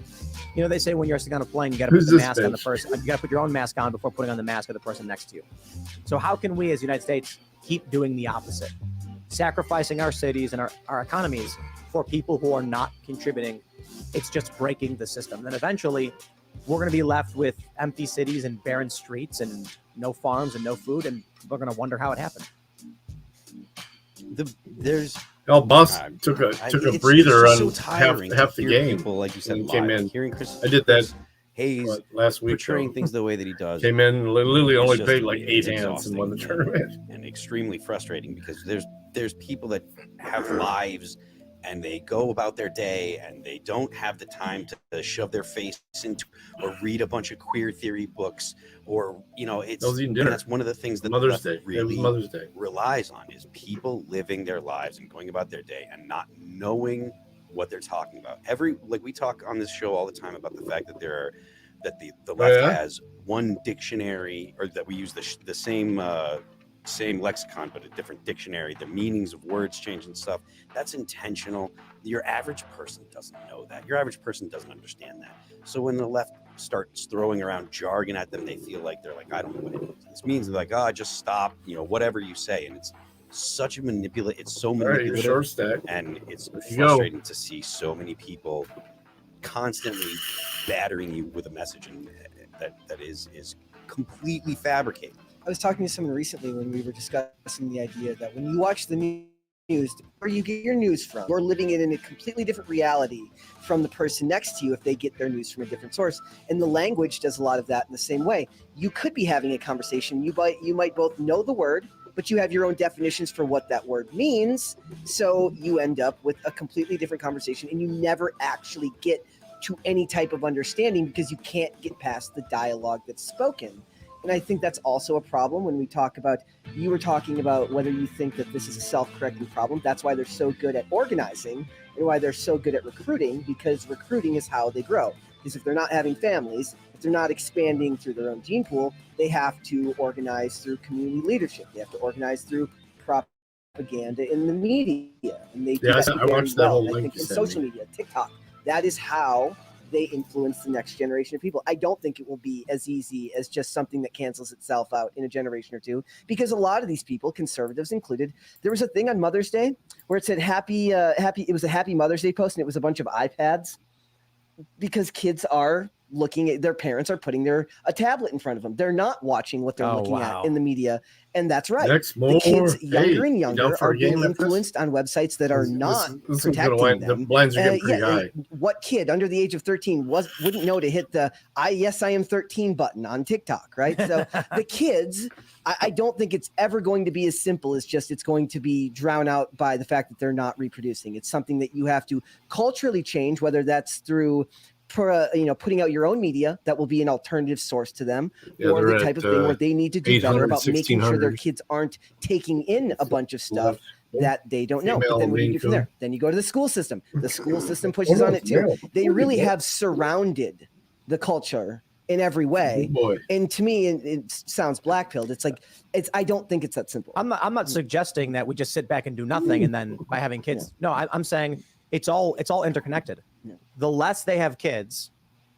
They say when you're sitting on a plane, you got to put Who's the this mask on the bitch? person. You got to put your own mask on before putting on the mask of the person next to you. So how can we, as the United States, keep doing the opposite, sacrificing our cities and our economies for people who are not contributing? It's just breaking the system. Then eventually, we're going to be left with empty cities and barren streets and no farms and no food, and we're going to wonder how it happened. Boss took a breather it's on so tiring half to the hear game. people, like you said, when he came live, in. like hearing Chris. I did that Chris Hayes last week. portraying though. things the way that he does. Came in, literally is only just- played like 8 it's hands and won the exhausting tournament. and extremely frustrating, because there's people that have lives and they go about their day and they don't have the time to shove their face into or read a bunch of queer theory books, or it's I was eating and dinner. that's one of the things that Mother's the left Day. It was really Mother's Day. relies on, is people living their lives and going about their day and not knowing what they're talking about. We talk on this show all the time about the fact that the left has one dictionary, or that we use the same lexicon but a different dictionary. The meanings of words change and stuff. That's intentional. Your average person doesn't know that. Your average person doesn't understand that. So when the left starts throwing around jargon at them, they feel like they're like, I don't know what it means. This means they're like, just stop, whatever you say. And it's such a it's so manipulative, short stack. and it's you go. frustrating to see so many people constantly battering you with a message and that is completely fabricated. I was talking to someone recently when we were discussing the idea that when you watch the news, where you get your news from, you're living it in a completely different reality from the person next to you if they get their news from a different source. And the language does a lot of that in the same way. You could be having a conversation. You might both know the word, but you have your own definitions for what that word means. So you end up with a completely different conversation, and you never actually get to any type of understanding because you can't get past the dialogue that's spoken. And I think that's also a problem when we talk about, you were talking about whether you think that this is a self-correcting problem. That's why they're so good at organizing and why they're so good at recruiting, because recruiting is how they grow. Because if they're not having families, if they're not expanding through their own gene pool, they have to organize through community leadership. They have to organize through propaganda in the media. And they do that I very watched that well. whole And I link think you in sent social me. media, TikTok, that is how they influence the next generation of people. I don't think it will be as easy as just something that cancels itself out in a generation or two, because a lot of these people, conservatives included, there was a thing on Mother's Day where it said it was a Happy Mother's Day post, and it was a bunch of iPads, because kids are looking at their parents are putting a tablet in front of them. They're not watching what they're looking at in the media. And that's right. Next, The more. kids younger Hey, and you down younger for are a game being like this? influenced on websites that are not This is protecting gonna the them. blinds are getting pretty high. What kid under the age of 13 wouldn't know to hit the I am 13 button on TikTok, right? So the kids, I don't think it's ever going to be as simple as just it's going to be drowned out by the fact that they're not reproducing. It's something that you have to culturally change, whether that's through putting out your own media that will be an alternative source to them, Yeah, or the they're type at, of thing where they need to do better 800, about making sure their 1600. kids aren't taking in a bunch of stuff that they don't know. But Female then what do you Maine do from Coon. there? Then you go to the school system. The school system pushes on it too. They really have surrounded the culture in every way. And to me, it sounds black-pilled. It's like I don't think it's that simple. I'm not suggesting that we just sit back and do nothing and then by having kids. No, I'm saying it's all interconnected. The less they have kids,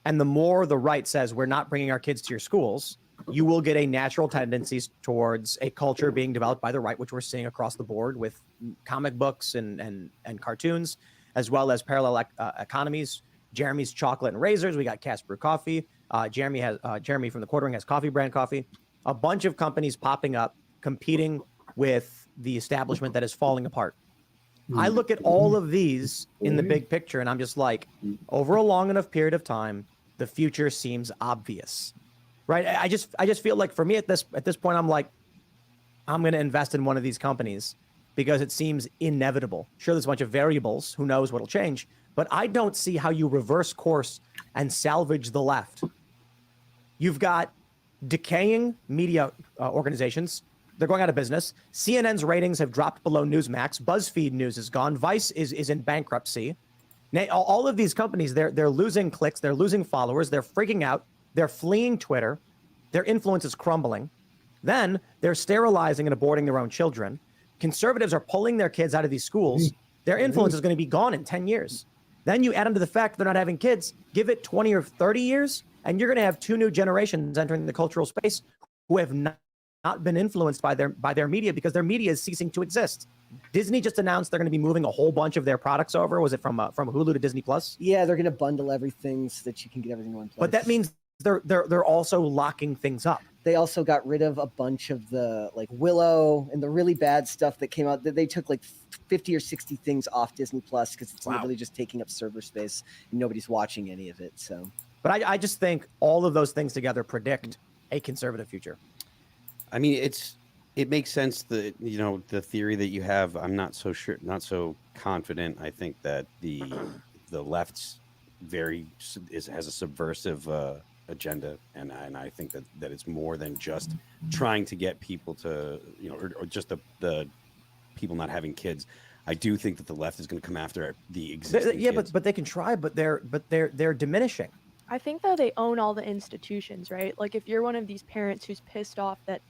and the more the right says we're not bringing our kids to your schools, you will get a natural tendencies towards a culture being developed by the right, which we're seeing across the board with comic books and cartoons, as well as parallel economies. Jeremy's Chocolate and Razors. We got Cash Brew Coffee. Jeremy from the Quartering has Coffee Brand Coffee. A bunch of companies popping up, competing with the establishment that is falling apart. I look at all of these in the big picture, and I'm just like, over a long enough period of time, the future seems obvious, right? I just feel like for me at this point, I'm like, I'm going to invest in one of these companies because it seems inevitable. Sure, there's a bunch of variables. Who knows what'll change? But I don't see how you reverse course and salvage the left. You've got decaying media organizations. They're going out of business. CNN's ratings have dropped below Newsmax. BuzzFeed News is gone. Vice is in bankruptcy. All of these companies, they're losing clicks. They're losing followers. They're freaking out. They're fleeing Twitter. Their influence is crumbling. Then they're sterilizing and aborting their own children. Conservatives are pulling their kids out of these schools. Their influence is going to be gone in 10 years. Then you add them to the fact they're not having kids. Give it 20 or 30 years, and you're going to have two new generations entering the cultural space who have not been influenced by their media because their media is ceasing to exist. Disney just announced they're going to be moving a whole bunch of their products over. Was it from Hulu to Disney Plus? Yeah, they're going to bundle everything so that you can get everything in one place. But that means they're also locking things up. They also got rid of a bunch of the like Willow and the really bad stuff that came out. They took like 50 or 60 things off Disney Plus because it's literally just taking up server space and nobody's watching any of it. So, but I just think all of those things together predict a conservative future. I mean, it makes sense that, the theory that you have. I'm not so sure, not so confident. I think that the left's has a subversive agenda, and I think that it's more than just trying to get people to, or just the people not having kids. I do think that the left is going to come after the existing kids. but they can try, but they're diminishing. I think though they own all the institutions, right? Like if you're one of these parents who's pissed off that,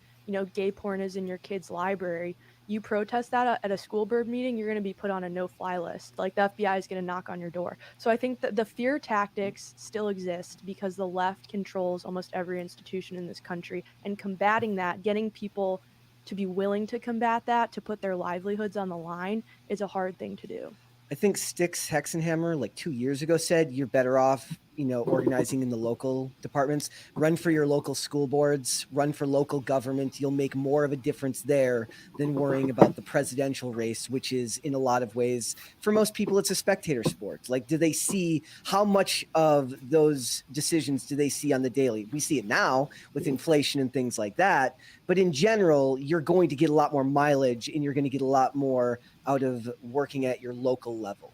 gay porn is in your kid's library, you protest that at a school board meeting, you're going to be put on a no-fly list. Like the FBI is going to knock on your door. So I think that the fear tactics still exist because the left controls almost every institution in this country, and combating that, getting people to be willing to combat that, to put their livelihoods on the line, is a hard thing to do. I think Styx Hexenhammer like 2 years ago said you're better off, organizing in the local departments. Run for your local school boards, run for local government. You'll make more of a difference there than worrying about the presidential race, which is in a lot of ways, for most people, it's a spectator sport. Like, do they see how much of those decisions do they see on the daily? We see it now with inflation and things like that. But in general, you're going to get a lot more mileage and you're going to get a lot more out of working at your local level.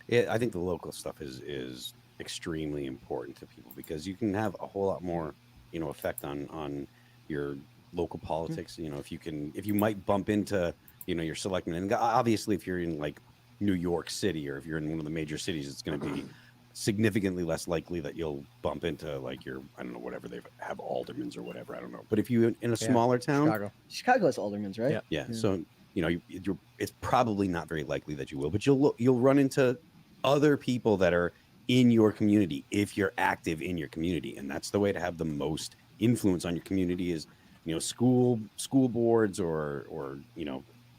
Yeah, I think the local stuff is extremely important to people because you can have a whole lot more, effect on your local politics. If you might bump into, your selectmen, and obviously if you're in like New York City or if you're in one of the major cities, it's going to be significantly less likely that you'll bump into like I don't know, whatever they have aldermans or whatever. I don't know. But if you in a smaller town, Chicago has aldermans, right? Yeah. So it's probably not very likely that you will, but you'll run into other people that are in your community if you're active in your community, and that's the way to have the most influence on your community is school boards or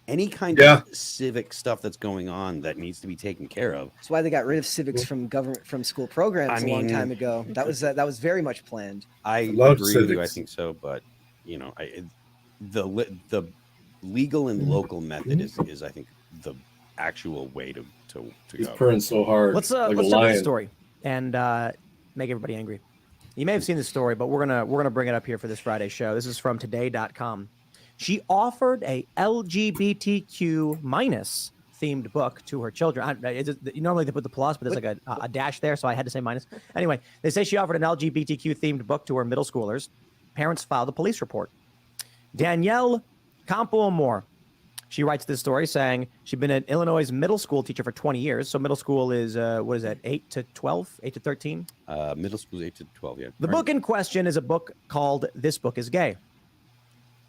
any kind Yeah. of civic stuff that's going on that needs to be taken care of. That's why they got rid of civics from school programs I a long mean, time ago. That was very much planned. I love agree with you. I civics. think so, but the legal and local method is I think the actual way to He's go. purring so hard. Let's like let's a jump to the lion. story and make everybody angry. You may have seen the story, but we're gonna bring it up here for this Friday show. This is from today.com. She offered a LGBTQ minus themed book to her children. Normally they put the plus, but there's like a dash there, so I had to say minus. Anyway, they say she offered an LGBTQ themed book to her middle schoolers. Parents filed a police report. Danielle Campo-Amor, she writes this story saying she'd been an Illinois middle school teacher for 20 years. So middle school is, what is that, 8 to 12, 8 to 13? Middle school is 8 to 12, yeah. The book in question is a book called This Book is Gay.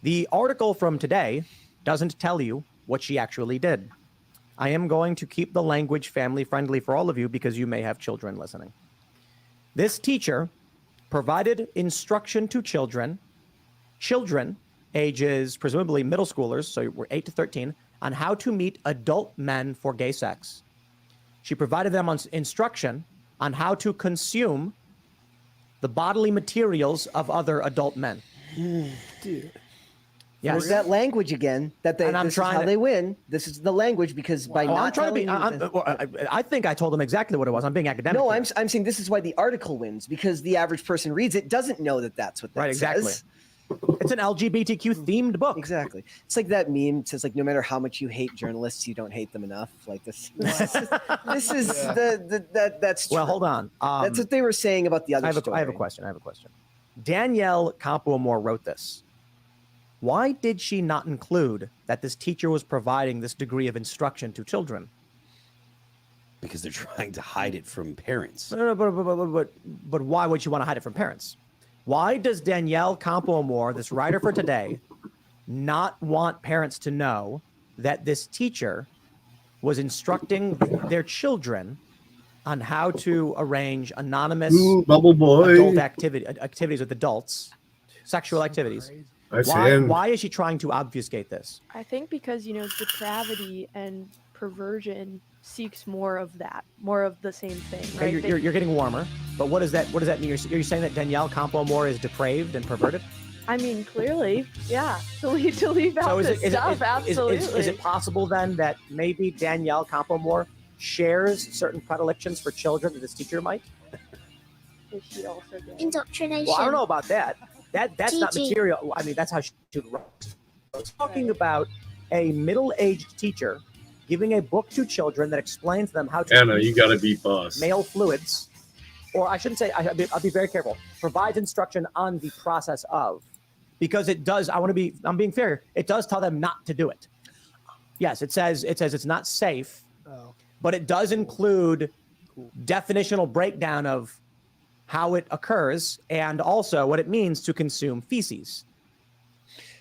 The article from today doesn't tell you what she actually did. I am going to keep the language family friendly for all of you because you may have children listening. This teacher provided instruction to children ages presumably middle schoolers, so we're 8 to 13, on how to meet adult men for gay sex. She provided them instruction on how to consume the bodily materials of other adult men. Dude. Yes. There's that language again. That they, And I'm this trying is how to- they win. This is the language because by Oh, not I'm trying to be. telling you this- I think I told them exactly what it was. I'm being academic. No, here. I'm saying this is why the article wins because the average person reads it doesn't know that that's what that Right, exactly. says. It's an LGBTQ themed book. Exactly. It's like that meme. It says like, no matter how much you hate journalists, you don't hate them enough. Like this. This is that's true. Well, hold on. That's what they were saying about the other I have story. a question. Danielle Campo-Amor wrote this. Why did she not include that this teacher was providing this degree of instruction to children? Because they're trying to hide it from parents. No, but why would you want to hide it from parents? Why does Danielle Campo-Amor, this writer for today, not want parents to know that this teacher was instructing their children on how to arrange anonymous bubble boy. adult activities with adults, sexual activities? Why is she trying to obfuscate this? I think because, depravity and perversion seeks more of that, more of the same thing, Okay, right? you're getting warmer, but what does that mean? You're saying that Danielle Campo-Amor is depraved and perverted? I mean, clearly, yeah. To leave out this stuff, absolutely. Is it possible then that maybe Danielle Campo-Amor shares certain predilections for children that this teacher might? Is she also gay? Indoctrination. Well, I don't know about that. That's not GG. material. I mean, that's how she should write. I was talking about a middle-aged teacher giving a book to children that explains to them how to Anna, use you gotta be boss. male fluids, or I shouldn't say. I'll be very careful. Provides instruction on the process of, because it does. I'm being fair. It does tell them not to do it. Yes, it says it's not safe, but it does include definitional breakdown of how it occurs and also what it means to consume feces.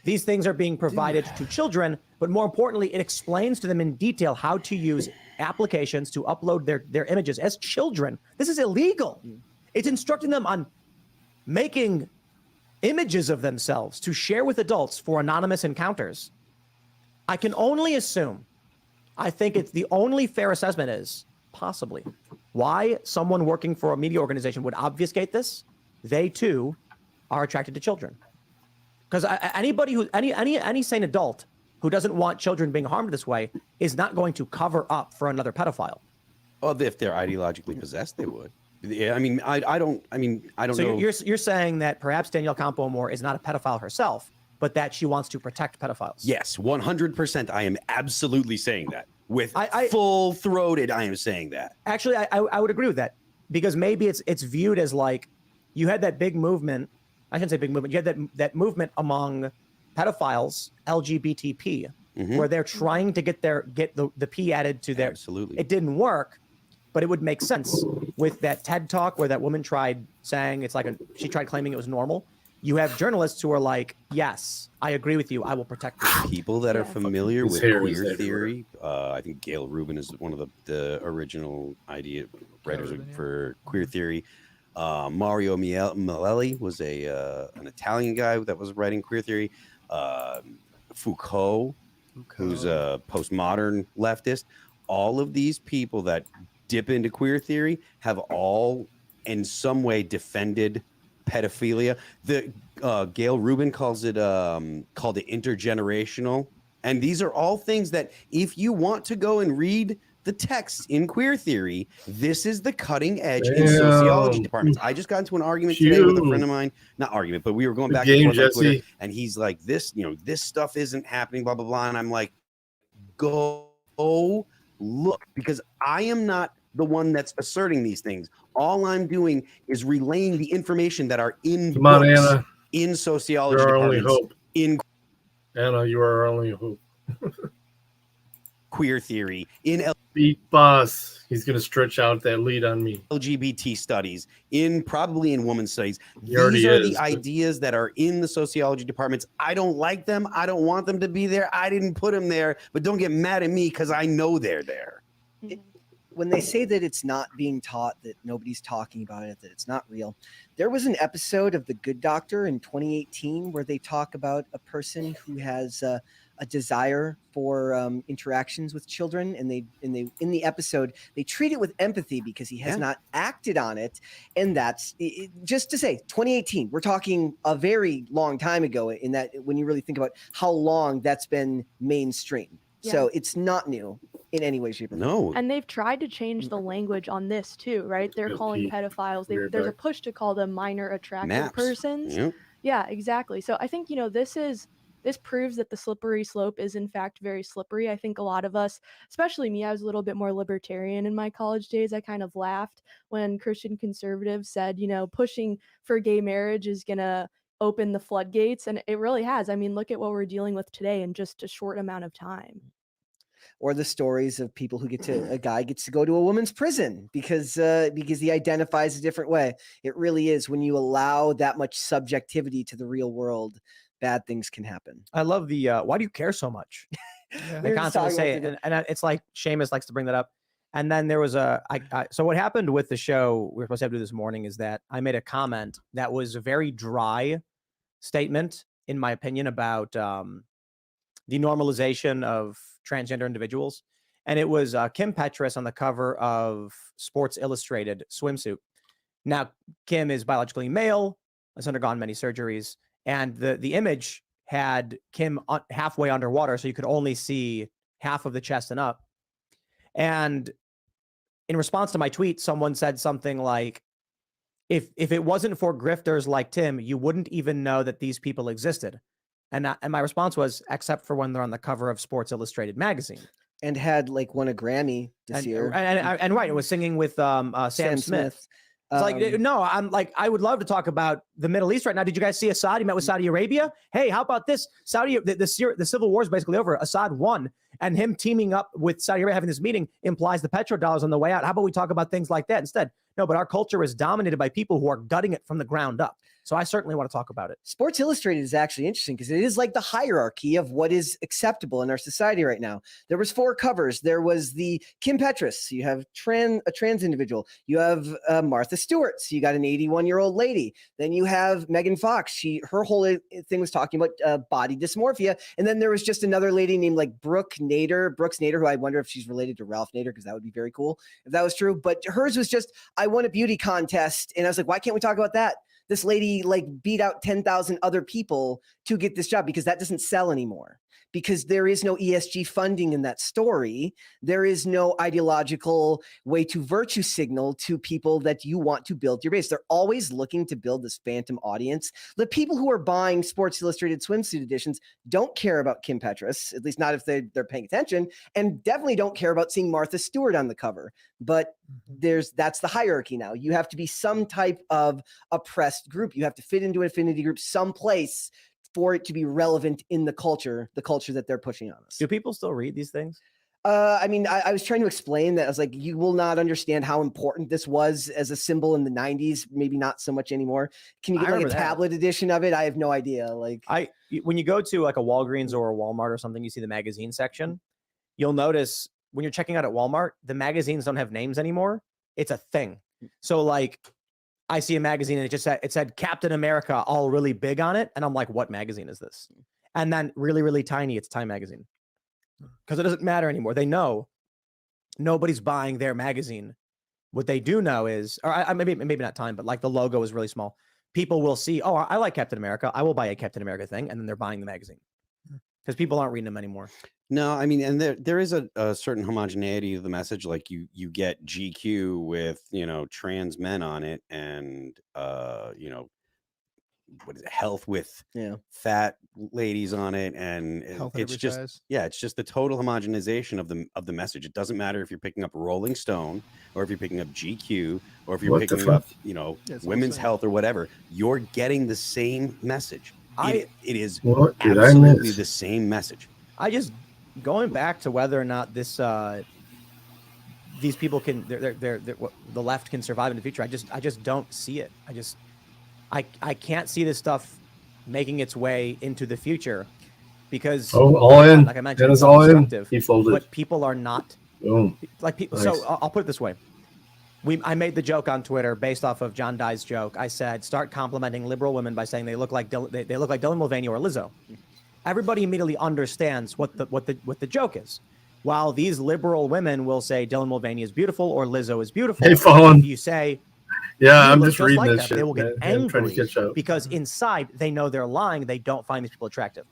These things are being provided to children, but more importantly, it explains to them in detail how to use applications to upload their images as children. This is illegal. It's instructing them on making images of themselves to share with adults for anonymous encounters. I can only assume, I think it's the only fair assessment is possibly why someone working for a media organization would obfuscate this. They too are attracted to children. Because any sane adult who doesn't want children being harmed this way is not going to cover up for another pedophile. Well, if they're ideologically possessed, they would. Yeah, I mean, I don't know. So you're saying that perhaps Danielle Campo-Amor is not a pedophile herself, but that she wants to protect pedophiles. Yes, 100%. I am absolutely saying that. With full-throated, I am saying that. Actually, I would agree with that, because maybe it's viewed as like you had that big movement. I shouldn't say big movement. You had that movement among pedophiles, LGBTP, where they're trying to get the P added to their. Absolutely. It didn't work, but it would make sense with that TED talk where that woman tried saying she tried claiming it was normal. You have journalists who are like, yes, I agree with you. I will protect you. People that are familiar His with hair is queer everywhere. theory, I think Gail Rubin is one of the original idea writers for queer theory. Mario Milelli was an Italian guy that was writing queer theory. Foucault who's a postmodern leftist. All of these people that dip into queer theory have all in some way defended pedophilia. The Gail Rubin called it intergenerational. And these are all things that if you want to go and read the text in queer theory, this is the cutting edge in sociology departments. I just got into an argument today with a friend of mine, not argument, but we were going back and forth on Twitter, and he's like, this stuff isn't happening, blah, blah, blah. And I'm like, go look, because I am not the one that's asserting these things. All I'm doing is relaying the information that are in books, Anna. in sociology You're our only departments, hope. in Anna, you are our only hope. queer theory, in Beat boss. He's going to stretch out that lead on me. LGBT studies, probably in women's studies. He already These are is, the ideas that are in the sociology departments. I don't like them. I don't want them to be there. I didn't put them there, but don't get mad at me because I know they're there. When they say that it's not being taught, that nobody's talking about it, that it's not real, there was an episode of The Good Doctor in 2018 where they talk about a person who has a desire for interactions with children, and in the episode they treat it with empathy because he has not acted on it. And that's just to say 2018, we're talking a very long time ago, in that when you really think about how long that's been mainstream. So it's not new in any way, shape, or form. And they've tried to change the language on this too, right? They're calling pedophiles. There's a push to call them minor attracted persons. Yep. Yeah, exactly. So I think, this proves that the slippery slope is in fact very slippery. I think a lot of us, especially me, I was a little bit more libertarian in my college days. I kind of laughed when Christian conservatives said, pushing for gay marriage is going to open the floodgates. And it really has. I mean, look at what we're dealing with today in just a short amount of time. Or the stories of people who a guy gets to go to a woman's prison because he identifies a different way. It really is, when you allow that much subjectivity to the real world, bad things can happen. I love the why do you care so much? They constantly say it, and it's like Seamus likes to bring that up. And then there was so what happened with the show we were supposed to have to do this morning is that I made a comment that was a very dry statement, in my opinion, about the normalization of transgender individuals. And it was Kim Petras on the cover of Sports Illustrated swimsuit. Now, Kim is biologically male, has undergone many surgeries, and the image had Kim halfway underwater, so you could only see half of the chest and up. And in response to my tweet, someone said something like, if it wasn't for grifters like Tim, you wouldn't even know that these people existed. And my response was, except for when they're on the cover of Sports Illustrated magazine. And had won a Grammy this year. And right, it was singing with Sam Smith. It's like, no, I'm like, I would love to talk about the Middle East right now. Did you guys see Assad? He met with Saudi Arabia. Hey, how about this? The civil war is basically over. Assad won. And him teaming up with Saudi Arabia, having this meeting, implies the petrodollars on the way out. How about we talk about things like that instead? No, but our culture is dominated by people who are gutting it from the ground up. So I certainly want to talk about it. Sports Illustrated is actually interesting because it is like the hierarchy of what is acceptable in our society right now. There was 4 covers. There was the Kim Petras. You have a trans individual. You have Martha Stewart. So you got an 81-year-old lady. Then you have Megan Fox. Her whole thing was talking about body dysmorphia. And then there was just another lady named Brooks Nader, who I wonder if she's related to Ralph Nader, because that would be very cool if that was true. But hers was just, I won a beauty contest. And I was like, why can't we talk about that? This lady beat out 10,000 other people to get this job because that doesn't sell anymore. Because there is no ESG funding in that story. There is no ideological way to virtue signal to people that you want to build your base. They're always looking to build this phantom audience. The people who are buying Sports Illustrated swimsuit editions don't care about Kim Petras, at least not if they're paying attention, and definitely don't care about seeing Martha Stewart on the cover. But that's the hierarchy now. You have to be some type of oppressed group. You have to fit into an affinity group someplace for it to be relevant in the culture that they're pushing on us. Do people still read these things? I mean, I was trying to explain that. I was like, you will not understand how important this was as a symbol in the 90s. Maybe not so much anymore. Can you get a tablet edition of it? I have no idea. When you go to a Walgreens or a Walmart or something, you see the magazine section. You'll notice when you're checking out at Walmart, the magazines don't have names anymore. It's a thing. So I see a magazine and it said Captain America all really big on it. And I'm like, what magazine is this? And then really, really tiny, it's Time magazine. because it doesn't matter anymore. They know nobody's buying their magazine. What they do know is, or maybe not time, but like the logo is really small. People will see, oh, I like Captain America. I will buy a Captain America thing, and then they're buying the magazine because people aren't reading them anymore. No, I mean, and there is a certain homogeneity of the message. Like you get GQ with, trans men on it, and what is it, health with fat ladies on it, and Health at it's every just size. it's just the total homogenization of the message. It doesn't matter if you're picking up Rolling Stone or if you're picking up GQ or if you're What the picking up Yeah, it's all Women's the same. Health or whatever. You're getting the same message. It is What did I absolutely miss? the same message. I just going back to whether or not this these people can the left can survive in the future. I just don't see it. I can't see this stuff making its way into the future because all in. like I mentioned, That it's is all in. self-destructive, He folded. but people are not Boom. like people. Nice. So I'll put it this way. I made the joke on Twitter based off of John Dye's joke. I said, start complimenting liberal women by saying they look like they look like Dylan Mulvaney or Lizzo. Everybody immediately understands what the joke is. While these liberal women will say Dylan Mulvaney is beautiful or Lizzo is beautiful, Hey, phone. if you say, Yeah, "You I'm look just reading like this that," shit. they will get man. I'm trying to angry catch up. because inside they know they're lying. They don't find these people attractive.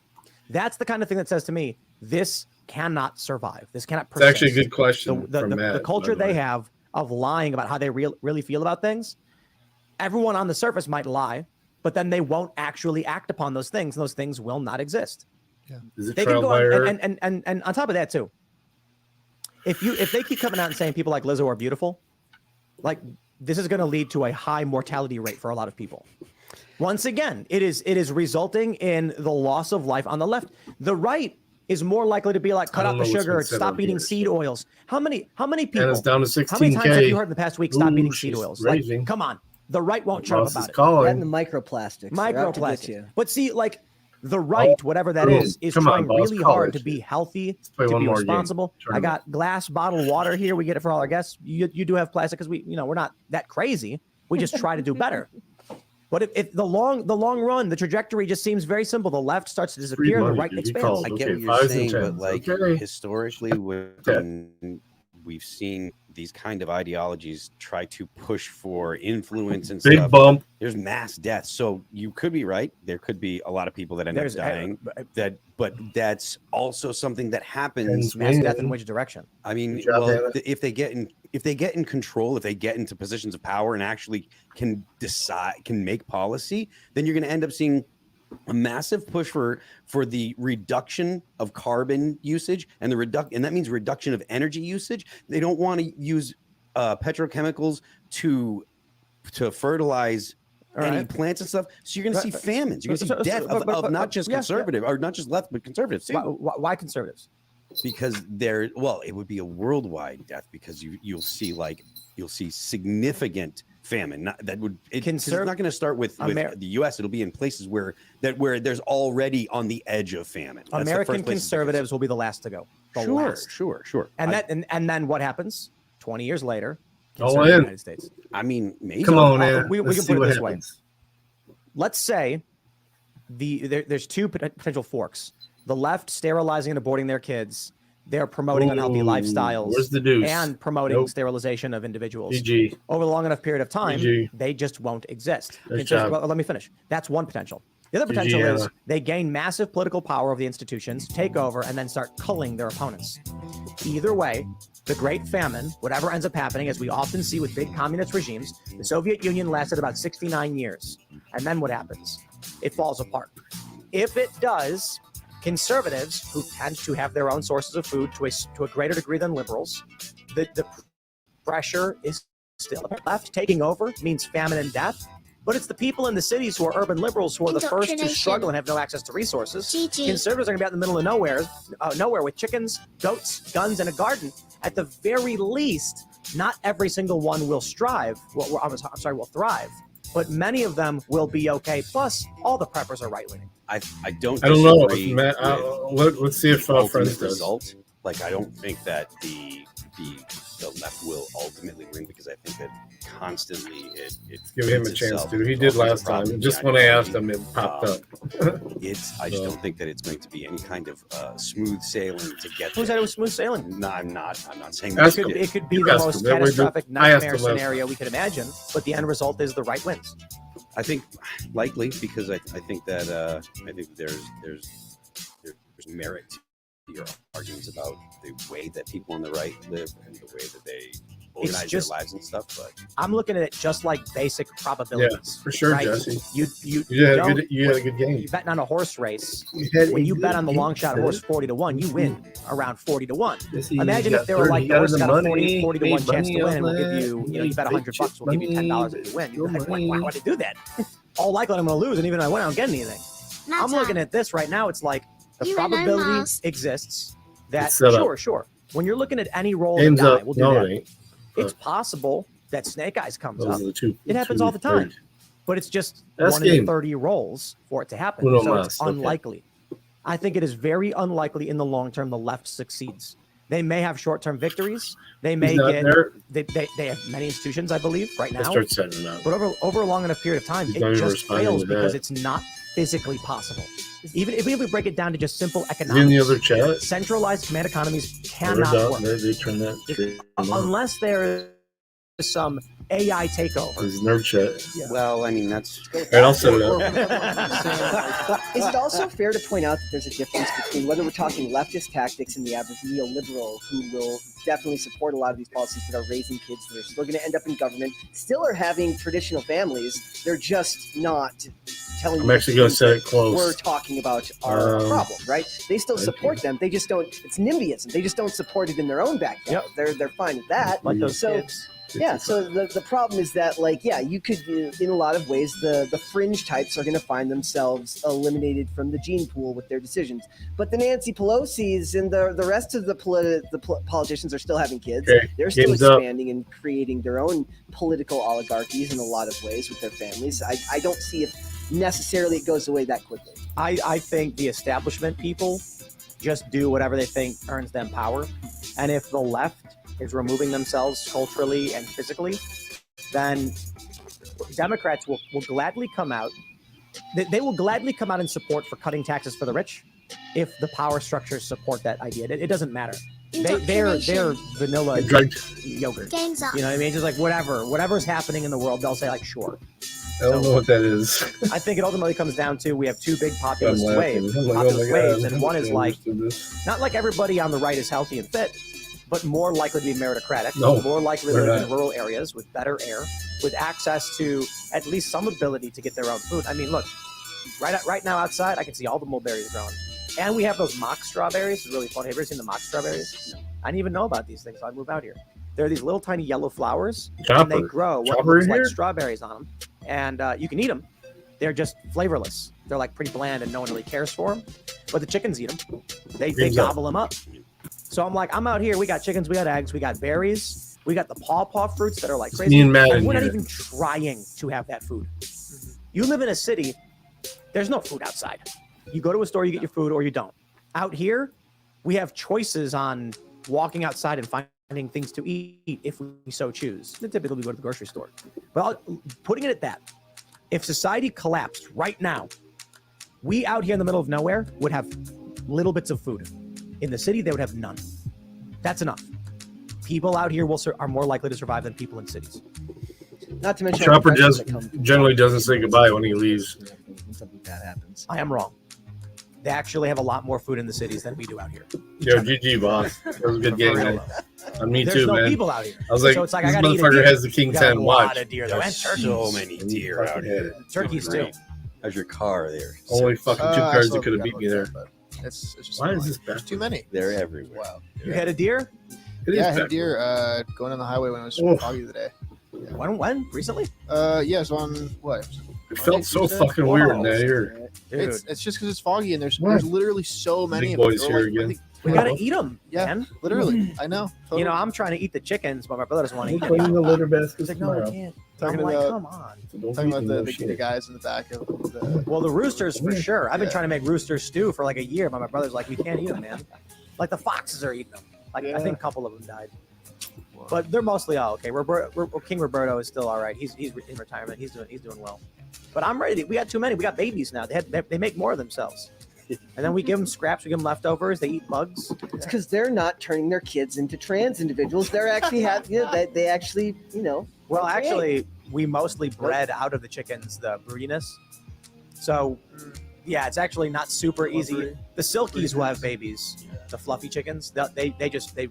That's the kind of thing that says to me, this cannot survive. This cannot It's persist. actually a good question The from Matt, culture by the they way. have of lying about how they really feel about things, everyone on the surface might lie, but then they won't actually act upon those things, and those things will not exist. Is it They can trial go by on, error? and on top of that too, if they keep coming out and saying people like Lizzo are beautiful, like this is going to lead to a high mortality rate for a lot of people. Once again, it is resulting in the loss of life on the left. The right is more likely to be like, cut I out don't the know what's sugar, been said stop on eating here, seed oils. How many people? And it's down to How many times have 16K. you heard in the past week, stop Ooh, eating seed she's oils? raising. Like, come on. The right won't shut up Boss about is it. calling. That and the microplastics. They're out to get Microplastics. you. But see, like the right, whatever that boom. is Come on, trying boss, really call hard that to be shit. healthy, play to one be more game. responsible. Turn I 'em got glass bottled water here. We get it for all our guests. You do have plastic because we're not that crazy. We just try to do better. But if the long run, the trajectory just seems very simple. The left starts to disappear and the money, right dude. You expands. called. I get Okay, what you're 5s and saying, but 10s. like Okay. historically, when we've seen these kind of ideologies try to push for influence and Big stuff, bump. there's mass death. So you could be right. There could be a lot of people that end There's up dying. But that's also something that happens. Mass death in which direction? I mean, Good job, well, Hannah. if they get in control, if they get into positions of power and actually can make policy, then you're going to end up seeing a massive push for the reduction of carbon usage and and that means reduction of energy usage. They don't want to use petrochemicals to fertilize any plants and stuff. So you're going to see famines. You're going to see death of not just conservative or not just left, but conservatives too. Why conservatives? Because it would be a worldwide death because you'll see significant famine. It's not going to start with the U.S. It'll be in places where there's already on the edge of famine. That's the American first place conservatives will be the last to go. Sure. And then what happens? 20 years later, All conservative in. United States. I mean, maybe. Come on, man. We Let's can see put it what this happens. way. Let's say there's two potential forks. The left sterilizing and aborting their kids. They're promoting unhealthy lifestyles. Where's the deuce? And promoting Nope. sterilization of individuals. GG. Over a long enough period of time, GG. they just won't exist. Nice job. Well, let me finish. That's one potential. The other GG, potential is Anna. they gain massive political power over the institutions, take over, and then start culling their opponents. Either way, the Great Famine, whatever ends up happening, as we often see with big communist regimes, the Soviet Union lasted about 69 years. And then what happens? It falls apart. If it does, conservatives, who tend to have their own sources of food to a greater degree than liberals, the pressure is still left. Taking over means famine and death. But it's the people in the cities who are urban liberals who are the first to struggle and have no access to resources. GG. Conservatives are going to be out in the middle of nowhere with chickens, goats, guns, and a garden. At the very least, not every single one will strive. Will thrive. But many of them will be okay. Plus, all the preppers are right-leaning. I don't I don't know, disagree Matt. with Let's see if the ultimate Friends does. result. Like, I don't think that the left will ultimately win, because I think that constantly it Give him a feeds chance, itself dude. He into did all kinds last of problems. time. Just Yeah, when I know, asked him, it popped up. I just don't think that it's going to be any kind of smooth sailing to get Who there. said it was smooth sailing? No, I'm not saying Ask that. him. It could be You the asked most him. That way, catastrophic I asked nightmare him last scenario time. we could imagine, but the end result is the right wins. I think likely, because I think that there's merit to your arguments about the way that people on the right live and the way that they organize just- their lives and stuff. But I'm looking at it just like basic probabilities. Yeah, for sure, right? Jesse. You had a don't- good game. You betting on a horse race. had When a you bet good on the game, long shot sir. horse 40-1, you win around 40-1. Jesse, Imagine you if they got were 30, like you the got horse the got a money, 40-1 chance made to win, and we'll money give you, on you bet that, $100 bucks, we'll give you $10 if you win. You're like, why would I do that? All likely I'm going to lose, and even if I win, I don't get anything. I'm looking at this right now. It's like the You and I, probability Miles. exists that It's set up. sure. When you're looking at any roll of a Game's die, up. we'll do No, that. it ain't. It's possible that Snake Eyes comes Those up. are the two. It happens two all the time, third. but it's just That's 1 in game. 30 rolls for it to happen. Uno So mas, it's okay. unlikely. I think it is very unlikely in the long term the left succeeds. They may have short-term victories. They may not get. there. They have many institutions, I believe, right now. I'll start setting it up. But over a long enough period of time, He's it not even just responding fails to because that. it's not physically possible. Even if we break it down to just simple Is he in economics, the other chat? centralized command economies They're cannot done. work They turn that stream on. unless there is some AI takeover. His nerd chat. Well, I mean, that's. All right, I'll set it up. Is it also fair to point out that there's a difference between whether we're talking leftist tactics and the average neoliberal who will definitely support a lot of these policies that are raising kids that are still going to end up in government, still are having traditional families, they're just not telling I'm you actually the gonna things set that it close. we're talking about are a problem, right? They still thank support them. They just don't. It's NIMBYism. They just don't support it in their own backyard. They're fine with that. Like those so, kids. yeah, so the problem is that, like, yeah, you could, in a lot of ways, the fringe types are going to find themselves eliminated from the gene pool with their decisions. But the Nancy Pelosi's and the rest of the politicians are still having kids. Okay, They're still game's up. expanding and creating their own political oligarchies in a lot of ways with their families. I don't see if necessarily it goes away that quickly. I think the establishment people just do whatever they think earns them power. And if the left is removing themselves culturally and physically, then Democrats will gladly come out. They will gladly come out in support for cutting taxes for the rich if the power structures support that idea. It doesn't matter. They're vanilla yogurt. Game's up. You know what I mean? Just like whatever's happening in the world, they'll say like, sure. I don't know what that is. I think it ultimately comes down to we have two big populist I'm laughing. waves. I'm like, oh Populist my God, waves, and one is I like understood this. not like everybody on the right is healthy and fit, but more likely to be meritocratic, No, more likely to they're live in not. rural areas with better air, with access to at least some ability to get their own food. I mean, look, right now outside, I can see all the mulberries growing. And we have those mock strawberries. It's really funny. Have you ever seen the mock strawberries? I didn't even know about these things, so I moved out here. They're these little tiny yellow flowers, and they Chopper. grow what Chopper looks in like here? strawberries on them. And you can eat them. They're just flavorless. They're like pretty bland, and no one really cares for them. But the chickens eat them. They Game's up. gobble them up. So I'm like, I'm out here. We got chickens, we got eggs, we got berries, we got the pawpaw fruits that are like crazy. me and Matt in we're not here. even trying to have that food. You live in a city, there's no food outside. You go to a store, you get your food, or you don't. Out here, we have choices on walking outside and finding things to eat if we so choose. Typically, we go to the grocery store. But putting it at that, if society collapsed right now, we out here in the middle of nowhere would have little bits of food. In the city, they would have none. That's enough. People out here are more likely to survive than people in cities. Not to mention Chopper generally doesn't say goodbye when he leaves. Something bad happens. I am wrong. They actually have a lot more food in the cities than we do out here. Yo, GG, boss. That was a good game, man. Me There's too, no man. people out here. I was like, So it's like, this I gotta eat a motherfucker deer. has the King We got a 10 lot watch. of deer, though, and turkeys. So many deer out here. Turkeys too. How's your car there? Only fucking two I cars still that could have forgot beat me about there. that, but it's just Why is annoying. this There's back? too many. They're everywhere. Wow. You had a deer? It Yeah, I is had back. deer going on the highway when it was Oh. foggy today. When? Recently? Yeah, so on what? It felt so fucking weird in that ear. It's just because it's foggy and there's What? literally so many Big of them. boys They're here like- again. I think- We gotta eat them, Yeah, man. literally. I know. You know, I'm trying to eat the chickens, but my brother doesn't want to We're eat cleaning them. the litter baskets He's like, no, I tomorrow. can't. Talking I'm like, about- come on. So don't talking feed about them no the shit. guys in the back of the. Well, the roosters for sure. I've been Yeah. trying to make rooster stew for like a year, but my brother's like, we can't eat them, man. Like the foxes are eating them. Like I think a couple of them died. But they're mostly all okay. King Roberto is still all right. He's in retirement. He's doing well. But I'm ready. We got too many. We got babies now. They make more of themselves. And then we give them scraps. We give them leftovers. They eat bugs. It's because they're not turning their kids into trans individuals. They're actually they actually Well, procreate. actually, we mostly bred out of the chickens the broodiness. So, yeah, it's actually not super easy. The silkies will have babies. The fluffy chickens, they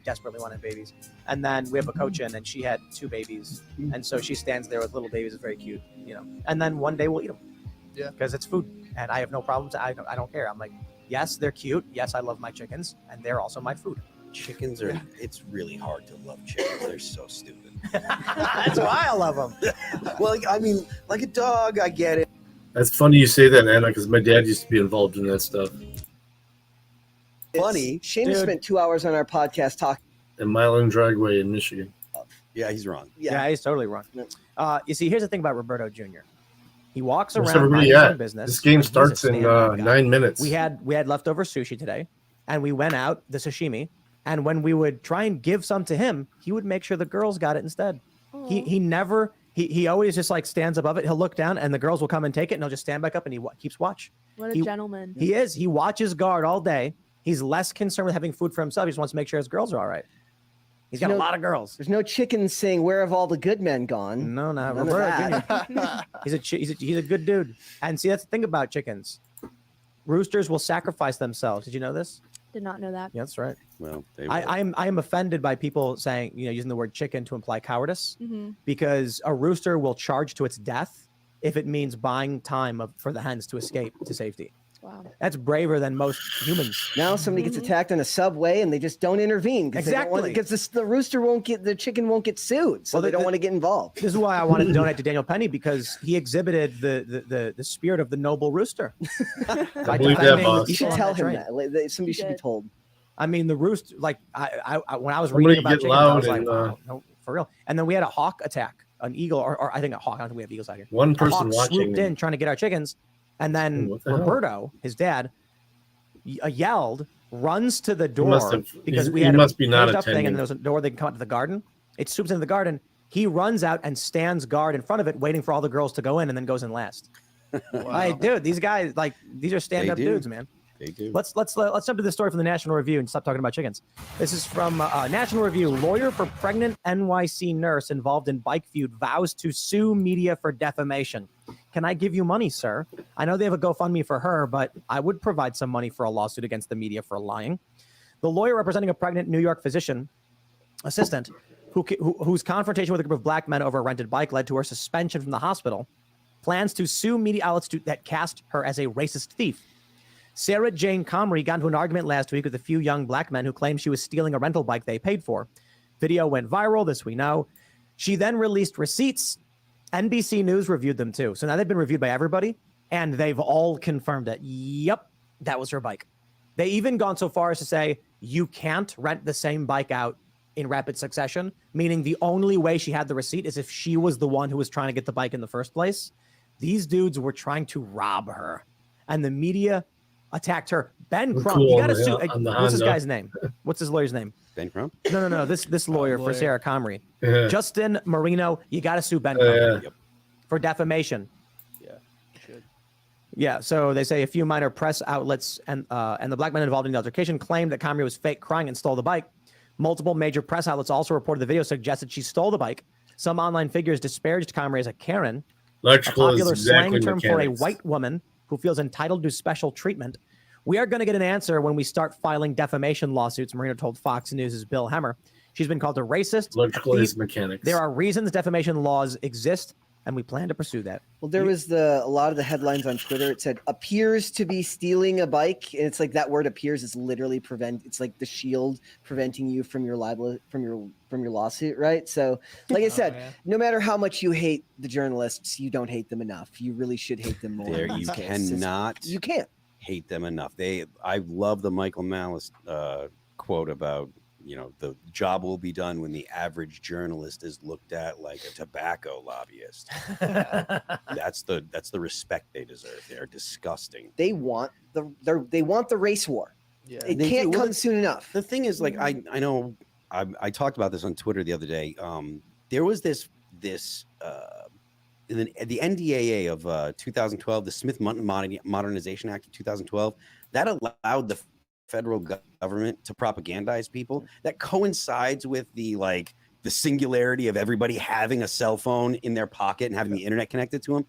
desperately want to have babies. And then we have a cochin, and she had 2 babies, and so she stands there with little babies. It's very cute, And then one day we'll eat them. Yeah. Because it's food, and I have no problems. I don't care. I'm like, yes, they're cute. Yes, I love my chickens, and they're also my food. Chickens are. It's really hard to love chickens. They're so stupid. That's why I love them. Well, I mean, like a dog, I get it. That's funny you say that, Anna, because my dad used to be involved in that stuff. Funny. Shane spent 2 hours on our podcast talking. In Milan Dragway in Michigan. Yeah, he's wrong. Yeah, he's totally wrong. You see, here's the thing about Roberto Jr. He walks Where's around everybody minding his at? own business. This game He's a starts in stand-up guy. 9 minutes. We had leftover sushi today, and we went out the sashimi. And when we would try and give some to him, he would make sure the girls got it instead. He always just like stands above it. He'll look down, and the girls will come and take it, and he'll just stand back up, and he keeps watch. What a gentleman. He is. He watches guard all day. He's less concerned with having food for himself. He just wants to make sure his girls are all right. He's got a lot of girls. There's no chickens saying, "Where have all the good men gone?" No, not None of Roberto Jr. that. He's a good dude. And see, that's the thing about chickens. Roosters will sacrifice themselves. Did you know this? Did not know that. Yeah, that's right. Well, I am offended by people saying, using the word chicken to imply cowardice, Mhm. because a rooster will charge to its death if it means buying time for the hens to escape to safety. Wow. That's braver than most humans. Now somebody gets attacked on a subway and they just don't intervene Exactly. because the rooster won't get the chicken won't get sued, so they don't want to get involved. This is why I wanted to donate to Daniel Penny, because he exhibited the spirit of the noble rooster. By believe that, defending boss. the You should people on tell him train. that. Like, somebody should be told. I mean, the rooster, like I when I was Somebody reading about get chickens, I was loud like, and, wow, no, for real. And then we had a hawk attack, an eagle, or I think a hawk. I don't think we have eagles out here. One A person hawk watching swooped in and- trying to get our chickens, and then What the hell? Roberto, his dad, yelled, runs to the door must have- because he- we he had must a be not closed up thing, attending. and there was a door they can come out to the garden. It swoops into the garden. He runs out and stands guard in front of it, waiting for all the girls to go in, and then goes in last. Like, dude, these guys, like, these are stand-up do. dudes, man. They do. Let's jump to the story from the National Review and stop talking about chickens. This is from National Review. Lawyer for pregnant NYC nurse involved in bike feud vows to sue media for defamation. Can I give you money, sir? I know they have a GoFundMe for her, but I would provide some money for a lawsuit against the media for lying. The lawyer representing a pregnant New York physician assistant whose confrontation with a group of black men over a rented bike led to her suspension from the hospital plans to sue media outlets that cast her as a racist thief. Sarah Jane Comrie got into an argument last week with a few young black men who claimed she was stealing a rental bike they paid for. Video went viral, this we know. She then released receipts. NBC News reviewed them too. So now they've been reviewed by everybody, and they've all confirmed it. Yep, that was her bike. They even gone so far as to say you can't rent the same bike out in rapid succession, meaning the only way she had the receipt is if she was the one who was trying to get the bike in the first place. These dudes were trying to rob her, and the media attacked her. Ben We're Crump, cool you got to on sue. the What's this Honda. guy's name? What's his lawyer's name? Ben Crump? No. This lawyer for Sarah Comrie. Yeah. Justin Marino, you got to sue Ben Yeah. Crump for defamation. Yeah, should. Yeah, so they say a few minor press outlets and the black men involved in the altercation claimed that Comrie was fake crying and stole the bike. Multiple major press outlets also reported the video suggested she stole the bike. Some online figures disparaged Comrie as a Karen, Electrical a popular is exactly slang term for a mechanics. white woman who feels entitled to special treatment. We are going to get an answer when we start filing defamation lawsuits, Marino told Fox News' Bill Hemmer. She's been called a racist. Electrical thief. is mechanics. There are reasons defamation laws exist, and we plan to pursue that. Well, there was a lot of the headlines on Twitter. It said appears to be stealing a bike, and it's like that word appears is literally it's like the shield preventing you from your libel from your lawsuit, right? So, like I said, no matter how much you hate the journalists, you don't hate them enough. You really should hate them more. There, in you this case. cannot. You can't hate them enough. I love the Michael Malice quote about, the job will be done when the average journalist is looked at like a tobacco lobbyist. That's the respect they deserve. They're disgusting. They want the race war. Yeah. It They can't do. Well, come soon enough. The thing is, like, I know I talked about this on Twitter the other day. There was this in the NDAA of 2012, the Smith Modernization Act of 2012, that allowed the federal government to propagandize people. That coincides with the singularity of everybody having a cell phone in their pocket and having the internet connected to them.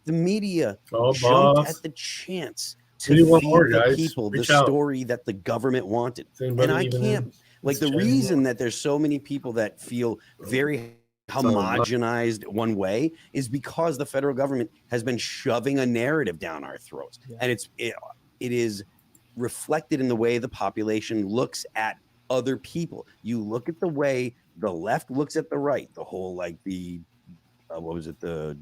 The media jumped at the chance to feed the people the story that the government wanted. And I can't, like, the reason that there's so many people that feel very homogenized one way is because the federal government has been shoving a narrative down our throats. And it is reflected in the way the population looks at other people. You look at the way the left looks at the right, the whole, like, the what was it, the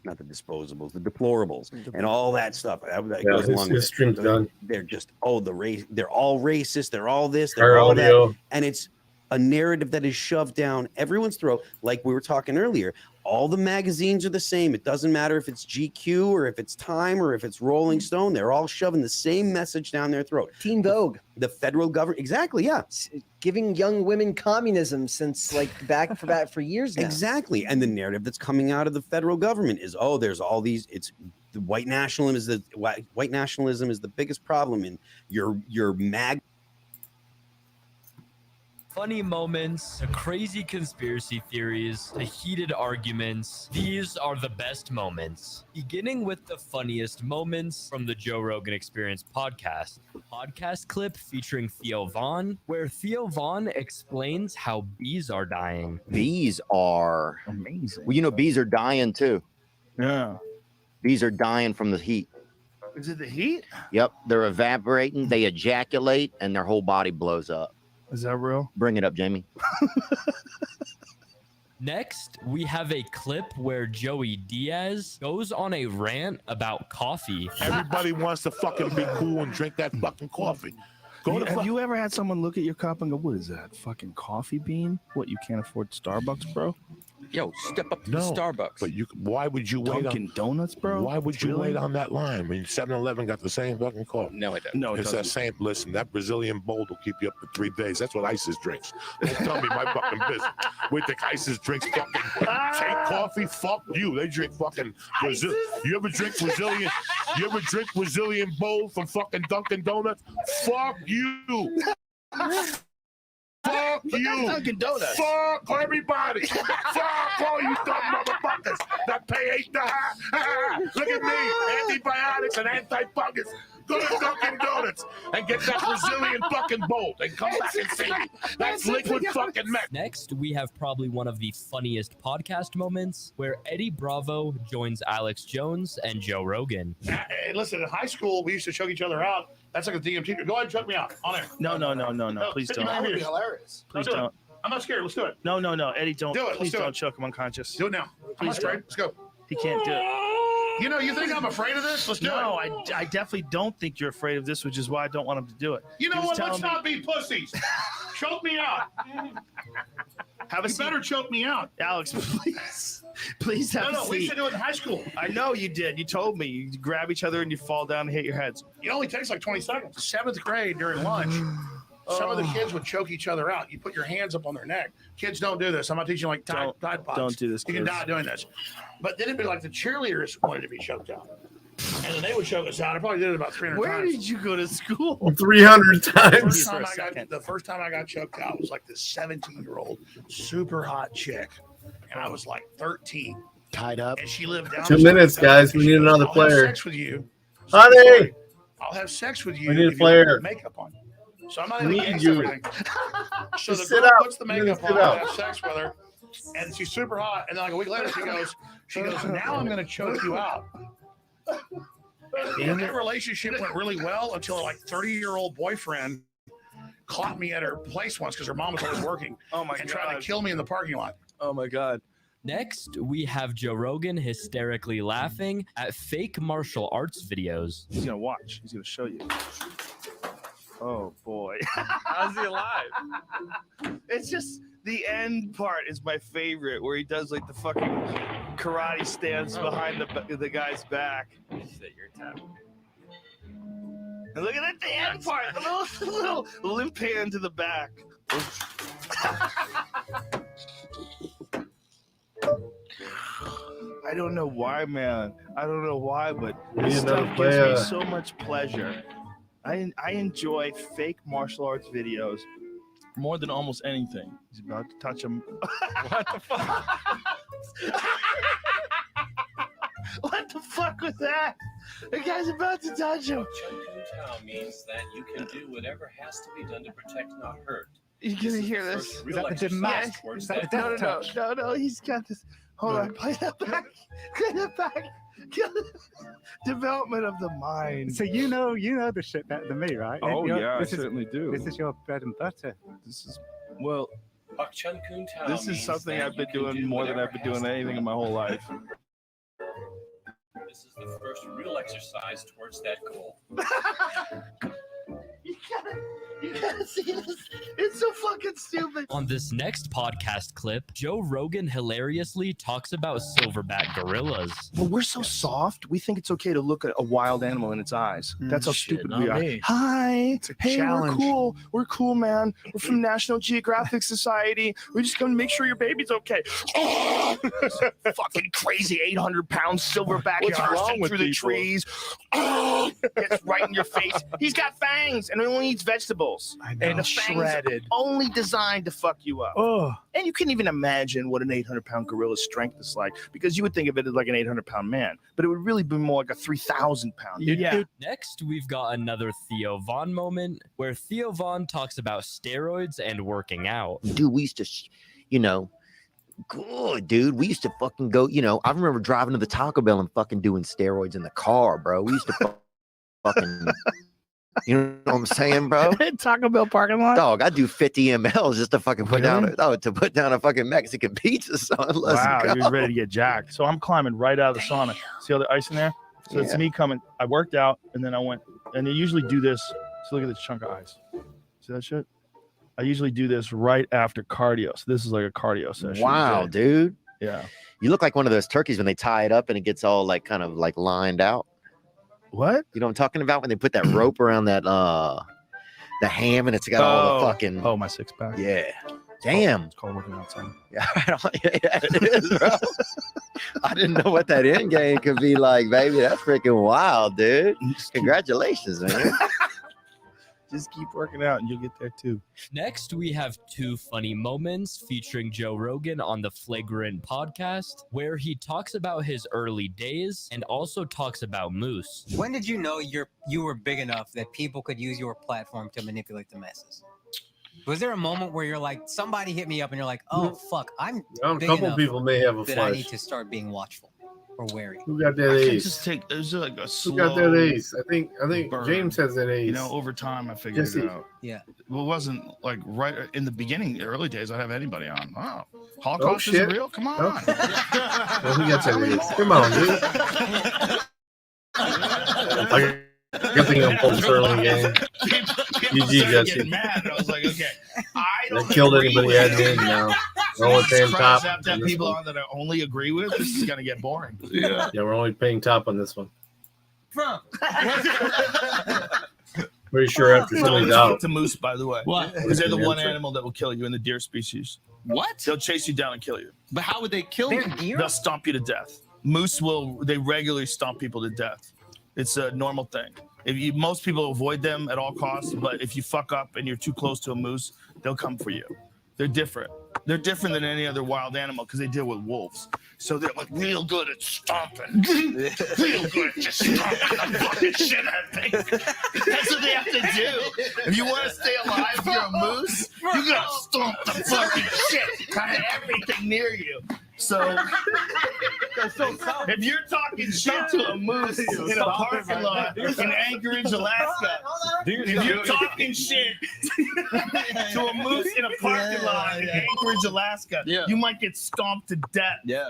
not the disposables, the deplorables, and all that stuff. That goes along with stream's done. They're just, the race. They're all racist. They're all this. Car They're all audio. that. And it's a narrative that is shoved down everyone's throat. Like we were talking earlier, all the magazines are the same. It doesn't matter if it's GQ or if it's Time or if it's Rolling Stone. They're all shoving the same message down their throat. Teen Vogue. The federal government. Exactly. Yeah. Giving young women communism since back for years now. Exactly. And the narrative that's coming out of the federal government is, there's all these, it's the white nationalism is the biggest problem in your mag. Funny moments, the crazy conspiracy theories, the heated arguments. These are the best moments. Beginning with the funniest moments from the Joe Rogan Experience podcast. Podcast clip featuring Theo Vaughn, where Theo Vaughn explains how bees are dying. Bees are amazing. Well, bees are dying too. Yeah. Bees are dying from the heat. Is it the heat? Yep. They're evaporating, they ejaculate, and their whole body blows up. Is that real? Bring it up, Jamie. Next, we have a clip where Joey Diaz goes on a rant about coffee. Everybody wants to fucking be cool and drink that fucking coffee. Have you ever had someone look at your cup and go, what is that? Fucking coffee bean? What, you can't afford Starbucks, bro? Yo, step up to the Starbucks. But why would you wait Dunkin' Donuts, bro? Why would you Really? wait on that line when 7-Eleven got the same fucking coffee? No, it doesn't. No, it It's that doesn't. same. Listen, that Brazilian bold will keep you up for 3 days. That's what ISIS drinks. Don't tell me my fucking business. We think ISIS drinks fucking take coffee. Fuck you. They drink fucking Brazil. You ever drink Brazilian? You ever drink Brazilian bold from fucking Dunkin' Donuts? Fuck you. Fuck you. Dunkin' Donuts. Fuck everybody. Fuck all you dumb motherfuckers that pay $8. Look at me. Antibiotics and anti-fungus. Go to Dunkin' Donuts and get that Brazilian fucking bowl and come back and see me. That's liquid fucking meth. Next, we have probably one of the funniest podcast moments where Eddie Bravo joins Alex Jones and Joe Rogan. Hey, listen, in high school, we used to choke each other out. That's like a DMT. Go ahead and choke me out on air. No. Please don't. That would be hilarious. Please do it. don't. I'm not scared. Let's do it. No, Eddie, don't. Do it. Please Let's do don't it. choke him unconscious. Do it now. I'm not Please afraid. don't. Let's go. He can't do it. You think I'm afraid of this? Let's do it. No, I definitely don't think you're afraid of this, which is why I don't want him to do it. You know He was what? telling Let's me- not be pussies. Choke me out. Have a You better choke me out. Alex, please have a No, we seat. used to do it in high school. I know you did. You told me. You grab each other and you fall down and hit your heads. It only takes like 20 seconds. 7th grade during lunch, some of the kids would choke each other out. You put your hands up on their neck. Kids don't do this. I'm not teaching like Tide Pods. Don't do this, You can kids. die doing this. But then it'd be like the cheerleaders wanted to be choked out. And then they would choke us out. I probably did it about 300 Where times. did you go to school? 300 The times. first time I got choked out was like this 17-year-old super hot chick. And I was like 13. Tied up. And she lived down 2 the street. minutes, guys. We need another I'll player. have sex with you. Honey! I'll have sex with you. We need a if you player. put makeup on. So I'm not We even need against you. everything. So the Just sit girl out. puts the You makeup just on. sit I out. have sex with her, and she's super hot. And then like a week later, she goes, now I'm going to choke you out. And that relationship went really well until like 30-year-old boyfriend caught me at her place once because her mom was always working. Oh my and tried to kill me in the parking lot. Oh my God. Next, we have Joe Rogan hysterically laughing at fake martial arts videos. He's gonna watch. He's gonna show you. Oh boy. How's he alive? It's just the end part is my favorite, where he does like the fucking karate stance behind the guy's back. Shit, you're tapping. And look at that hand part, the little limp hand to the back. I don't know why, man. I don't know why, but this stuff gives me so much pleasure. I enjoy fake martial arts videos more than almost anything. He's about to touch him. What the fuck? What the fuck was that? The guy's about to touch him. Chun means that you can do whatever has to be done to protect, not hurt. You gonna hear this? Is that the death touch? Is that the death touch? No, he's got this. Hold on, play that back. Play that back. Development of the mind. So you know the shit better than me, right? Oh yeah, I certainly do. This is your bread and butter. This is well. Chun Kun Tao This is means something that I've been you can doing do more than whatever I've been has doing to be anything in my whole life. This is the first real exercise towards that goal. You gotta see this. It's so fucking stupid. On this next podcast clip, Joe Rogan hilariously talks about silverback gorillas. Well, we're so soft. We think it's okay to look at a wild animal in its eyes. That's how stupid we are. me. Hi. Hey, challenge. we're cool. We're cool, man. We're from National Geographic Society. We just come to make sure your baby's okay. Fucking crazy 800-pound silverback What's wrong bursting with through the people? trees. Gets right in your face. He's got fangs and he only eats vegetables. And the fangs Shredded. are only designed to fuck you up. Oh. And you can't even imagine what an 800-pound gorilla's strength is like, because you would think of it as like an 800-pound man, but it would really be more like a 3,000-pound. Next, we've got another Theo Von moment where Theo Von talks about steroids and working out. Dude, we used to, good, dude. We used to fucking go, I remember driving to the Taco Bell and fucking doing steroids in the car, bro. We used to fucking, you know what I'm saying, bro? Taco Bell parking lot? Dog, I do 50 mls just to fucking put down a fucking Mexican pizza, son. Let's Wow, go. you're ready to get jacked. So I'm climbing right out of the sauna. See all the ice in there? So it's Yeah. me coming. I worked out and then I went, and they usually do this. So look at this chunk of ice. See that shit? I usually do this right after cardio. So this is like a cardio session. Wow, dude. Yeah. You look like one of those turkeys when they tie it up and it gets all like kind of like lined out. What? You know what I'm talking about? When they put that rope around that the ham and it's got all the fucking my six pack. Yeah. Damn. It's called working out, son. Yeah, it is, bro. I didn't know what that end game could be like, baby. That's freaking wild, dude. Congratulations, man. Just keep working out and you'll get there too. Next, we have two funny moments featuring Joe Rogan on the Flagrant podcast, where he talks about his early days and also talks about moose. When did you know you were big enough that people could use your platform to manipulate the masses? Was there a moment where you're like, somebody hit me up and you're like, oh, fuck, I'm A big couple enough people may have a that I flash. need to start being watchful or wary? Who got that I can't ace? just take, there's like a Who slow got that ace? I think burn. James has that ace. You know, over time I figured Jesse. it out. Yeah. Well, it wasn't like right in the beginning, the early days, I'd have anybody on. Wow. Oh, Holocaust shit. isn't real? Come on. Okay. Well, who gets that ace? Come on, dude. I think I'm full Sterling game. GG, Jesse. Getting mad. And I was like, okay, I don't killed agree anybody with admin now. So We're only Jesus paying Christ, top. I have to have on this people one. on that I only agree with. This is gonna get boring. Yeah, we're only paying top on this one. From Pretty sure after somebody's out. To moose, by the way. What? Because they're the one Answer. animal that will kill you in the deer species. What? They'll chase you down and kill you. But how would they kill They're you? deer? They'll stomp you to death. Moose they regularly stomp people to death. It's a normal thing. Most people avoid them at all costs, but if you fuck up and you're too close to a moose, they'll come for you. They're different. They're different than any other wild animal because they deal with wolves. So they're like real good at stomping. Real good at just stomping the fucking shit out of things. That's what they have to do. If you want to stay alive, if you're a moose, you gotta stomp the fucking shit out of everything near you. So if you're talking shit to a moose in a parking lot in Anchorage, Alaska, if you're talking shit to a moose in a parking lot in Anchorage, Alaska, you might get stomped to death. Yeah.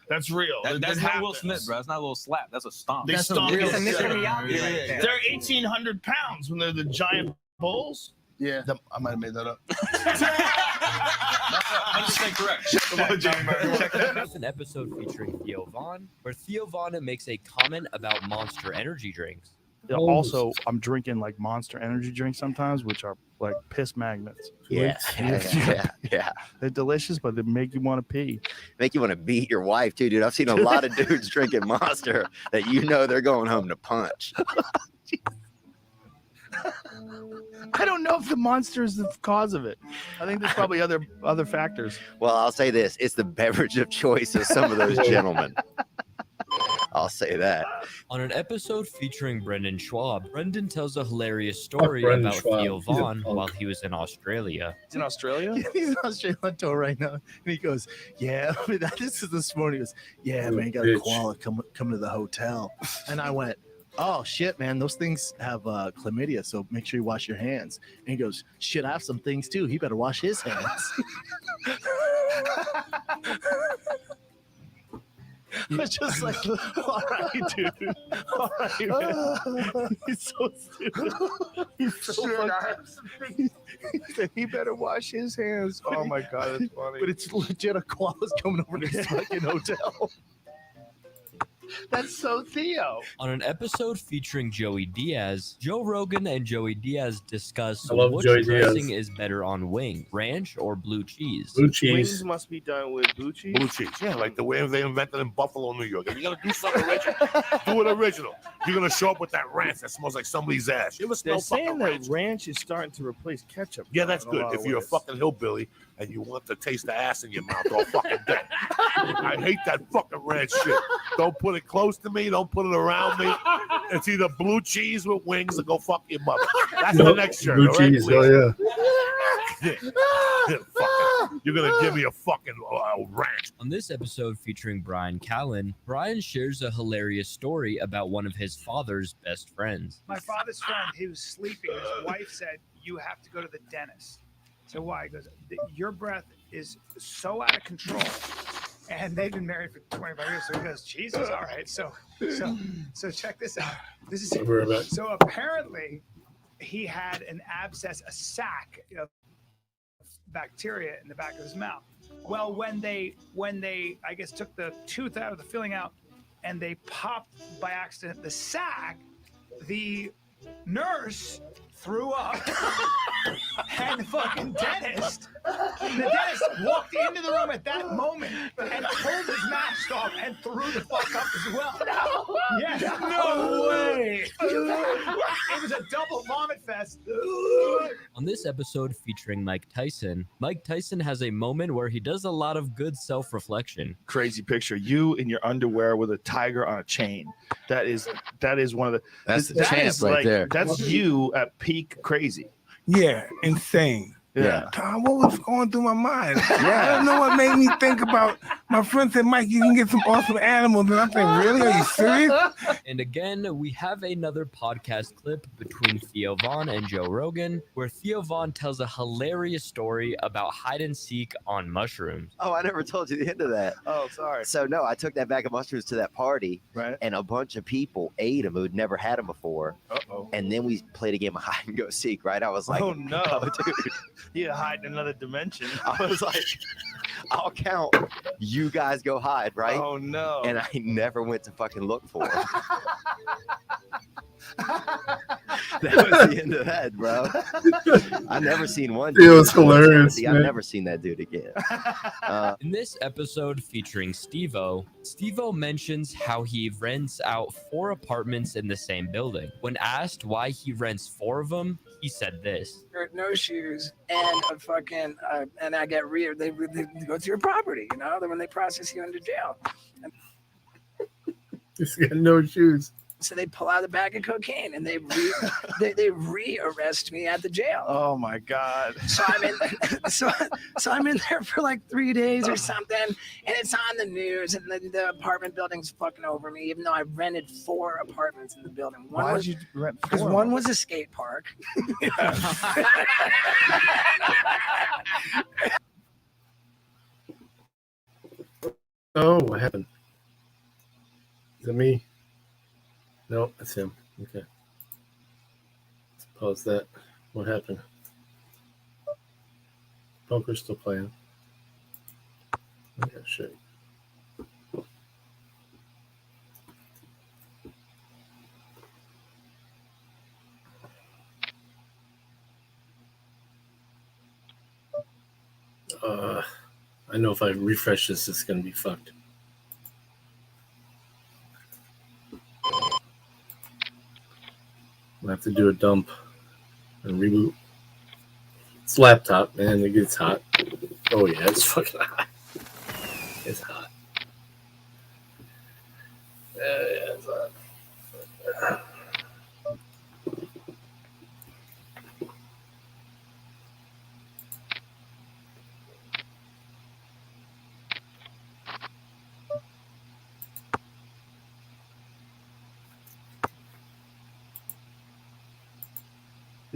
That's real. That's That not Will happens. Smith, bro. That's not a little slap. That's a stomp. They stomp There's you. a Mr. Miyagi right there. They're 1,800 pounds when they're the giant bulls. Yeah. I might have made that up. I'm just saying correct. Check that out. That's an episode featuring Theo Von, where Theo Von makes a comment about Monster energy drinks. Also, I'm drinking like Monster Energy drinks sometimes, which are like piss magnets. Yeah. They're delicious, but they make you want to pee. Make you want to beat your wife too, dude. I've seen a lot of dudes drinking Monster that you know they're going home to punch. I don't know if the Monster is the cause of it. I think there's probably other factors. Well, I'll say this: it's the beverage of choice of some of those gentlemen. I'll say that. On an episode featuring Brendan Schwab, Brendan tells a hilarious story Brendan about Schwab. Theo He's a Vaughn punk. while he was in Australia. He's in Australia? Yeah, he's in Australia on tour right now. And he goes, yeah, this is this morning. He goes, yeah, man, you got a Bitch. koala come to the hotel. And I went, oh, shit, man, those things have chlamydia, so make sure you wash your hands. And he goes, shit, I have some things too. He better wash his hands. I was just like, all right, dude. All right, man. He's so stupid. He's so fucking... He said he better wash his hands. Oh my god, that's funny. But it's legit a koala's coming over to his fucking hotel. That's so Theo. On an episode featuring Joey Diaz, Joe Rogan and Joey Diaz discuss I love which Joey dressing Diaz. is better on wings, ranch or blue cheese. Blue cheese. Wings must be done with blue cheese. Blue cheese, yeah, like the way they invented in Buffalo, New York. If you're gonna do something original, do it original. You're gonna show up with that ranch that smells like somebody's ass. You ever They're smell saying fucking that ranch? ranch is starting to replace ketchup. Yeah, that's in a good. lot If of you're a ways. fucking hillbilly and you want to taste the ass in your mouth all fucking day. I hate that fucking ranch shit. Don't put it close to me. Don't put it around me. It's either blue cheese with wings or go fuck your mother. That's the next shirt. Blue all right, cheese. please? Oh yeah. Fucking- you're gonna give me a fucking ranch. On this episode featuring Brian Callen, Brian shares a hilarious story about one of his father's best friends. My father's friend, he was sleeping. His wife said, "You have to go to the dentist." So why? He goes, "Your breath is so out of control." And they've been married for 25 years. So he goes, "Jesus, all right." So check this out. This is I'll be right back. so apparently he had an abscess, a sac of bacteria in the back of his mouth. Well, when they I guess took the tooth out of the filling out and they popped by accident the sac, the nurse threw up and the fucking dentist walked into the room at that moment and pulled his mask off and threw the fuck up as well. No, yes, no way. It was a double vomit fest. On this episode featuring Mike Tyson has a moment where he does a lot of good self-reflection. Crazy picture. You in your underwear with a tiger on a chain. That is one of the. That's the that champ is right there. That's you at peak crazy. Yeah, insane. Yeah. Tom, what was going through my mind? Yeah. I don't know what made me think about. My friend said, Mike, you can get some awesome animals. And I'm thinking, really? Are you serious? And again, we have another podcast clip between Theo Vaughn and Joe Rogan, where Theo Vaughn tells a hilarious story about hide and seek on mushrooms. Oh, I never told you the end of that. Oh, sorry. So no, I took that bag of mushrooms to that party, right? And a bunch of people ate them who'd never had them before. Uh-oh. And then we played a game of hide and go seek. Right? I was like, Oh no, dude. You hide in another dimension. I was like, I'll count. You guys go hide, right? Oh no. And I never went to fucking look for it. That was the end of that, bro. I never seen one. It was hilarious, I've man. never seen that dude again. In this episode featuring Steve-O mentions how he rents out 4 apartments in the same building. When asked why he rents 4 of them, he said this. No shoes and a fucking and I get they go to your property, you know, when they process you into jail. And He's got no shoes. so they pull out a bag of cocaine and they re-arrest me at the jail. Oh my god. So I'm in so I'm in there for like 3 days or something, and it's on the news, and the apartment building's fucking over me, even though I rented 4 apartments in the building. Why did you rent 4? Because one was a skate park. Oh, what happened? Is it me? No, that's him. Okay. Let's pause that. What happened? Bunker's still playing. Yeah, shit. I know if I refresh this, it's gonna be fucked. I have to do a dump and reboot. It's laptop, man. It gets hot. Oh yeah, it's fucking hot. It's hot. Yeah, it's hot.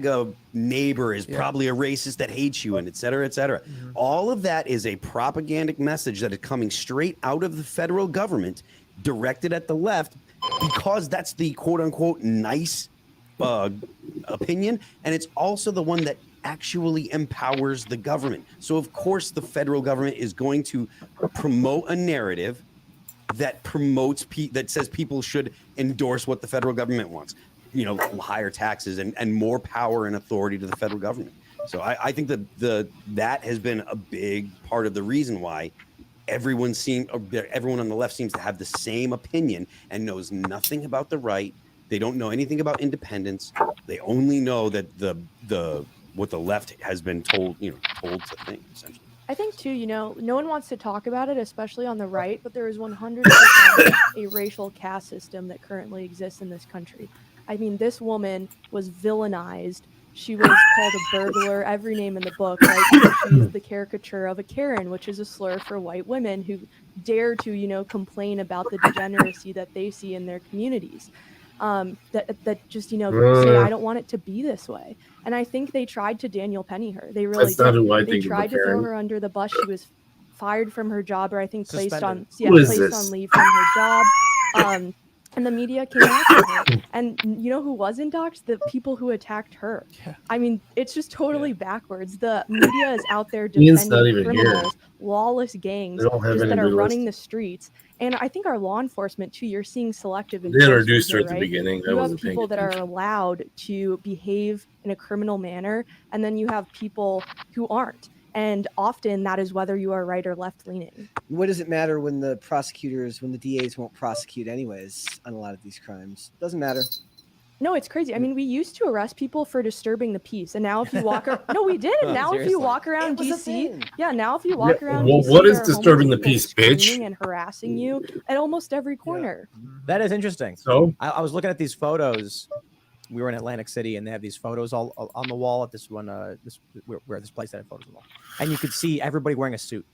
A neighbor is probably a racist that hates you, and et cetera, et cetera. All of that is a propagandic message that is coming straight out of the federal government, directed at the left, because that's the quote unquote nice opinion, and it's also the one that actually empowers the government. So of course the federal government is going to promote a narrative that promotes that says people should endorse what the federal government wants. You know, higher taxes and more power and authority to the federal government. So I think that has been a big part of the reason why everyone on the left seems to have the same opinion and knows nothing about the right. They don't know anything about independence. They only know that what the left has been told to think, essentially. I think too, no one wants to talk about it, especially on the right, but there is 100% a racial caste system that currently exists in this country. I mean, this woman was villainized. She was called a burglar, every name in the book, right? She's the caricature of a Karen, which is a slur for white women who dare to, complain about the degeneracy that they see in their communities. That just, say, I don't want it to be this way. And I think they tried to Daniel Penny her. They really That's not did. who I They think of tried a to throw Karen. her under the bus. She was fired from her job, or I think placed on Suspended. leave from her job. And the media came after her. And you know who was in docs? The people who attacked her. I mean, it's just totally backwards. The media is out there Ian's not defending even here. criminals, lawless gangs They don't have just that are anybody running listed. the streets. And I think our law enforcement too, you're seeing selective They enforcement introduced her here, at the right? beginning. I You have wasn't paying people that are attention. allowed to behave in a criminal manner, and then you have people who aren't. And often that is whether you are right or left leaning. What does it matter when the DAs won't prosecute anyways on a lot of these crimes? Doesn't matter. No, it's crazy. I mean, we used to arrest people for disturbing the peace, and now if you walk no, we did. Now if you walk around DC, now if you walk around well, DC, what is there are disturbing homeless the peace, people bitch? screaming and harassing you at almost every corner. That is interesting. So I was looking at these photos. We were in Atlantic City, and they have these photos all on the wall at this one. Where this place that had photos on the wall, and you could see everybody wearing a suit.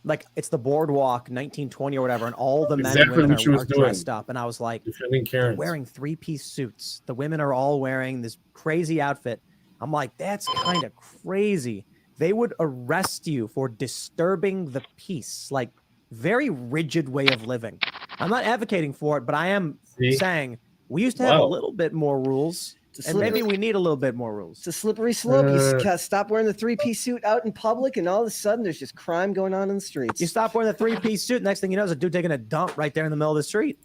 Like it's the boardwalk 1920 or whatever, and all the men Exactly and what she women was are doing. dressed up. And I was like, defending they're Karens. wearing 3-piece suits. The women are all wearing this crazy outfit. I'm like, that's kind of crazy. They would arrest you for disturbing the peace. Like very rigid way of living. I'm not advocating for it, but I am saying we used to have a little bit more rules. And maybe we need a little bit more rules. It's a slippery slope. You stop wearing the 3-piece suit out in public, and all of a sudden there's just crime going on in the streets. You stop wearing the 3-piece suit. Next thing you know, there's a dude taking a dump right there in the middle of the street.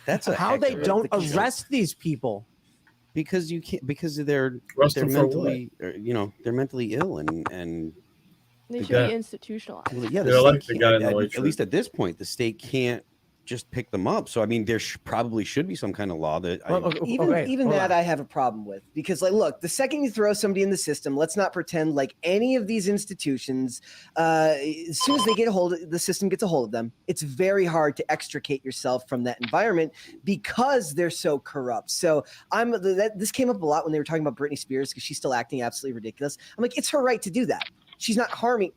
That's a how heck they of a- don't arrest these people. Because you can't, because they're Arrest them for mentally, they're mentally ill and They should be institutionalized. Well, yeah, They're the like state the guy in can't, the white at shirt. least at this point, the state can't just pick them up. So I mean, there probably should be some kind of law that. Even that I have a problem with, because like, look, the second you throw somebody in the system, let's not pretend like any of these institutions, as soon as they get the system gets a hold of them, it's very hard to extricate yourself from that environment because they're so corrupt. So this came up a lot when they were talking about Britney Spears because she's still acting absolutely ridiculous. I'm like, it's her right to do that. She's not harming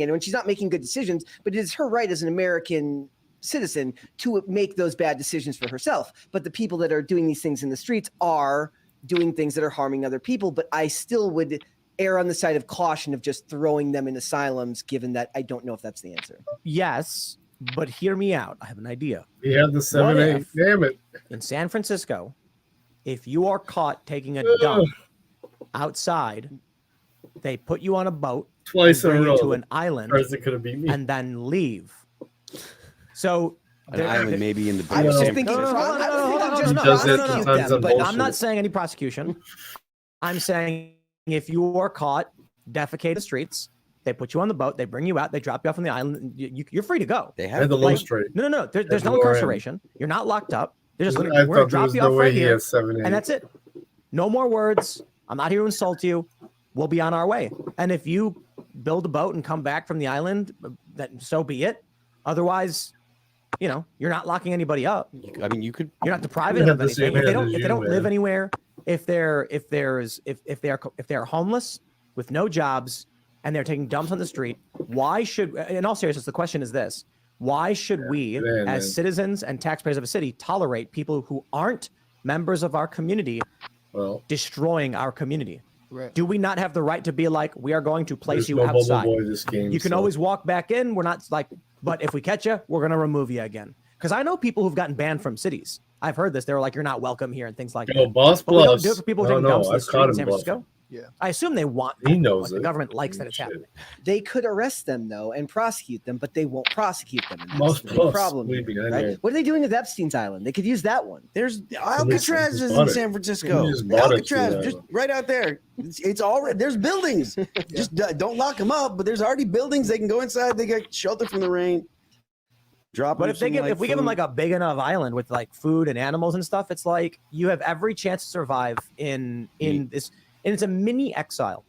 anyone. She's not making good decisions, but it is her right as an American citizen to make those bad decisions for herself. But the people that are doing these things in the streets are doing things that are harming other people. But I still would err on the side of caution of just throwing them in asylums, given that I don't know if that's the answer. Yes, but hear me out. I have an idea. He had the 7-8. Damn it. In San Francisco, if you are caught taking a dump outside, they put you on a boat Twice and in a bring you row. to an island President could have beat me. and then leave. So An island maybe in the. I was just San- thinking, but I'm not saying any prosecution. I'm saying if you are caught defecating the streets, They put you on the boat. They bring you out. They drop you off on the island. You're free to go. They have the low straight. No. There's no lower end. incarceration. You're not locked up. They're just I we're gonna thought there drop was you no off way right he here, has 7, 8. and that's it. No more words. I'm not here to insult you. We'll be on our way. And if you build a boat and come back from the island, then so be it. Otherwise, you're not locking anybody up. I mean, you could. You're not depriving them of anything. If they don't live anywhere, if they are homeless with no jobs and they're taking dumps on the street, why should? In all seriousness, the question is this: why should we, as citizens and taxpayers of a city, tolerate people who aren't members of our community destroying our community? Right. Do we not have the right to be like, we are going to place There's you no bubble outside? boy this game, You can so- always walk back in. We're not like, but if we catch you, we're going to remove you again. Because I know people who've gotten banned from cities. I've heard this. They were like, you're not welcome here and things like Yo, that. Boss But we don't bluffs. do it for people I taking don't dumps know. in the I've street caught in him San Francisco. Yeah. I assume they want He that. knows Like, the it. government likes that it's happening. They could arrest them though and prosecute them, but they won't prosecute them. And that's Most the big plus problem, sleeping, I right? know. What are they doing with Epstein's Island? They could use that one. There's Alcatraz is in San Francisco. Alcatraz, just right out there. It's already there's buildings. Just don't lock them up. But there's already buildings. They can go inside. They get shelter from the rain. Drop. But if we give them like a big enough island with like food and animals and stuff, it's like you have every chance to survive in this, and it's a mini exile.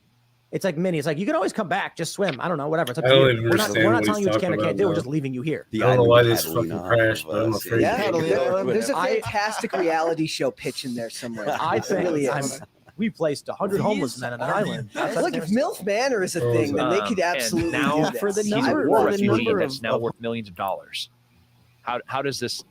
It's like mini. It's like you can always come back, just swim. I don't know, whatever. It's up I to don't you. even We're not understand what telling you he's what you can or talking can't do. about We're just now. leaving you here. I don't know why this fucking crashed, but I'm afraid. Yeah, to there's a fantastic reality show pitch in there somewhere. I It think really I'm- is. we placed 100 homeless men on an island. Look, if MILF Manor is a thing, then they could absolutely and now do this. for the He's number, a for the refugee number that's that's now worth millions of dollars. How does this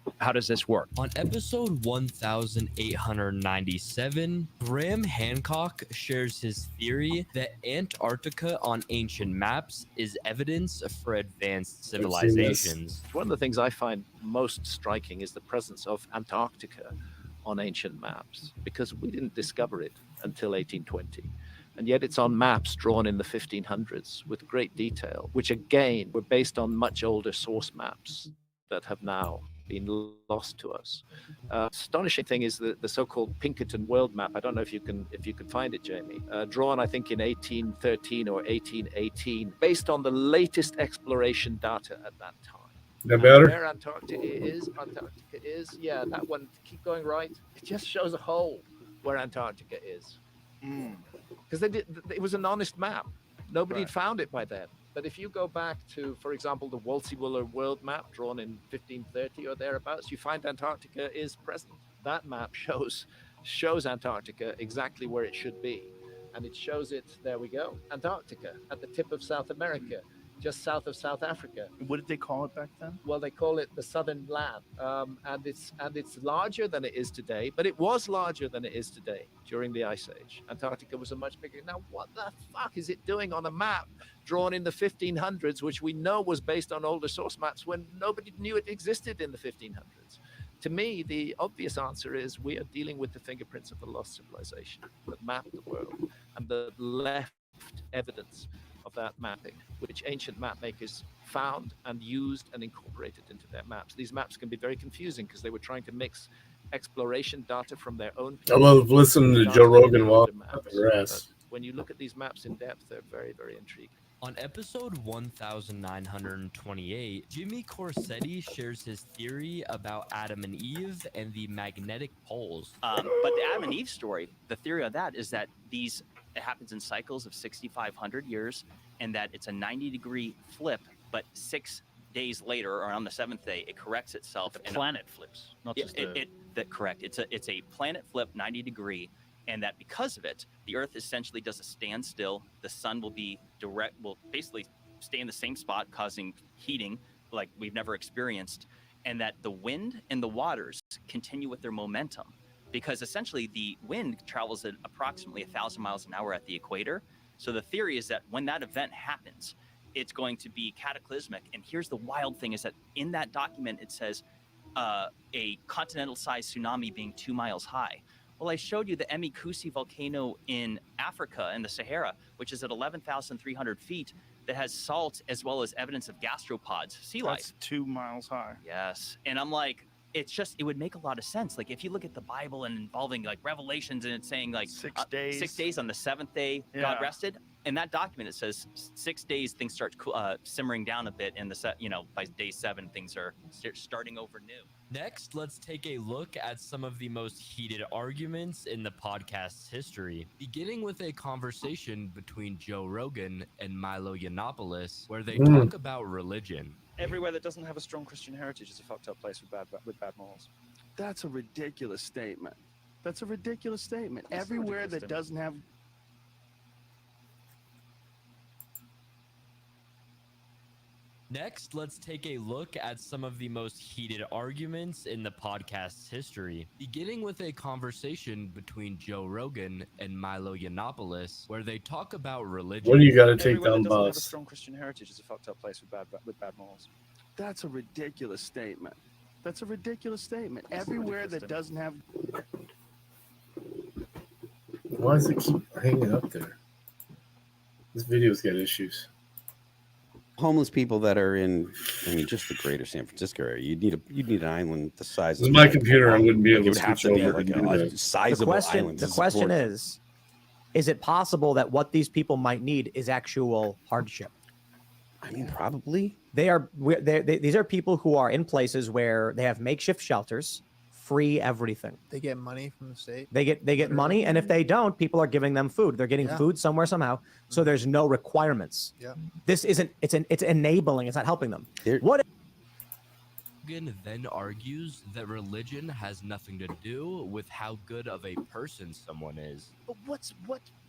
work? On episode 1897, Graham Hancock shares his theory that Antarctica on ancient maps is evidence for advanced civilizations. One of the things I find most striking is the presence of Antarctica on ancient maps, because we didn't discover it until 1820. And yet it's on maps drawn in the 1500s with great detail, which again were based on much older source maps that have now been lost to us. Astonishing thing is the so-called Pinkerton world map. I don't know if you can find it, Jamie. Drawn, I think, in 1813 or 1818, based on the latest exploration data at that time. That better? Where Antarctica is, yeah, that one. Keep going right. It just shows a hole where Antarctica is. Because it was an honest map. Nobody had found it by then. But if you go back to, for example, the Wolsey-Willer world map drawn in 1530 or thereabouts, you find Antarctica is present. That map shows Antarctica exactly where it should be. And it shows it, there we go, Antarctica, at the tip of South America, just south of South Africa. What did they call it back then? Well, they call it the Southern Land, and it's larger than it is today. But it was larger than it is today during the Ice Age. Antarctica was a much bigger. Now, what the fuck is it doing on a map drawn in the 1500s, which we know was based on older source maps when nobody knew it existed in the 1500s? To me, the obvious answer is we are dealing with the fingerprints of a lost civilization that mapped the world and that left evidence of that mapping, which ancient map makers found and used and incorporated into their maps. These maps can be very confusing because they were trying to mix exploration data from their own. I love listening to Joe Rogan while I'm at the grass. When you look at these maps in depth, they're very, very intriguing. On episode 1928, Jimmy Corsetti shares his theory about Adam and Eve and the magnetic poles. But the Adam and Eve story, the theory of that is that it happens in cycles of 6,500 years, and that it's a 90-degree flip, but 6 days later, or on the 7th day, it corrects itself. The planet flips, not just correct. It's a planet flip 90-degree, and that because of it, the Earth essentially does a standstill. The sun will basically stay in the same spot, causing heating like we've never experienced, and that the wind and the waters continue with their momentum. Because essentially the wind travels at approximately 1,000 miles an hour at the equator. So the theory is that when that event happens, it's going to be cataclysmic. And here's the wild thing is that in that document, it says a continental-sized tsunami being 2 miles high. Well, I showed you the Emikusi volcano in Africa, in the Sahara, which is at 11,300 feet, that has salt as well as evidence of gastropods, sea life. That's 2 miles high. Yes. And I'm like, it would make a lot of sense. Like if you look at the Bible and involving like Revelations and it's saying like 6 days. 6 days on the 7th day, God rested. in that document it says 6 days things start simmering down a bit, and by day 7 things are starting over new. Next, let's take a look at some of the most heated arguments in the podcast's history, beginning with a conversation between Joe Rogan and Milo Yiannopoulos, where they talk about religion. Everywhere that doesn't have a strong Christian heritage is a fucked up place with bad morals. That's a ridiculous statement. That's a ridiculous statement. Everywhere that doesn't have. Next, let's take a look at some of the most heated arguments in the podcast's history, beginning with a conversation between Joe Rogan and Milo Yiannopoulos, where they talk about religion. What do you got to take Everywhere down, that doesn't have a boss? strong Christian heritage is a fucked up place with bad morals. That's a ridiculous statement. That's a ridiculous statement. Everywhere that doesn't have. Why does it keep hanging up there? This video's got issues. Homeless people that are in, just the greater San Francisco area. You'd need an island the size This of is my computer. I wouldn't be able it to would have switch to be over like and do a that. sizable island. The to question support. is it possible that what these people might need is actual hardship? I mean, probably. These are people who are in places where they have makeshift shelters, free everything. They get money from the state. They get money, and if they don't, people are giving them food. They're getting food somewhere somehow. So there's no requirements. Yeah. This isn't. It's enabling. It's not helping them. What? Rogan then argues that religion has nothing to do with how good of a person someone is. But what's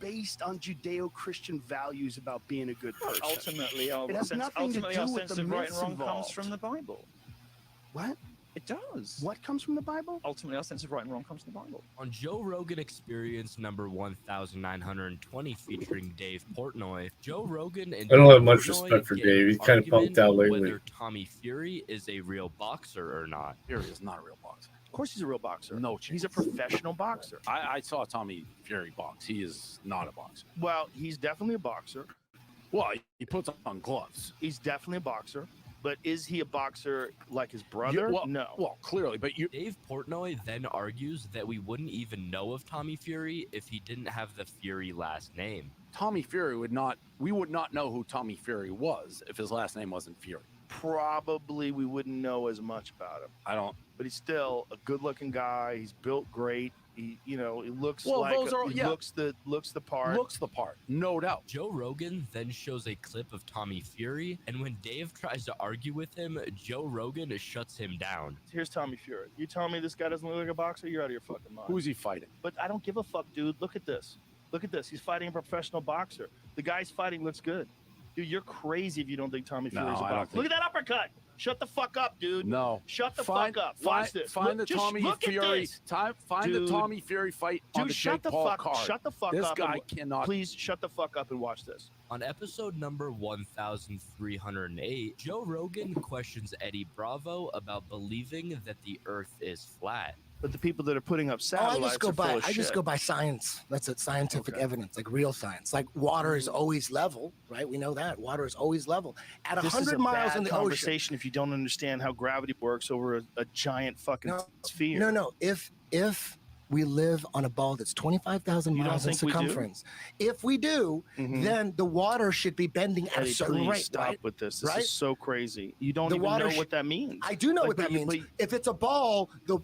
based on Judeo-Christian values about being a good person? Ultimately, it has nothing to do our with sense the of right and myths wrong comes involved. from the Bible. What? It does. What comes from the Bible? Ultimately, our sense of right and wrong comes from the Bible. On Joe Rogan Experience number 1920 featuring Dave Portnoy, Joe Rogan and I don't Dave have much Portnoy respect for get Dave. in He's an kind of punked out argument lately. Whether Tommy Fury is a real boxer or not. Fury is not a real boxer. Of course, he's a real boxer. No, he's a professional boxer. I saw Tommy Fury box. He is not a boxer. Well, he's definitely a boxer. Well, he puts on gloves. He's definitely a boxer. But is he a boxer like his brother? No. Well, clearly, but Dave Portnoy then argues that we wouldn't even know of Tommy Fury if he didn't have the Fury last name. Tommy Fury we would not know who Tommy Fury was if his last name wasn't Fury. Probably we wouldn't know as much about him. I don't. But he's still a good-looking guy. He's built great. He looks Well, like those are- he yeah. looks the part. Looks the part, no doubt. Joe Rogan then shows a clip of Tommy Fury, and when Dave tries to argue with him, Joe Rogan shuts him down. Here's Tommy Fury. You telling me this guy doesn't look like a boxer? You're out of your fucking mind. Who's he fighting? But I don't give a fuck, dude. Look at this. Look at this. He's fighting a professional boxer. The guy's fighting looks good. Dude, you're crazy if you don't think Tommy No, Fury's a I don't boxer. think- Look at that uppercut. Shut the fuck up, dude. No. Shut the Find- fuck up. find- Watch this. find Look, the just Tommy look at Fury- this. find the Dude. Tommy Fury fight on Dude, the shut Jake the Paul fuck, card. Shut the fuck This up. guy and- cannot. Please shut the fuck up and watch this. On episode number 1308, Joe Rogan questions Eddie Bravo about believing that the Earth is flat. But the people that are putting up Oh, satellites I just go are by. full of I just shit. go by science. That's it. Scientific evidence, like real science. Like water is always level, right? We know that water is always level. At This is 100 a miles bad in the ocean. conversation if you don't understand how gravity works over a giant fucking sphere. No. If we live on a ball that's 25,000 You don't miles in think we do? circumference, if we do, then the water should be bending at Eddie, a certain please rate. stop right? with this. This right? is so crazy. You don't The even water know sh- what that means. I do know Like, what that but you- means. If it's a ball, the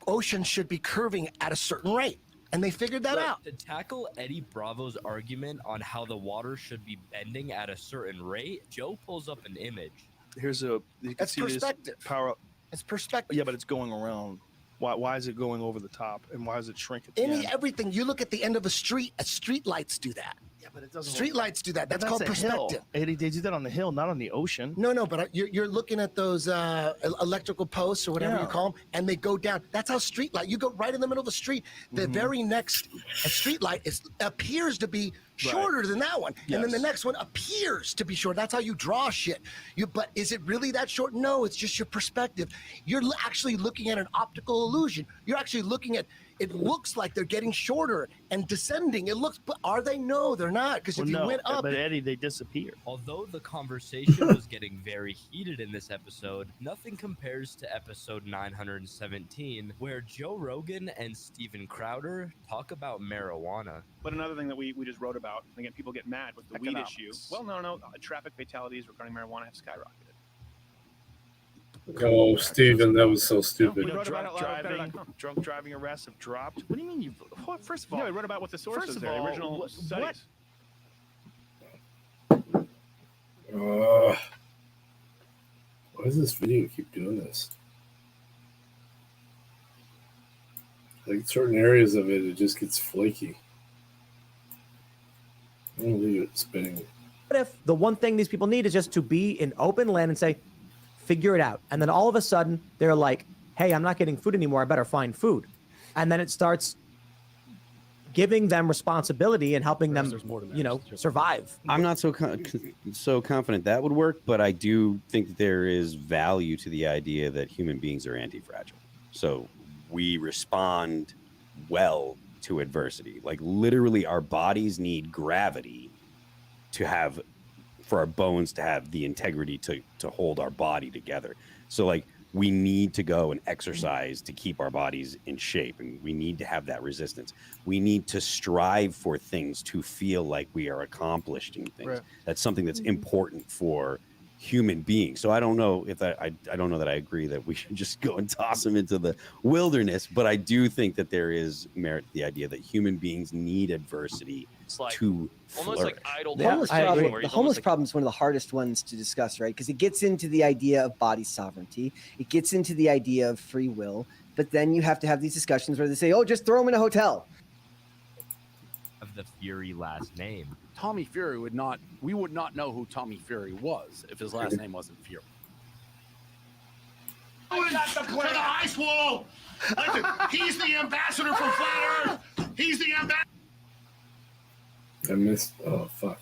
ocean should be curving at a certain rate, and they figured that out. To tackle Eddie Bravo's argument on how the water should be bending at a certain rate, Joe pulls up an image. Here's a. You can That's see this perspective. Power up. It's perspective. Yeah, but it's going around. Why is it going over the top, and why does it shrink at the Any end? everything you look at the end of a street lights do that. Yeah, but it doesn't. Street lights do that. That's But called a hill. perspective. Eddie, they do that on the hill, not on the ocean. No, but you're looking at those electrical posts or whatever you Yeah. call them, and they go down. That's how street light. You go right in the middle of the street. The very next street light appears to be shorter than that one, and then the Yes. next one appears to be short. That's how you draw shit. But is it really that short? No, it's just your perspective. You're actually looking at an optical illusion. You're actually looking at it looks like they're getting shorter and descending. It looks, but are they? No, they're not. Because if you went up, but Eddie, they disappear. Although the conversation was getting very heated in this episode, nothing compares to episode 917, where Joe Rogan and Steven Crowder talk about marijuana. But another thing that we just wrote about, and again, people get mad with the weed issue. Economics. Well, no, traffic fatalities regarding marijuana have skyrocketed. Oh, Steven, that was so stupid. We wrote about Drunk it a lot driving, on drunk driving arrests have dropped. What do you mean you? First of all, Yeah, we wrote about what the sources first of are, the all, original what- studies. Why does this video keep doing this? Like certain areas of it, it just gets flaky. I'm gonna leave it spinning. What if the one thing these people need is just to be in open land and say, figure it out. And then all of a sudden they're like, hey, I'm not getting food anymore. I better find food. And then it starts giving them responsibility and helping them, survive. I'm not so confident that would work, but I do think that there is value to the idea that human beings are anti-fragile. So we respond well to adversity. Like literally our bodies need gravity for our bones to have the integrity to hold our body together. So like we need to go and exercise to keep our bodies in shape, and we need to have that resistance. We need to strive for things to feel like we are accomplishing things. Right. That's something that's important for human beings. So I don't know if I don't know that I agree that we should just go and toss them into the wilderness, but I do think that there is merit to the idea that human beings need adversity to almost flourish. like idle The homeless problem is one of the hardest ones to discuss, right? Because it gets into the idea of body sovereignty. It gets into the idea of free will. But then you have to have these discussions where they say, oh, just throw them in a hotel. Of the Fury last name. Tommy Fury we would not know who Tommy Fury was if his last name wasn't Fury. I got the plan. To the ice wall. Listen, he's the ambassador for Flat Earth. He's the ambassador. I missed. Oh fuck!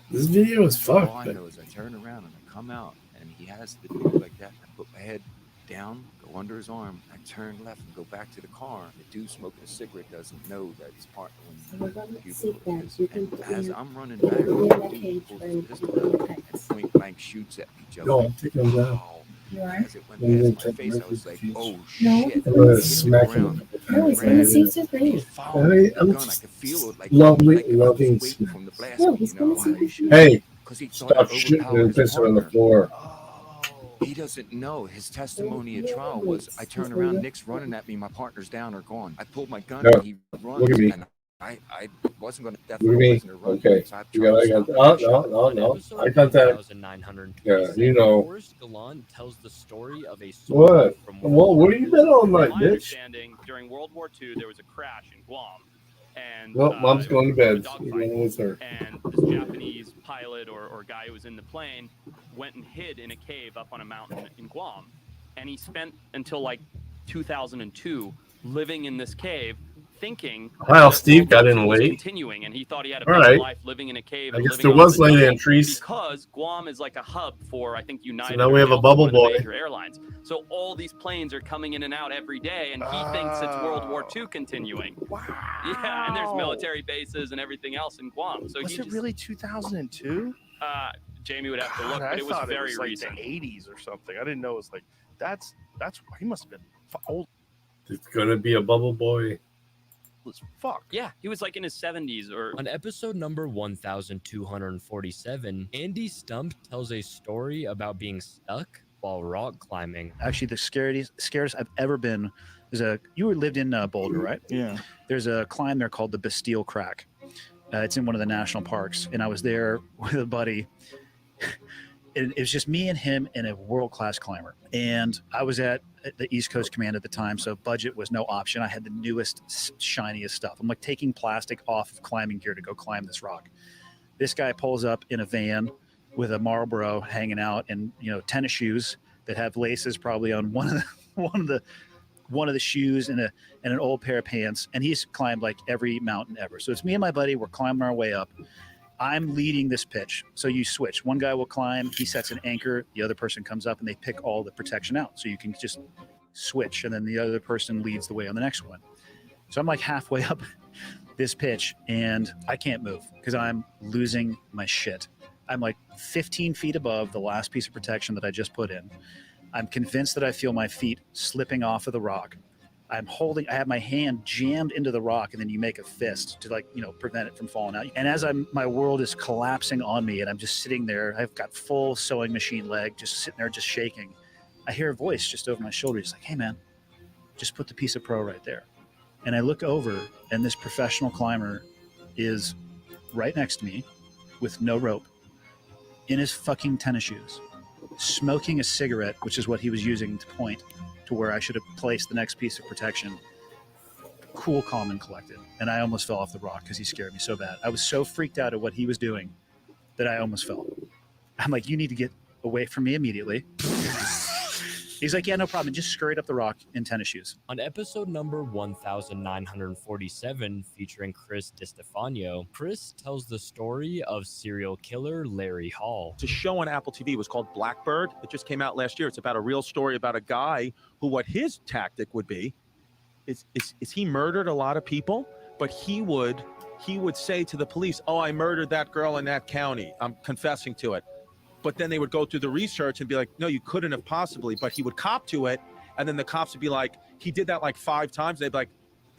This video is fucked. All I know is I turn around and I come out, and he has the dude like that. I put my head down, go under his arm. I turn left and go back to the car. The dude smoking a cigarette doesn't know that he's part of as I'm running back, the dude pulls his pistol out, point blank shoots at me, Joe. Go on, take him down. As it went past my face, I was like, oh shit. I'm gonna smack him. No, it's gonna see his face. I'm just loving smack. No, he's gonna see. Hey, stop shooting and pissing on the floor. He doesn't know. His testimony at trial was, I turn around, Nick's running at me, my partner's down or gone. I pulled my gun No, and he runs. look at me. And I wasn't going to Look at definitely me. wasn't gonna run. Okay. So I You got. No. I got that. Yeah, you know. Forrest Gallant tells the story of a What? soldier from Well, what have you been all night, My bitch? understanding, during World War II, there was a crash in Guam, and Well, Mom's going to bed. a You're going with her. and this Japanese pilot or guy who was in the plane went and hid in a cave up on a mountain in Guam, and he spent until like 2002 living in this cave, thinking Wow, that Steve World War got in II was late. Continuing, and he thought he had a All better right. life living in a cave. I and guess living there on was the light jungle entries. because Guam is like a hub for, I think, United. So now we have a Airlines, bubble one of the boy. major airlines. So all these planes are coming in and out every day, and he thinks it's World War II continuing. Wow. Yeah, and there's military bases and everything else in Guam. So Was he it just, really 2002? Jamie would have to look, God, but it was thought very like recent. the 80s or something. I didn't know it was like that's he must have been old It's gonna be a bubble boy. as fuck. Yeah, he was like in his 70s or. On episode number 1247, Andy Stump tells a story about being stuck while rock climbing. Actually, the scariest I've ever been is you lived in Boulder, right? Yeah. There's a climb there called the Bastille Crack. It's in one of the national parks, and I was there with a buddy. It was just me and him and a world-class climber. And I was at the East Coast Command at the time, so budget was no option. I had the newest, shiniest stuff. I'm like taking plastic off of climbing gear to go climb this rock. This guy pulls up in a van with a Marlboro hanging out and tennis shoes that have laces probably on one of the shoes and an old pair of pants. And he's climbed like every mountain ever. So it's me and my buddy. We're climbing our way up. I'm leading this pitch. So you switch. One guy will climb. He sets an anchor. The other person comes up and they pick all the protection out. So you can just switch, and then the other person leads the way on the next one. So I'm like halfway up this pitch, and I can't move because I'm losing my shit. I'm like 15 feet above the last piece of protection that I just put in. I'm convinced that I feel my feet slipping off of the rock. I have my hand jammed into the rock, and then you make a fist to prevent it from falling out. And as my world is collapsing on me, and I'm just sitting there, I've got full sewing machine leg, just sitting there, just shaking. I hear a voice just over my shoulder. He's like, "Hey man, just put the piece of pro right there." And I look over, and this professional climber is right next to me with no rope, in his fucking tennis shoes, smoking a cigarette, which is what he was using to point to where I should have placed the next piece of protection. Cool, calm, and collected. And I almost fell off the rock because he scared me so bad. I was so freaked out at what he was doing that I almost fell. I'm like, "You need to get away from me immediately." He's like, "Yeah, no problem." Just scurried up the rock in tennis shoes. On episode number 1947, featuring Chris DiStefano, Chris tells the story of serial killer Larry Hall. It's a show on Apple TV. It was called Blackbird. It just came out last year. It's about a real story about a guy who, what his tactic would be is he murdered a lot of people, but he would say to the police, "Oh, I murdered that girl in that county. I'm confessing to it." But then they would go through the research and be like, "No, you couldn't have possibly." But he would cop to it, and then the cops would be like, "He did that like 5 times." They'd be like,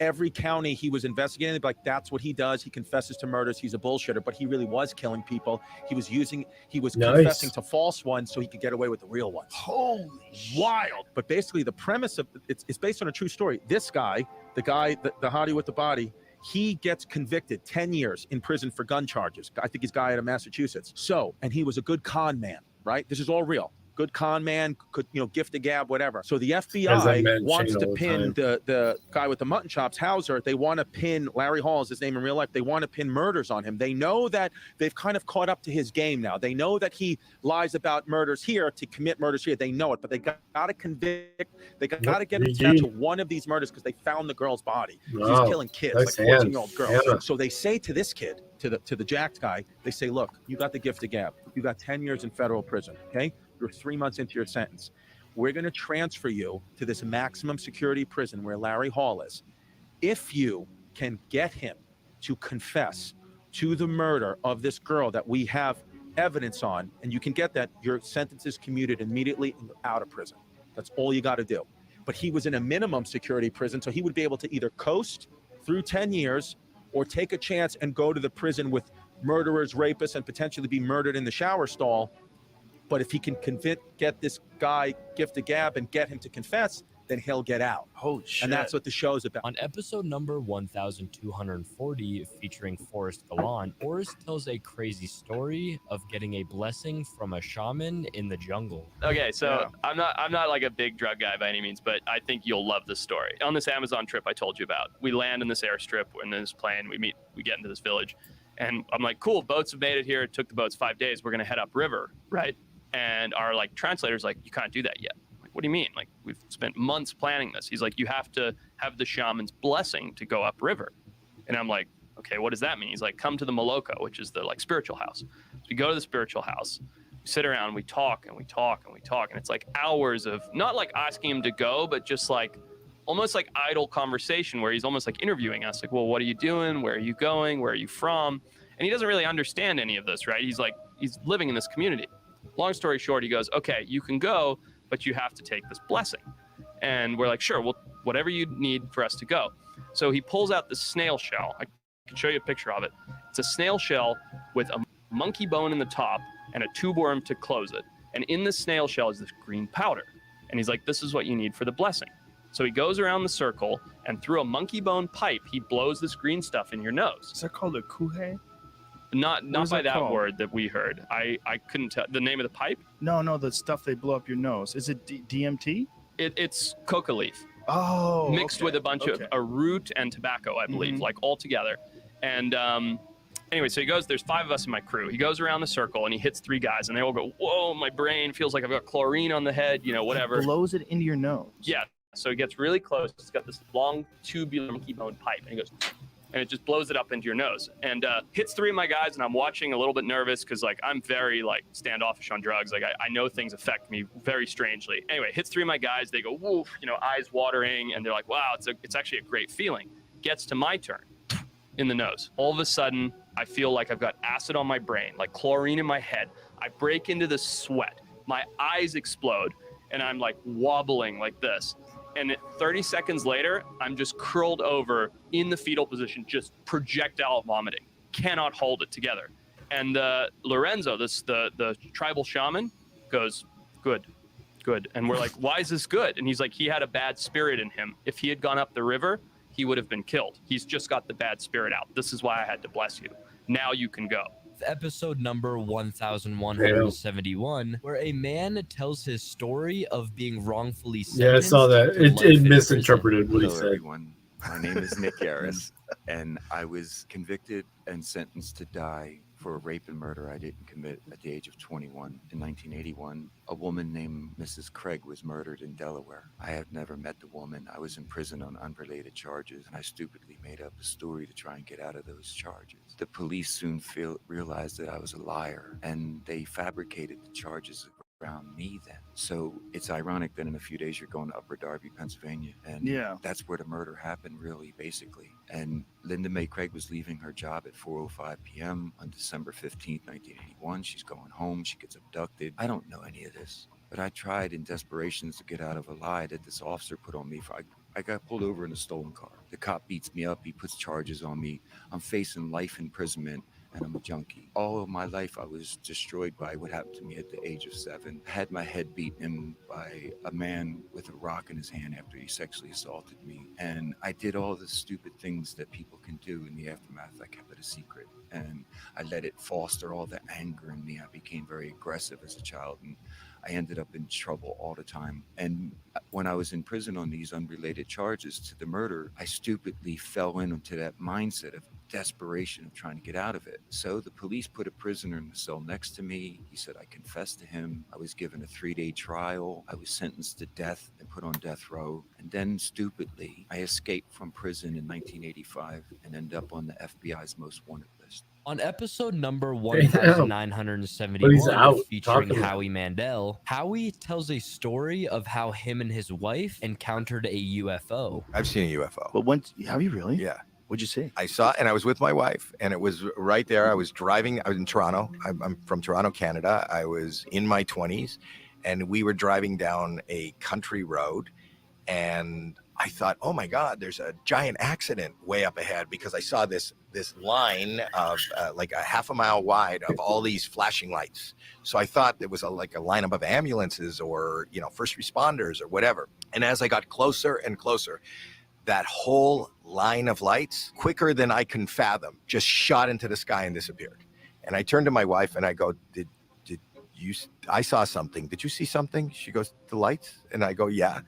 every county he was investigating, they'd be like, "That's what he does. He confesses to murders. He's a bullshitter." But he really was killing people. He was confessing to false ones so he could get away with the real ones. Holy wild. But basically the premise of it's based on a true story. This guy, the hottie with the body, he gets convicted 10 years in prison for gun charges. I think he's a guy out of Massachusetts. So, and he was a good con man, right? This is all real. Good con man, could, gift a gab, whatever. So the FBI wants to pin the guy with the mutton chops, Hauser. They want to pin, Larry Hall is his name in real life. They want to pin murders on him. They know that they've kind of caught up to his game now. They know that he lies about murders here to commit murders here. They know it, but they got to convict. They got to get him attached to one of these murders because they found the girl's body. He's killing kids, like 14-year-old girls. So they say to this kid, to the jacked guy, they say, "Look, you got the gift of gab. You got 10 years in federal prison, okay? You're 3 months into your sentence. We're going to transfer you to this maximum security prison where Larry Hall is. If you can get him to confess to the murder of this girl that we have evidence on, and you can get that, your sentence is commuted immediately and you're out of prison. That's all you got to do." But he was in a minimum security prison, so he would be able to either coast through 10 years or take a chance and go to the prison with murderers, rapists, and potentially be murdered in the shower stall. But if he can get this guy gift a gab and get him to confess, then he'll get out. Holy shit. And that's what the show's about. On episode number 1240, featuring Forrest Gallant, Forrest tells a crazy story of getting a blessing from a shaman in the jungle. Okay, so I'm not like a big drug guy by any means, but I think you'll love this story. On this Amazon trip I told you about, we land in this airstrip, in this plane, we get into this village, and I'm like, "Cool, boats have made it here. It took the boats 5 days. We're gonna head upriver, right?" And our translator's like, "You can't do that yet." I'm like, "What do you mean? Like, we've spent months planning this." He's like, "You have to have the shaman's blessing to go upriver." And I'm like, "Okay, what does that mean?" He's like, "Come to the Moloko, which is the spiritual house." So we go to the spiritual house, we sit around, we talk and we talk and we talk, and it's like hours of not like asking him to go, but just like almost like idle conversation where he's almost like interviewing us, like, "Well, what are you doing? Where are you going? Where are you from?" And he doesn't really understand any of this, right? He's living in this community. Long story short, he goes, "Okay, you can go, but you have to take this blessing." And we're like, "Sure, well, whatever you need for us to go." So he pulls out this snail shell. I can show you a picture of it. It's a snail shell with a monkey bone in the top and a tube worm to close it. And in this snail shell is this green powder. And he's like, "This is what you need for the blessing." So he goes around the circle, and through a monkey bone pipe, he blows this green stuff in your nose. Is that called a kuhe? Not by that word that we heard. I couldn't tell the name of the pipe. No, the stuff they blow up your nose. Is it DMT? It's coca leaf. Oh, mixed with a bunch of a root and tobacco, I believe, like all together. And anyway, so he goes. There's 5 of us in my crew. He goes around the circle and he hits 3 guys, and they all go, "Whoa, my brain feels like I've got chlorine on the head," whatever. He blows it into your nose. Yeah. So he gets really close. He's got this long tubular monkey bone pipe, and he goes, and it just blows it up into your nose and hits 3 of my guys. And I'm watching a little bit nervous because like I'm very like standoffish on drugs. Like I know things affect me very strangely. Anyway, hits 3 of my guys. They go woof, you know, eyes watering, and they're like, wow, it's actually a great feeling. Gets to my turn in the nose. All of a sudden, I feel like I've got acid on my brain, like chlorine in my head. I break into the sweat. My eyes explode, and I'm like wobbling like this. And 30 seconds later, I'm just curled over in the fetal position, just projectile vomiting. Cannot hold it together. And Lorenzo, the tribal shaman, goes, good. And we're like, why is this good? And he's like, he had a bad spirit in him. If he had gone up the river, he would have been killed. He's just got the bad spirit out. This is why I had to bless you. Now you can go. Episode number 1171, where a man tells his story of being wrongfully sentenced. Yeah, I saw that. to life It in misinterpreted what he Hello, said. everyone. My name is Nick Harris, and I was convicted and sentenced to die for a rape and murder I didn't commit at the age of 21. In 1981, a woman named Mrs. Craig was murdered in Delaware. I have never met the woman. I was in prison on unrelated charges, and I stupidly made up a story to try and get out of those charges. The police soon realized that I was a liar, and they fabricated the charges around me then. So it's ironic that in a few days you're going to Upper Darby, Pennsylvania, and that's where the murder happened, really, basically. And Linda Mae Craig was leaving her job at 4:05 p.m. on December 15th, 1981. She's going home. She gets abducted. I don't know any of this, but I tried in desperation to get out of a lie that this officer put on me. I got pulled over in a stolen car. The cop beats me up. He puts charges on me. I'm facing life imprisonment, and I'm a junkie. All of my life, I was destroyed by what happened to me at the age of 7. I had my head beaten by a man with a rock in his hand after he sexually assaulted me. And I did all the stupid things that people can do in the aftermath. I kept it a secret, and I let it foster all the anger in me. I became very aggressive as a child, and I ended up in trouble all the time. And when I was in prison on these unrelated charges to the murder, I stupidly fell into that mindset of desperation of trying to get out of it. So the police put a prisoner in the cell next to me. He said I confessed to him. I was given a 3-day trial. I was sentenced to death and put on death row. And then stupidly, I escaped from prison in 1985 and ended up on the FBI's most wanted list. On episode number But he's 1971, out featuring talking about Howie Mandel, Howie tells a story of how him and his wife encountered a UFO. I've seen a UFO. But when have you really? Yeah. What'd you see? I saw, and I was with my wife, and it was right there. I was driving. I was in Toronto. I'm from Toronto, Canada. I was in my 20s, and we were driving down a country road, and I thought, oh my God, there's a giant accident way up ahead, because I saw this line of like a half a mile wide of all these flashing lights. So I thought it was like a lineup of ambulances or, you know, first responders or whatever. And as I got closer and closer, that whole line of lights, quicker than I can fathom, just shot into the sky and disappeared. And I turned to my wife and I go, did you, I saw something. Did you see something? She goes, the lights? And I go, yeah.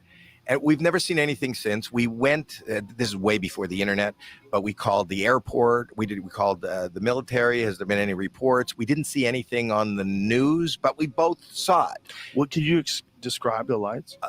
And we've never seen anything since. We went, this is way before the internet, but we called the airport. We called the military. Has there been any reports? We didn't see anything on the news, but we both saw it. What could you describe the lights?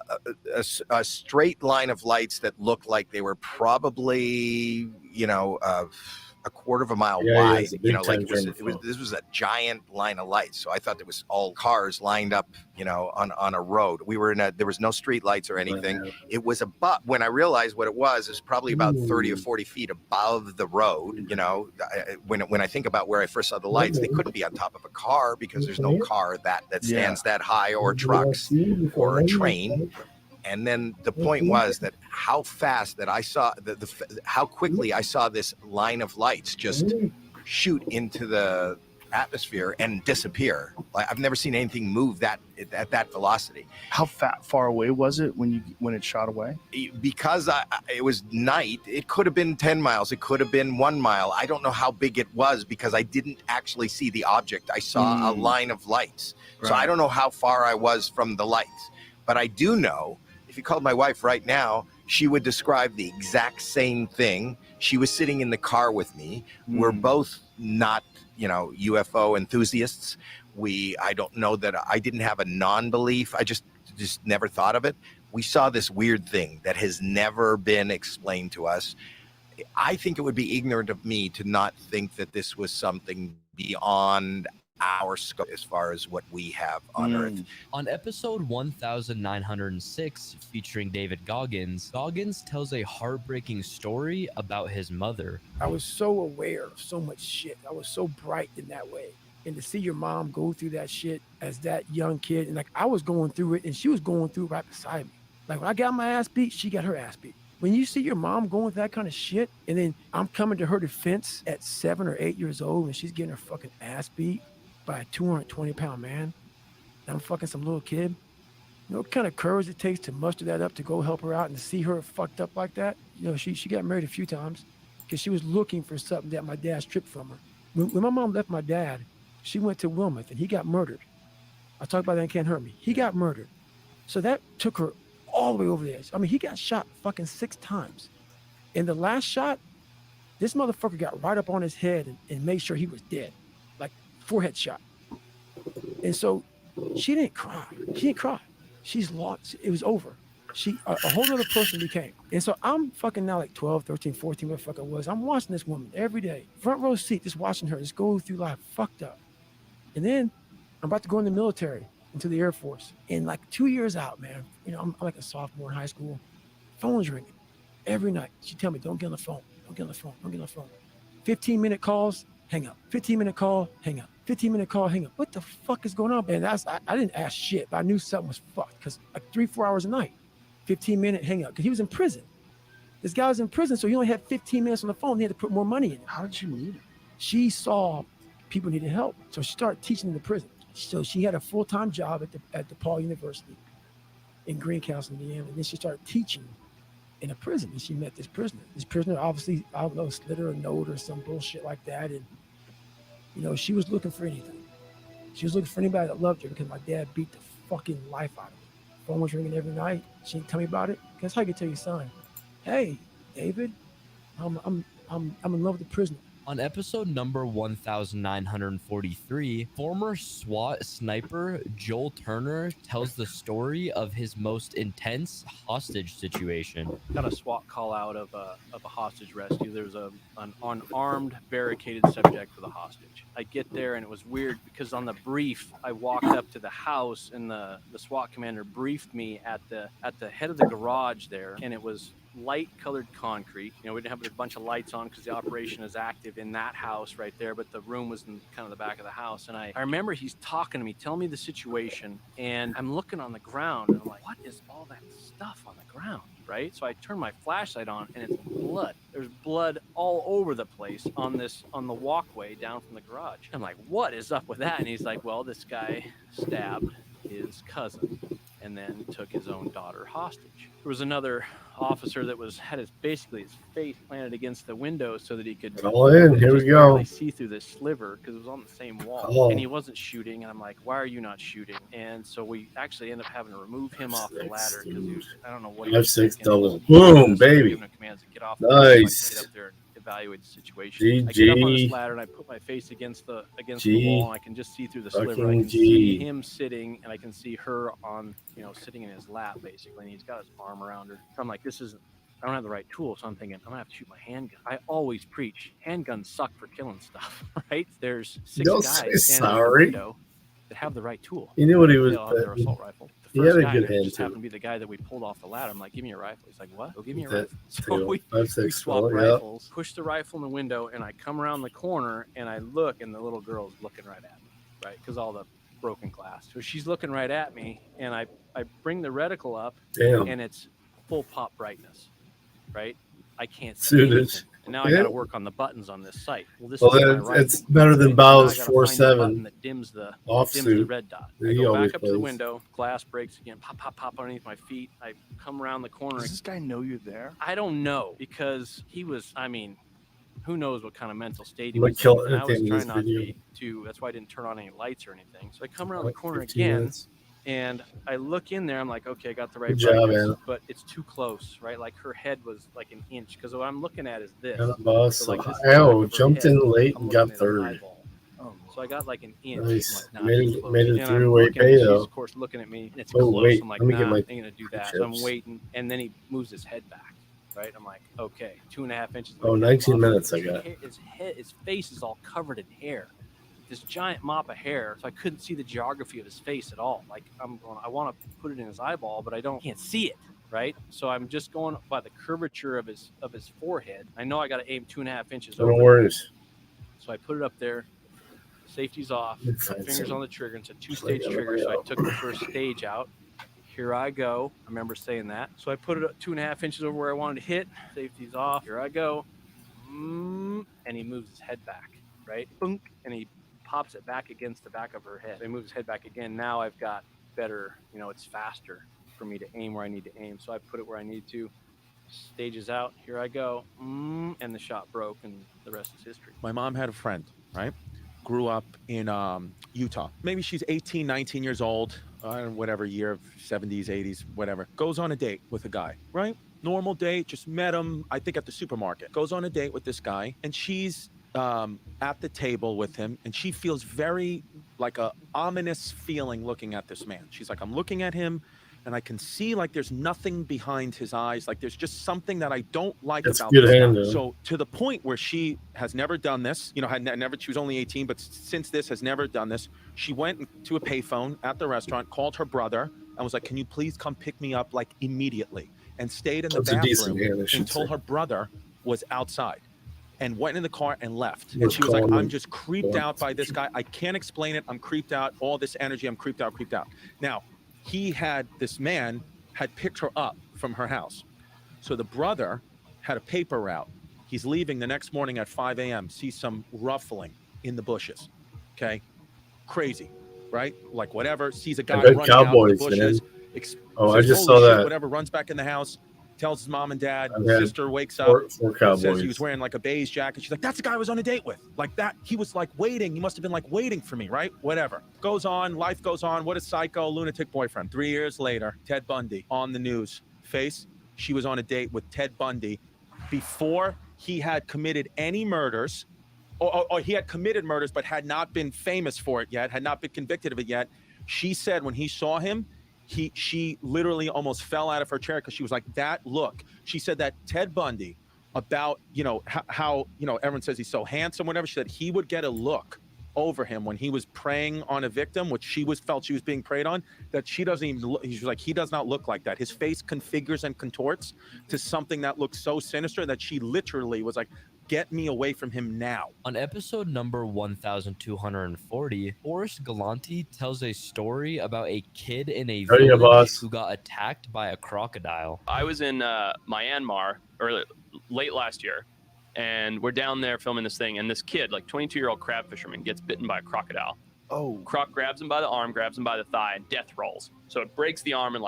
A straight line of lights that looked like they were probably, you know, a quarter of a mile wide. You know, like this was a giant line of lights. So I thought it was all cars lined up, you know, on a road. We were there was no street lights or anything. It was above. When I realized what it was probably about 30 or 40 feet above the road. You know, when I think about where I first saw the lights, they couldn't be on top of a car because there's no car that stands that high, or trucks or a train. And then the point was that how fast that I saw, how quickly I saw this line of lights just shoot into the atmosphere and disappear. Like, I've never seen anything move at that velocity. How far away was it when it shot away? Because it was night, it could have been 10 miles. It could have been 1 mile. I don't know how big it was because I didn't actually see the object. I saw a line of lights. Right. So I don't know how far I was from the lights. But I do know, if you called my wife right now, she would describe the exact same thing. She was sitting in the car with me. We're both not, you know, UFO enthusiasts. I don't know that I didn't have a non-belief. I just never thought of it. We saw this weird thing that has never been explained to us. I think it would be ignorant of me to not think that this was something beyond our scope as far as what we have on Earth. On episode 1906, featuring David Goggins, Goggins tells a heartbreaking story about his mother. I was so aware of so much shit. I was so bright in that way. And to see your mom go through that shit as that young kid, and like I was going through it and she was going through it right beside me. Like when I got my ass beat, she got her ass beat. When you see your mom going through that kind of shit, and then I'm coming to her defense at 7 or 8 years old and she's getting her fucking ass beat by a 220-pound man, and I'm fucking some little kid. You know what kind of courage it takes to muster that up to go help her out and to see her fucked up like that? You know, she got married a few times because she was looking for something that my dad stripped from her. When my mom left my dad, she went to Wilmouth and he got murdered. I talk about that and Can't Hurt Me. He got murdered. So that took her all the way over the edge. I mean, he got shot fucking 6 times. In the last shot, this motherfucker got right up on his head and made sure he was dead. Like forehead shot. And so she didn't cry. She didn't cry. She's lost. It was over. She a whole other person became. And so I'm fucking now like 12, 13, 14, whatever the fuck I was. I'm watching this woman every day. Front row seat, just watching her just go through life fucked up. And then I'm about to go in the military, into the Air Force. And like 2 years out, man, you know, I'm like a sophomore in high school. Phone's ringing every night. She tell me, don't get on the phone. Don't get on the phone. Don't get on the phone. 15-minute calls, hang up. 15-minute call, hang up. 15-minute call, hang up. What the fuck is going on? And I didn't ask shit, but I knew something was fucked because like 3-4 hours a night, 15-minute hang up. Because he was in prison. This guy was in prison, so he only had 15 minutes on the phone. He had to put more money in it. How did you meet him? She saw people needed help, so she started teaching in the prison. So she had a full-time job at DePaul University in Greencastle, Indiana. And then she started teaching in a prison. And she met this prisoner. This prisoner obviously, I don't know, slid her a note or some bullshit like that. And, you know, she was looking for anything. She was looking for anybody that loved her because my dad beat the fucking life out of her. Phone was ringing every night. She didn't tell me about it. That's how I could tell your son, hey, David, I'm in love with the prisoner. On episode number 1943, former SWAT sniper Joel Turner tells the story of his most intense hostage situation. Got a SWAT call out of a hostage rescue. There's an unarmed, barricaded subject with a hostage. I get there and it was weird because on the brief, I walked up to the house and the SWAT commander briefed me at the head of the garage there, and it was light colored concrete. You know, we didn't have a bunch of lights on because the operation is active in that house right there, but the room was in kind of the back of the house. And I remember he's talking to me, telling me the situation, and I'm looking on the ground and I'm like, what is all that stuff on the ground? Right? So I turn my flashlight on and it's blood. There's blood all over the place on the walkway down from the garage. I'm like, what is up with that? And he's like, well, this guy stabbed his cousin and then took his own daughter hostage. There was another officer that had his face planted against the window so that he could Here we go. barely see through this sliver because it was on the same wall. Oh. And he wasn't shooting. And I'm like, why are you not shooting? And so we actually ended up having to remove him off the ladder because he was, I don't know what he was F6 thinking. double. He was Boom, baby. giving him commands to get off the ladder so I Nice. could get up there and evaluate the situation. I GG. get up on this ladder and I put my face against the wall and I can just see through the sliver. I Fucking can see G. him sitting and I can see her on, you know, sitting in his lap basically, and he's got his arm around her. So I'm like, I don't have the right tool, so I'm thinking I'm gonna have to shoot my handgun. I always preach handguns suck for killing stuff, right? There's 6 Don't guys say standing in the sorry. window that have the right tool. You knew what he was They all have their betting. assault rifle. He The had first a guy good there hand, just too. happened to be the guy that we pulled off the ladder. I'm like, give me your rifle. He's like, what? Go give me your That rifle. So we 5.6 swap full, yep. rifles, push the rifle in the window, and I come around the corner and I look, and the little girl's looking right at me, right? Because all the broken glass. So she's looking right at me, and I bring the reticle up, Damn. and it's full pop brightness, right? I can't see Suited. anything. And now I Yeah. got to work on the buttons on this site. Well, this Well, is my then rifle. it's better than Right? Now I Bow's gotta find the 4.7 button that dims the offsuit red dot. that I he go always back up to the plays. window, glass breaks again, pop, pop, pop underneath my feet. I come around the corner. Does this guy know you're there? I don't know because he was, I mean, who knows what kind of mental state he I'm gonna was kill in. And I was anything in trying this not to video. be too, that's why I didn't turn on any lights or anything. So I come around the Like corner 15 again minutes. and I look in there. I'm like, okay, I got the right Good job, brightness, Anna. but it's too close, right? Like her head was like an inch because what I'm looking at is this. Anna Boss. So, like, this is Ow, the back of her jumped head. in late I'm and looking got at her third. eyeball. So I got like an inch. Nice. I'm like, Made nah, it- too close. made it And I'm thrhree-way looking, pay, she's, though. of course, looking at me, and it's Oh, close. wait, I'm like, let me nah, get my I ain't gonna do that. So I'm chips. waiting, and then he moves his head back. right? I'm like, okay, 2.5 inches. Oh, 19 minutes I got. His face is all covered in hair, this giant mop of hair. So I couldn't see the geography of his face at all. Like I want to put it in his eyeball, but can't see it. Right, so I'm just going by the curvature of his forehead. I know I got to aim 2.5 inches over. No worries. So I put it up there. Safety's off. Fingers on the trigger. It's a 2-stage Like, trigger. So I took the first stage out. Here I go. I remember saying that. So I put it up 2.5 inches over where I wanted to hit. Safety's off. Here I go. And he moves his head back. Right, boom, and he pops it back against the back of her head. So he moves his head back again. Now I've got better. It's faster for me to aim where I need to aim. So I put it where I need to. Stages out. Here I go. And the shot broke, and the rest is history. My mom had a friend, right? Grew up in Utah. Maybe she's 18, 19 years old, whatever year, 70s, 80s, whatever. Goes on a date with a guy, right? Normal date, just met him, I think, at the supermarket. Goes on a date with this guy, and she's at the table with him, and she feels very like a ominous feeling looking at this man. She's like, I'm looking at him, and I can see like there's nothing behind his eyes. Like there's just something that I don't like That's about good this hand, guy. though. So to the point where she has never done this, had never, she was only 18, but since this has never done this, she went to a payphone at the restaurant, called her brother, and was like, can you please come pick me up like immediately? And stayed in the That's a decent bathroom hand, I should until say. her brother was outside. And went in the car and left. Let's And she was like, call I'm him. just creeped out by this guy. I can't explain it. I'm creeped out. All this energy, I'm creeped out. Now, this man had picked her up from her house. So the brother had a paper route. He's leaving the next morning at 5 a.m., sees some ruffling in the bushes. Okay? Crazy, right? Like whatever, sees a guy bet running out in the Cowboys, bushes. man. Oh, I just saw "Holy shit," that. whatever, runs back in the house, tells his mom and dad. I've had Sister wakes up, four says Cowboys. he was wearing like a beige jacket. She's like, that's the guy I was on a date with. Like that, he was like waiting. He must have been like waiting for me, right? Whatever. Goes on, life goes on. What a psycho, lunatic boyfriend. 3 years later, Ted Bundy on the news. Face, she was on a date with Ted Bundy before he had committed any murders. Or he had committed murders, but had not been famous for it yet, had not been convicted of it yet. She said when he saw him, she literally almost fell out of her chair because she was like, that look. She said that Ted Bundy, about, how everyone says he's so handsome, whatever. She said he would get a look over him when he was preying on a victim, which felt she was being preyed on, that she doesn't even look. She's like, he does not look like that. His face configures and contorts to something that looks so sinister that she literally was like, get me away from him now. On episode number 1240, Forrest Galanti tells a story about a kid in a Oh, yeah, village boss. who got attacked by a crocodile. I was in Myanmar late last year, and we're down there filming this thing, and this kid, like 22-year-old crab fisherman, gets bitten by a crocodile. Oh. Croc grabs him by the arm, grabs him by the thigh, and death rolls. So it breaks the arm in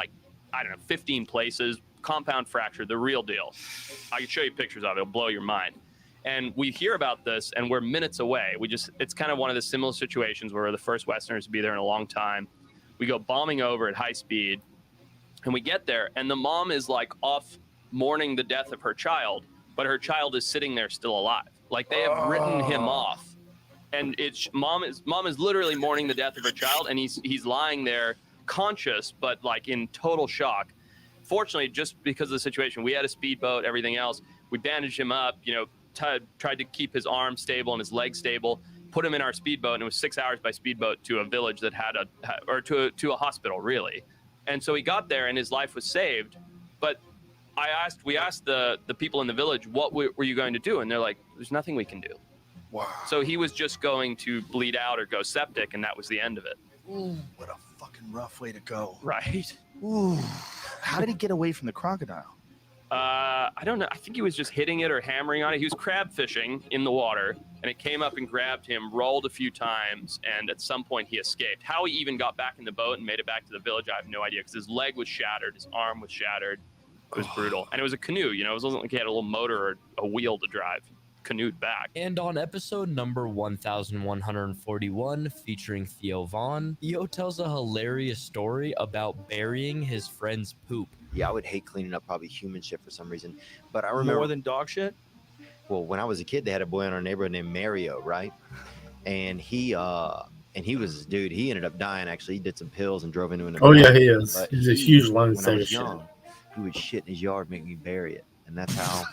15 places, compound fracture, the real deal. I can show you pictures of it. It'll blow your mind. And we hear about this, and we're minutes away. It's kind of one of the similar situations where we're the first Westerners to be there in a long time. We go bombing over at high speed, and we get there, and the mom is like off mourning the death of her child, but her child is sitting there still alive. Like they have written him off, and mom is literally mourning the death of her child, and he's lying there conscious, but like in total shock. Fortunately, just because of the situation, we had a speedboat, everything else. We bandaged him up, tried to keep his arm stable and his leg stable, put him in our speedboat, and it was 6 hours by speedboat to a village that had to a hospital, really. And so he got there and his life was saved. But we asked the people in the village, what were you going to do? And they're like, there's nothing we can do. Wow. So he was just going to bleed out or go septic, and that was the end of it. Ooh, what a fucking rough way to go. Right. Ooh. How did he get away from the crocodile? I don't know. I think he was just hitting it or hammering on it. He was crab fishing in the water, and it came up and grabbed him, rolled a few times, and at some point he escaped. How he even got back in the boat and made it back to the village, I have no idea, because his leg was shattered, his arm was shattered. It was brutal. And it was a canoe, it wasn't like he had a little motor or a wheel to drive. Canoed back. And on episode number 1141, featuring Theo Vaughn, Theo tells a hilarious story about burying his friend's poop. Yeah, I would hate cleaning up probably human shit for some reason. But I remember More than dog shit? Well, when I was a kid, they had a boy in our neighborhood named Mario, right? And he was, dude, he ended up dying, actually. He did some pills and drove into an Oh, yeah, he is. But He's a huge lung when I was thing. young, he would shit in his yard, make me bury it. and that's how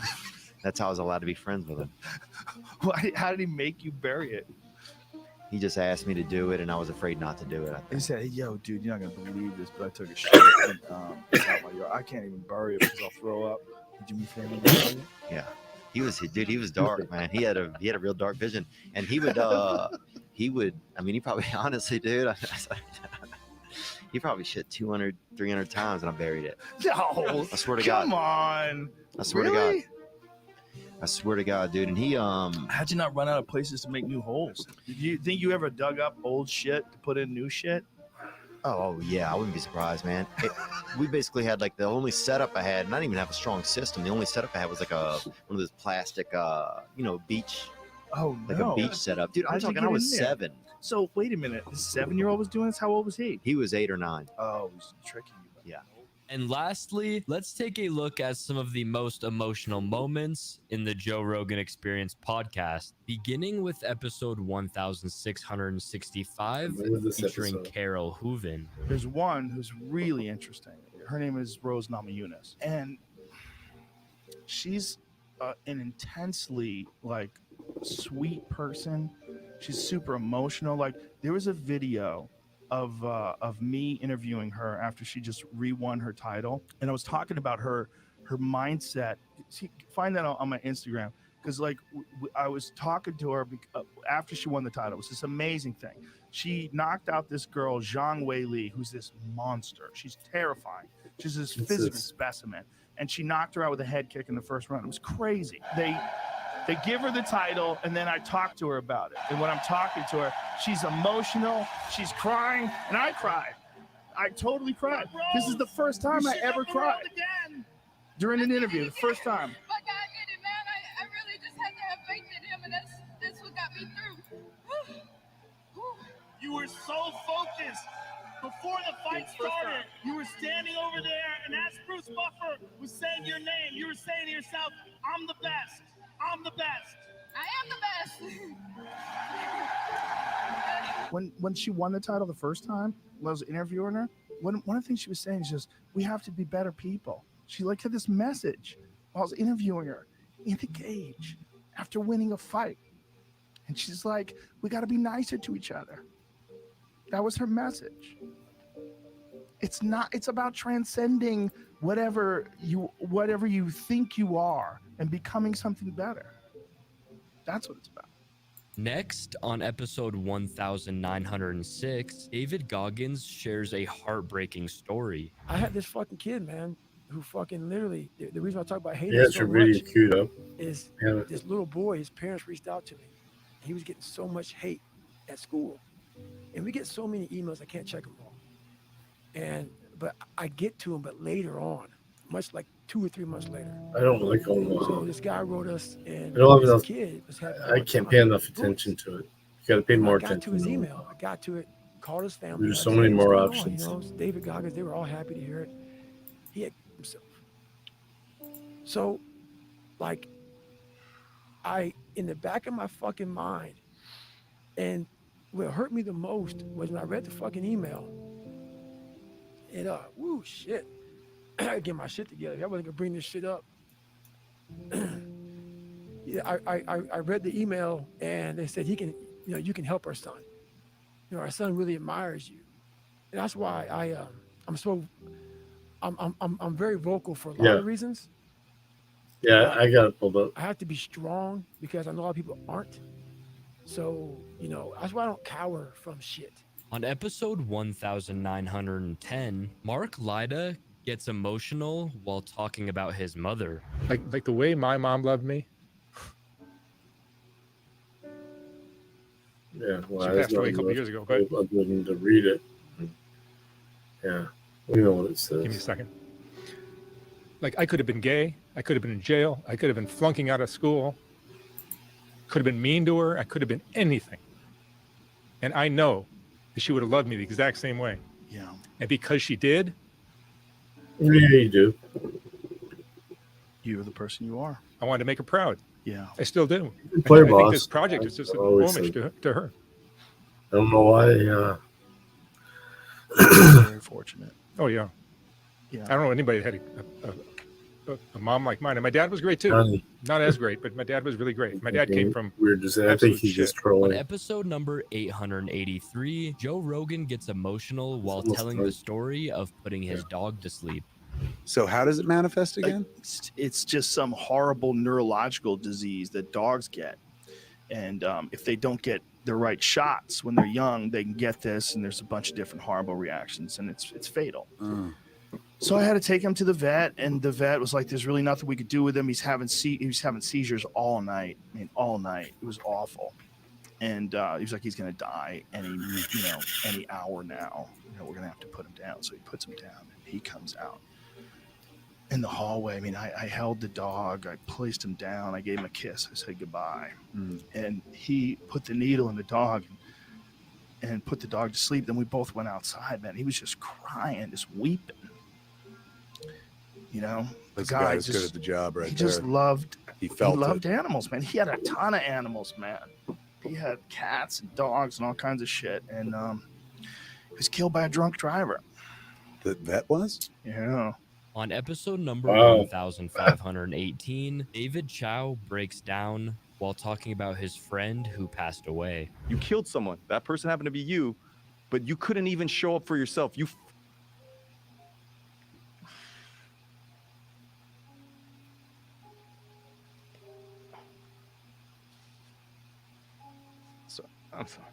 I was allowed to be friends with him. How did he make you bury it? He just asked me to do it, and I was afraid not to do it. He said, "Hey, yo, dude, you're not gonna believe this, but I took a shit and it's out my yard. I can't even bury it because I'll throw up. Would you be family to bury it?" Yeah, he was dark, man. He had a real dark vision, and he would. I mean, he probably honestly, dude. He probably shit 200, 300 times, and I buried it. No, I swear to God. Come on. I swear to God. I swear to God, dude. And he How'd you not run out of places to make new holes? Did you think you ever dug up old shit to put in new shit? Oh yeah, I wouldn't be surprised, man. We basically had like the only setup I had, and I didn't even have a strong system. The only setup I had was like one of those plastic, beach. Oh like no. a beach setup, dude. I'm How'd you talking. get I was in there? 7. So wait a minute. The 7-year-old was doing this. How old was he? He was 8 or 9. Oh, he's tricking you. Yeah. And lastly, let's take a look at some of the most emotional moments in the Joe Rogan Experience podcast, beginning with episode 1665, When was this featuring episode? Carol Hooven. There's one who's really interesting. Her name is Rose Namajunas, and she's an intensely sweet person. She's super emotional. Like, there was a video of me interviewing her after she just re-won her title, and I was talking about her mindset. Find that on my Instagram, because I was talking to her after she won the title. It was this amazing thing. She knocked out this girl, Zhang Wei Li, who's this monster. She's terrifying. She's this physical specimen, and she knocked her out with a head kick in the first round. It was crazy. They give her the title, and then I talk to her about it. And when I'm talking to her, she's emotional, she's crying, and I cried. I totally cried. This is the first time I ever cried during an interview. The first time. But I did it, man. I really just had to have faith in him, and that's what got me through. You were so focused. Before the fight started, you were standing over there, and as Bruce Buffer was saying your name, you were saying to yourself, "I'm the best. I'm the best." I am the best. When she won the title the first time, when I was interviewing her, one of the things she was saying is just, we have to be better people. She had this message while I was interviewing her in the cage after winning a fight. And she's like, we got to be nicer to each other. That was her message. It's about transcending whatever you think you are and becoming something better. That's what it's about. Next, on episode 1906, David Goggins shares a heartbreaking story. I had this fucking kid, man, who fucking literally, the reason I talk about hating Yeah, so it's your video much queued up. is Yeah. this little boy, his parents reached out to me. He was getting so much hate at school. And we get so many emails, I can't check them all. But I get to them, but later on, much like 2 or 3 months later. I don't like them. So this guy wrote us, and I don't have this enough. kid was having a I hard can't time pay enough with attention books. to it. You got to pay more I got attention. to his to it. email. I got to it, called his family. There's I so said, many "What's more going on?" options. You know, it's David Goggins, they were all happy to hear it. He had himself. So, in the back of my fucking mind, and what hurt me the most was when I read the fucking email. And shit. I gotta get my shit together. I wasn't gonna bring this shit up. Yeah, I read the email, and they said you can help our son. Our son really admires you, and that's why I'm very vocal for a lot of reasons. Yeah, I got it pulled up. I have to be strong because I know a lot of people aren't. So that's why I don't cower from shit. On episode 1910, Mark Lyda gets emotional while talking about his mother. Like the way my mom loved me. Yeah, well, She passed away a couple years ago, but other than to read it. Yeah, we know what it says. give me a second. Like, I could have been gay. I could have been in jail. I could have been flunking out of school. Could have been mean to her. I could have been anything. And I know that she would have loved me the exact same way. Yeah. And because she did. Yeah, you do. You're the person you are. I wanted to make her proud. Yeah. I still do. Play I think boss. this project is just an Always homage said. to her. I don't know why. Very fortunate. Oh, yeah. Yeah. I don't know anybody that had a mom like mine. And my dad was great too. Johnny. Not as great, but my dad was really great. My dad came from Weird to say. I think absolute he's just shit. On trolling. episode number 883, Joe Rogan gets emotional while almost telling right. the story of putting his dog to sleep. So how does it manifest again? It's just some horrible neurological disease that dogs get. And if they don't get the right shots when they're young, they can get this, and there's a bunch of different horrible reactions, and it's fatal. So I had to take him to the vet, and the vet was like, "There's really nothing we could do with him. He was having seizures all night. I mean, all night. It was awful." And he was like, "He's gonna die any hour now. We're gonna have to put him down." So he puts him down, and he comes out in the hallway. I mean, I held the dog. I placed him down. I gave him a kiss. I said goodbye, and he put the needle in the dog and put the dog to sleep. Then we both went outside. Man, he was just crying, just weeping. This guy was good at the job right he there. just loved He felt loved it. animals, man. He had a ton of animals, man. He had cats and dogs and all kinds of shit, and he was killed by a drunk driver. The vet was? Yeah. On episode number Wow. 1518, David Chow breaks down while talking about his friend who passed away. You killed someone. That person happened to be you, but you couldn't even show up for yourself. I'm sorry.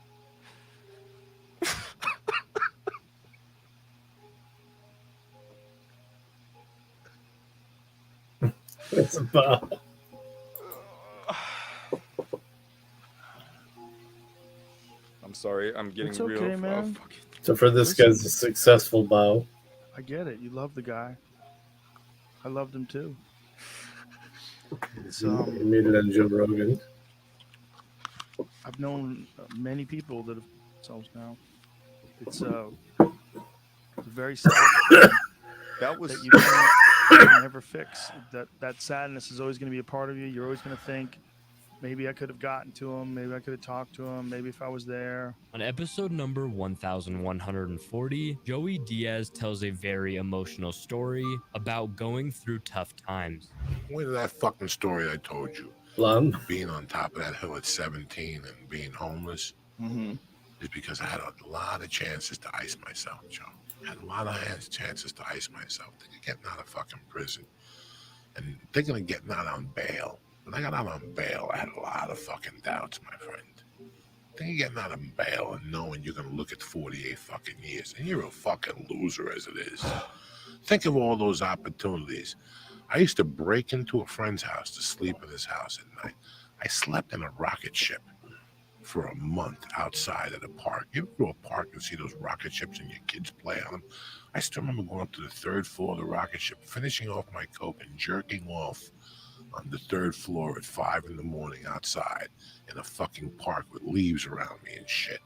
It's about. I'm sorry. I'm getting It's real. okay, man. Fuck it. So for this guy's a successful bow. I get it. You love the guy. I loved him too. It's, He made it on Joe Rogan. I've known many people that have themselves now. It's a very sad That was that you can never fix. That sadness is always going to be a part of you. You're always going to think, maybe I could have gotten to him. Maybe I could have talked to him. Maybe if I was there. On episode number 1140, Joey Diaz tells a very emotional story about going through tough times. Where did that fucking story I told you? Blum. Being on top of that hill at 17 and being homeless is because I had a lot of chances to ice myself, Joe. I had a lot of chances to ice myself. Thinking of getting out of fucking prison and thinking of getting out on bail. When I got out on bail, I had a lot of fucking doubts, my friend. Thinking of getting out on bail and knowing you're going to look at 48 fucking years and you're a fucking loser as it is. Think of all those opportunities. I used to break into a friend's house to sleep in his house at night. I slept in a rocket ship for a month outside at a park. You ever go to a park and see those rocket ships and your kids play on them? I still remember going up to the third floor of the rocket ship, finishing off my coke and jerking off on the third floor at 5 a.m. outside in a fucking park with leaves around me and shit.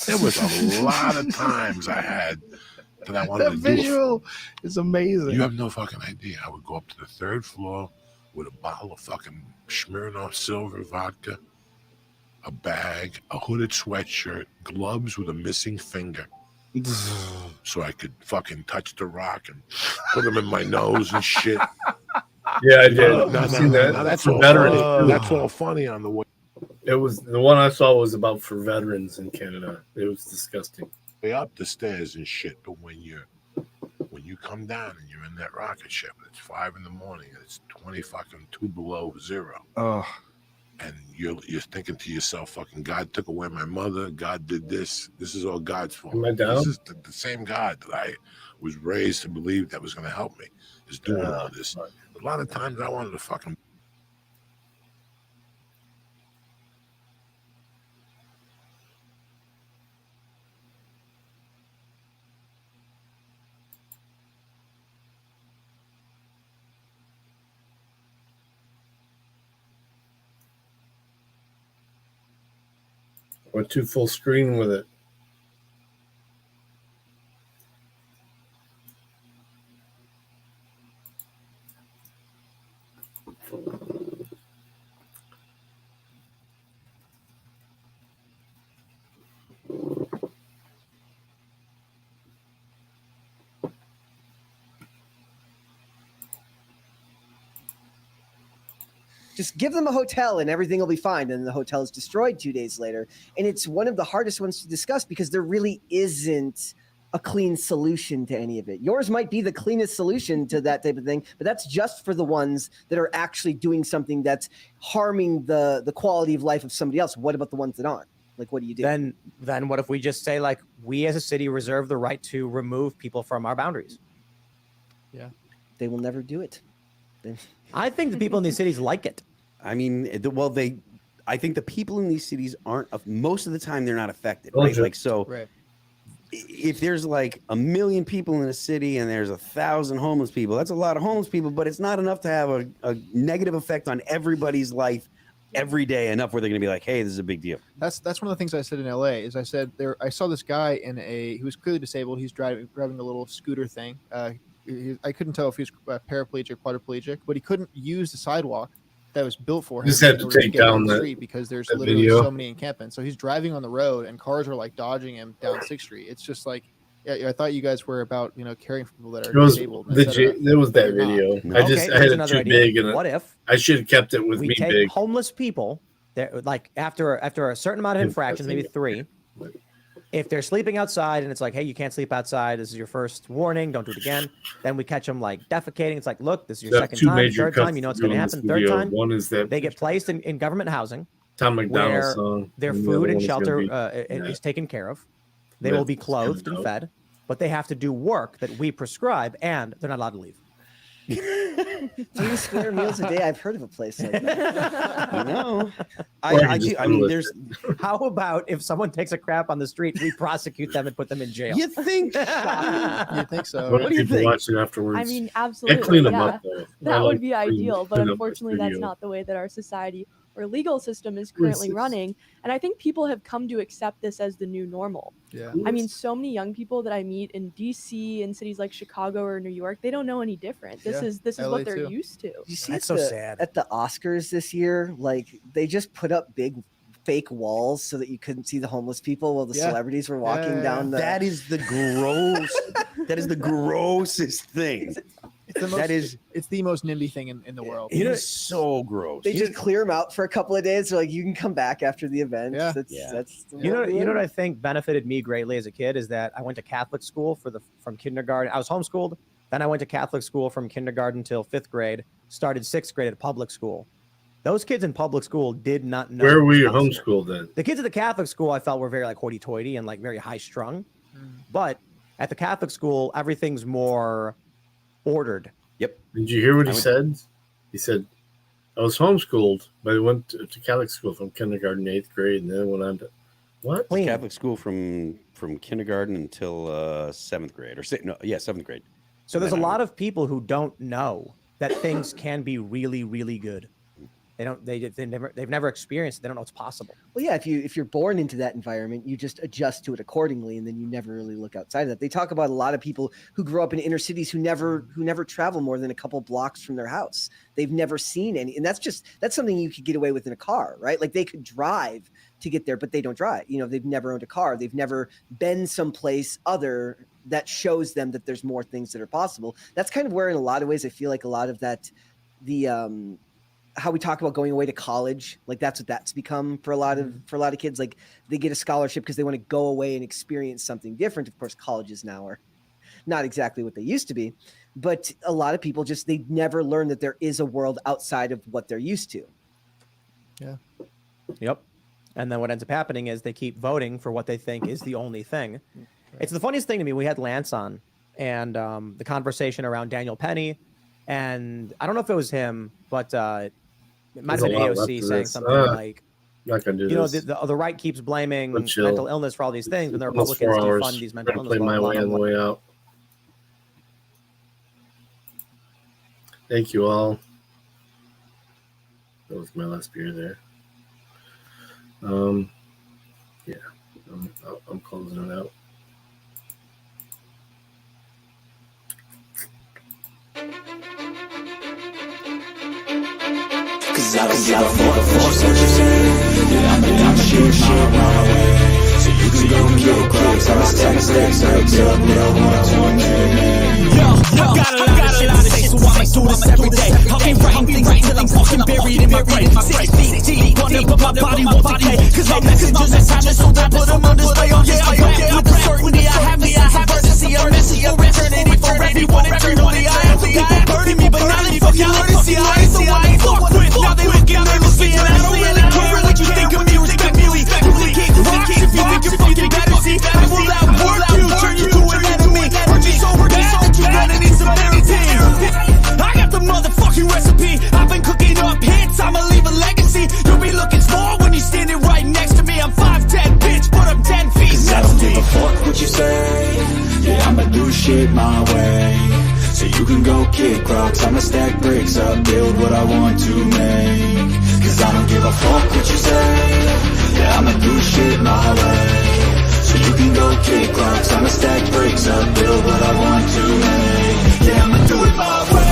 There was a lot of times I had that I wanted That to do. visual is amazing. You have no fucking idea. I would go up to the third floor with a bottle of fucking Smirnoff Silver vodka, a bag, a hooded sweatshirt, gloves with a missing finger, so I could fucking touch the rock and put them in my nose and shit. Yeah, I did. Now, I've seen that. that's For all veterans. funny. That's all funny on the way. It was the one I saw was about for veterans in Canada. It was disgusting. Way up the stairs and shit, but when you come down and you're in that rocket ship, and it's 5 a.m. and it's 2 below zero. Oh. And you're thinking to yourself, fucking God took away my mother. God did this. This is all God's fault. Am I down? This is the same God that I was raised to believe that was going to help me is doing all this. A lot of times I wanted to fucking. Went too full screen with it. Just give them a hotel and everything will be fine. And the hotel is destroyed 2 days later. And it's one of the hardest ones to discuss because there really isn't a clean solution to any of it. Yours might be the cleanest solution to that type of thing, but that's just for the ones that are actually doing something that's harming the quality of life of somebody else. What about the ones that aren't? Like, what do you do? Then what if we just say, like, we as a city reserve the right to remove people from our boundaries? Yeah. They will never do it. I think the people in these cities like it. I mean, I think the people in these cities aren't, most of the time, they're not affected, Oh, right? sure. Like, so if there's like 1 million people in a city and there's 1,000 homeless people, that's a lot of homeless people, but it's not enough to have a negative effect on everybody's life every day, enough where they're going to be like, hey, this is a big deal. That's one of the things I said in LA is I said I saw this guy he was clearly disabled. He's driving a little scooter thing. I couldn't tell if he was paraplegic, quadriplegic, but he couldn't use the sidewalk that was built for him. Just had in to order take get down on the that- street because there's that literally video. so many encampments. So he's driving on the road and cars are like dodging him down 6th Street. It's just like, yeah, I thought you guys were about, caring for people that are It was disabled. and et cetera. there was that You're not. video. Okay, I here's had it another too idea. big, and What if I should have kept it with we me take big. homeless people, like after a certain amount of infractions, maybe 3. If they're sleeping outside and it's like, hey, you can't sleep outside, this is your first warning, don't do it again. Then we catch them like defecating. It's like, look, this is your There are second two time, major third time, cuts you know what's to going to do in this happen. Third video. time, One is that they get placed in government housing. Tom McDonald where song. their and the other food one and is gonna shelter be- is taken care of. They will be clothed and fed, but they have to do work that we prescribe, and they're not allowed to leave. 3 square meals a day. I've heard of a place like that. No. I mean, there's. How about if someone takes a crap on the street, we prosecute them and put them in jail? You think? You think so? What do you think? Watch it afterwards. I mean, And absolutely. clean them yeah. up, though. I That like would be clean- ideal, but clean up the unfortunately, that's studio. not the way that our society or legal system is currently Racist. running. And I think people have come to accept this as the new normal. Yeah. I mean, so many young people that I meet in DC and cities like Chicago or New York, they don't know any different. This Yeah. is LA what they're too. used to. You see That's at so the, sad. At the Oscars this year, like they just put up big fake walls so that you couldn't see the homeless people while the Yeah. celebrities were walking down the. That is the gross. That is the grossest thing. It's the most, That is- it's the most NIMBY thing in the world. It is so gross. They just clear them out for a couple of days, so like you can come back after the event. Yeah. That's You know what I think benefited me greatly as a kid is that I went to Catholic school from kindergarten. I was homeschooled. Then I went to Catholic school from kindergarten till 5th grade. Started 6th grade at public school. Those kids in public school did not know. Where were you responsibility. homeschooled then? The kids at the Catholic school I felt were very like hoity-toity and like very high-strung. But at the Catholic school, everything's more ordered. Yep. Did you hear what he I went- said? He said, I was homeschooled, but I went to Catholic school from kindergarten to 8th grade, and then went on to what? Catholic school from kindergarten until 7th grade, or 7th grade. So there's a lot of people who don't know that things can be really, really good. They've never experienced it. They don't know it's possible. Well, yeah, if you're born into that environment, you just adjust to it accordingly, and then you never really look outside of that. They talk about a lot of people who grew up in inner cities who never travel more than a couple blocks from their house. They've never seen any, and that's something you could get away with in a car, right? Like they could drive to get there, but they don't drive. They've never owned a car. They've never been someplace other that shows them that there's more things that are possible. That's kind of where, in a lot of ways, I feel like a lot of that, how we talk about going away to college, like that's what that's become for a lot of kids. Like they get a scholarship because they want to go away and experience something different. Of course, colleges now are not exactly what they used to be, but a lot of people they never learn that there is a world outside of what they're used to. Yeah. Yep. And then what ends up happening is they keep voting for what they think is the only thing. It's the funniest thing to me. We had Lance on, and the conversation around Daniel Penny, and I don't know if it was him, but it might have There's been a lot left AOC to saying this. something like, not gonna do this. the right keeps blaming But chill. mental illness for all these things, when the Almost Republicans 4 hours. defund these I'm mental gonna illness. play my blah, way blah, on the blah. way out. Thank you all. That was my last beer there. Yeah, I'm closing it out. Cause I don't give a fuck what you say. Yeah, I'm shit my way. So you can go kill crowds, I'm a mistakes, I don't want to. Well, I got a lot of shit, so I'ma do this every day. I'll be writing things until I'm fucking buried in my grave. 6 feet deep, wonder but my body won't decay. Cause my messages are timeless, so I put them on display. Oh yeah, I rap with the certainty I have the sense of urgency. A message for eternity, for everyone eternally. I have the people burning me, but now they fucking learn to see I ain't the one they fuck with. Now they looking nervously, and I don't really care what you think of me. Respect me, duplicate the rocks if you think you're fucking better. See, I will outwork you, turn you to an enemy. Hurt me so bad that you're gonna need some therapy. I got the motherfucking recipe. I've been cooking up hits, I'ma leave a legacy. You'll be looking small when you're standing right next to me. I'm 5'10", bitch, but I'm 10 feet. Cause I don't give a fuck what you say. Yeah, I'ma do shit my way. So you can go kick rocks, I'ma stack bricks up, build what I want to make. Cause I don't give a fuck what you say. Yeah, I'ma do shit my way. So you can go kick rocks, I'ma stack bricks up, build what I want to make. Yeah, I'ma do it my way.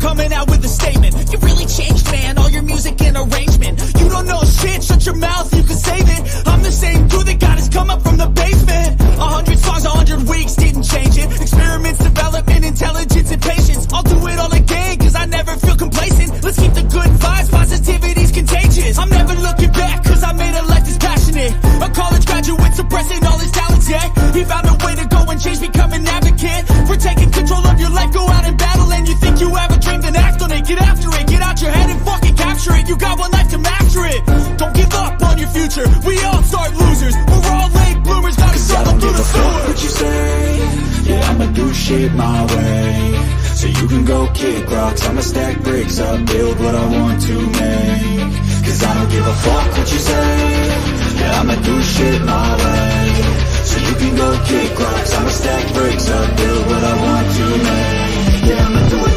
Coming out with a statement. You really changed, man, all your music and arrangement. You don't know shit, shut your mouth, you can save it. I'm the same dude that got his come up from the basement. 100 songs, 100 weeks, didn't change it. Experiments, development, intelligence, and patience. I'll do it all again, cause I never feel complacent. Let's keep the good vibes, positivity's contagious. I'm never looking back, cause I made a life that's passionate. A college graduate suppressing all his talents, yeah. He found a way to go and change, become an advocate. For taking control of your life, go out and battle. And you think you have a dream, then act on it. Get after it, get out your head and fucking capture it. You got one life to master it. Don't give up on your future, we all start losers. We're all late bloomers, gotta struggle through the sewer. What you say? Yeah, I'ma do shit my way. So you can go kick rocks, I'ma stack bricks up, build what I want to make. Cause I don't give a fuck what you say. Yeah, I'ma do shit my way. So you can go kick rocks, I'ma stack bricks up, build what I want to make. Yeah, I'ma do it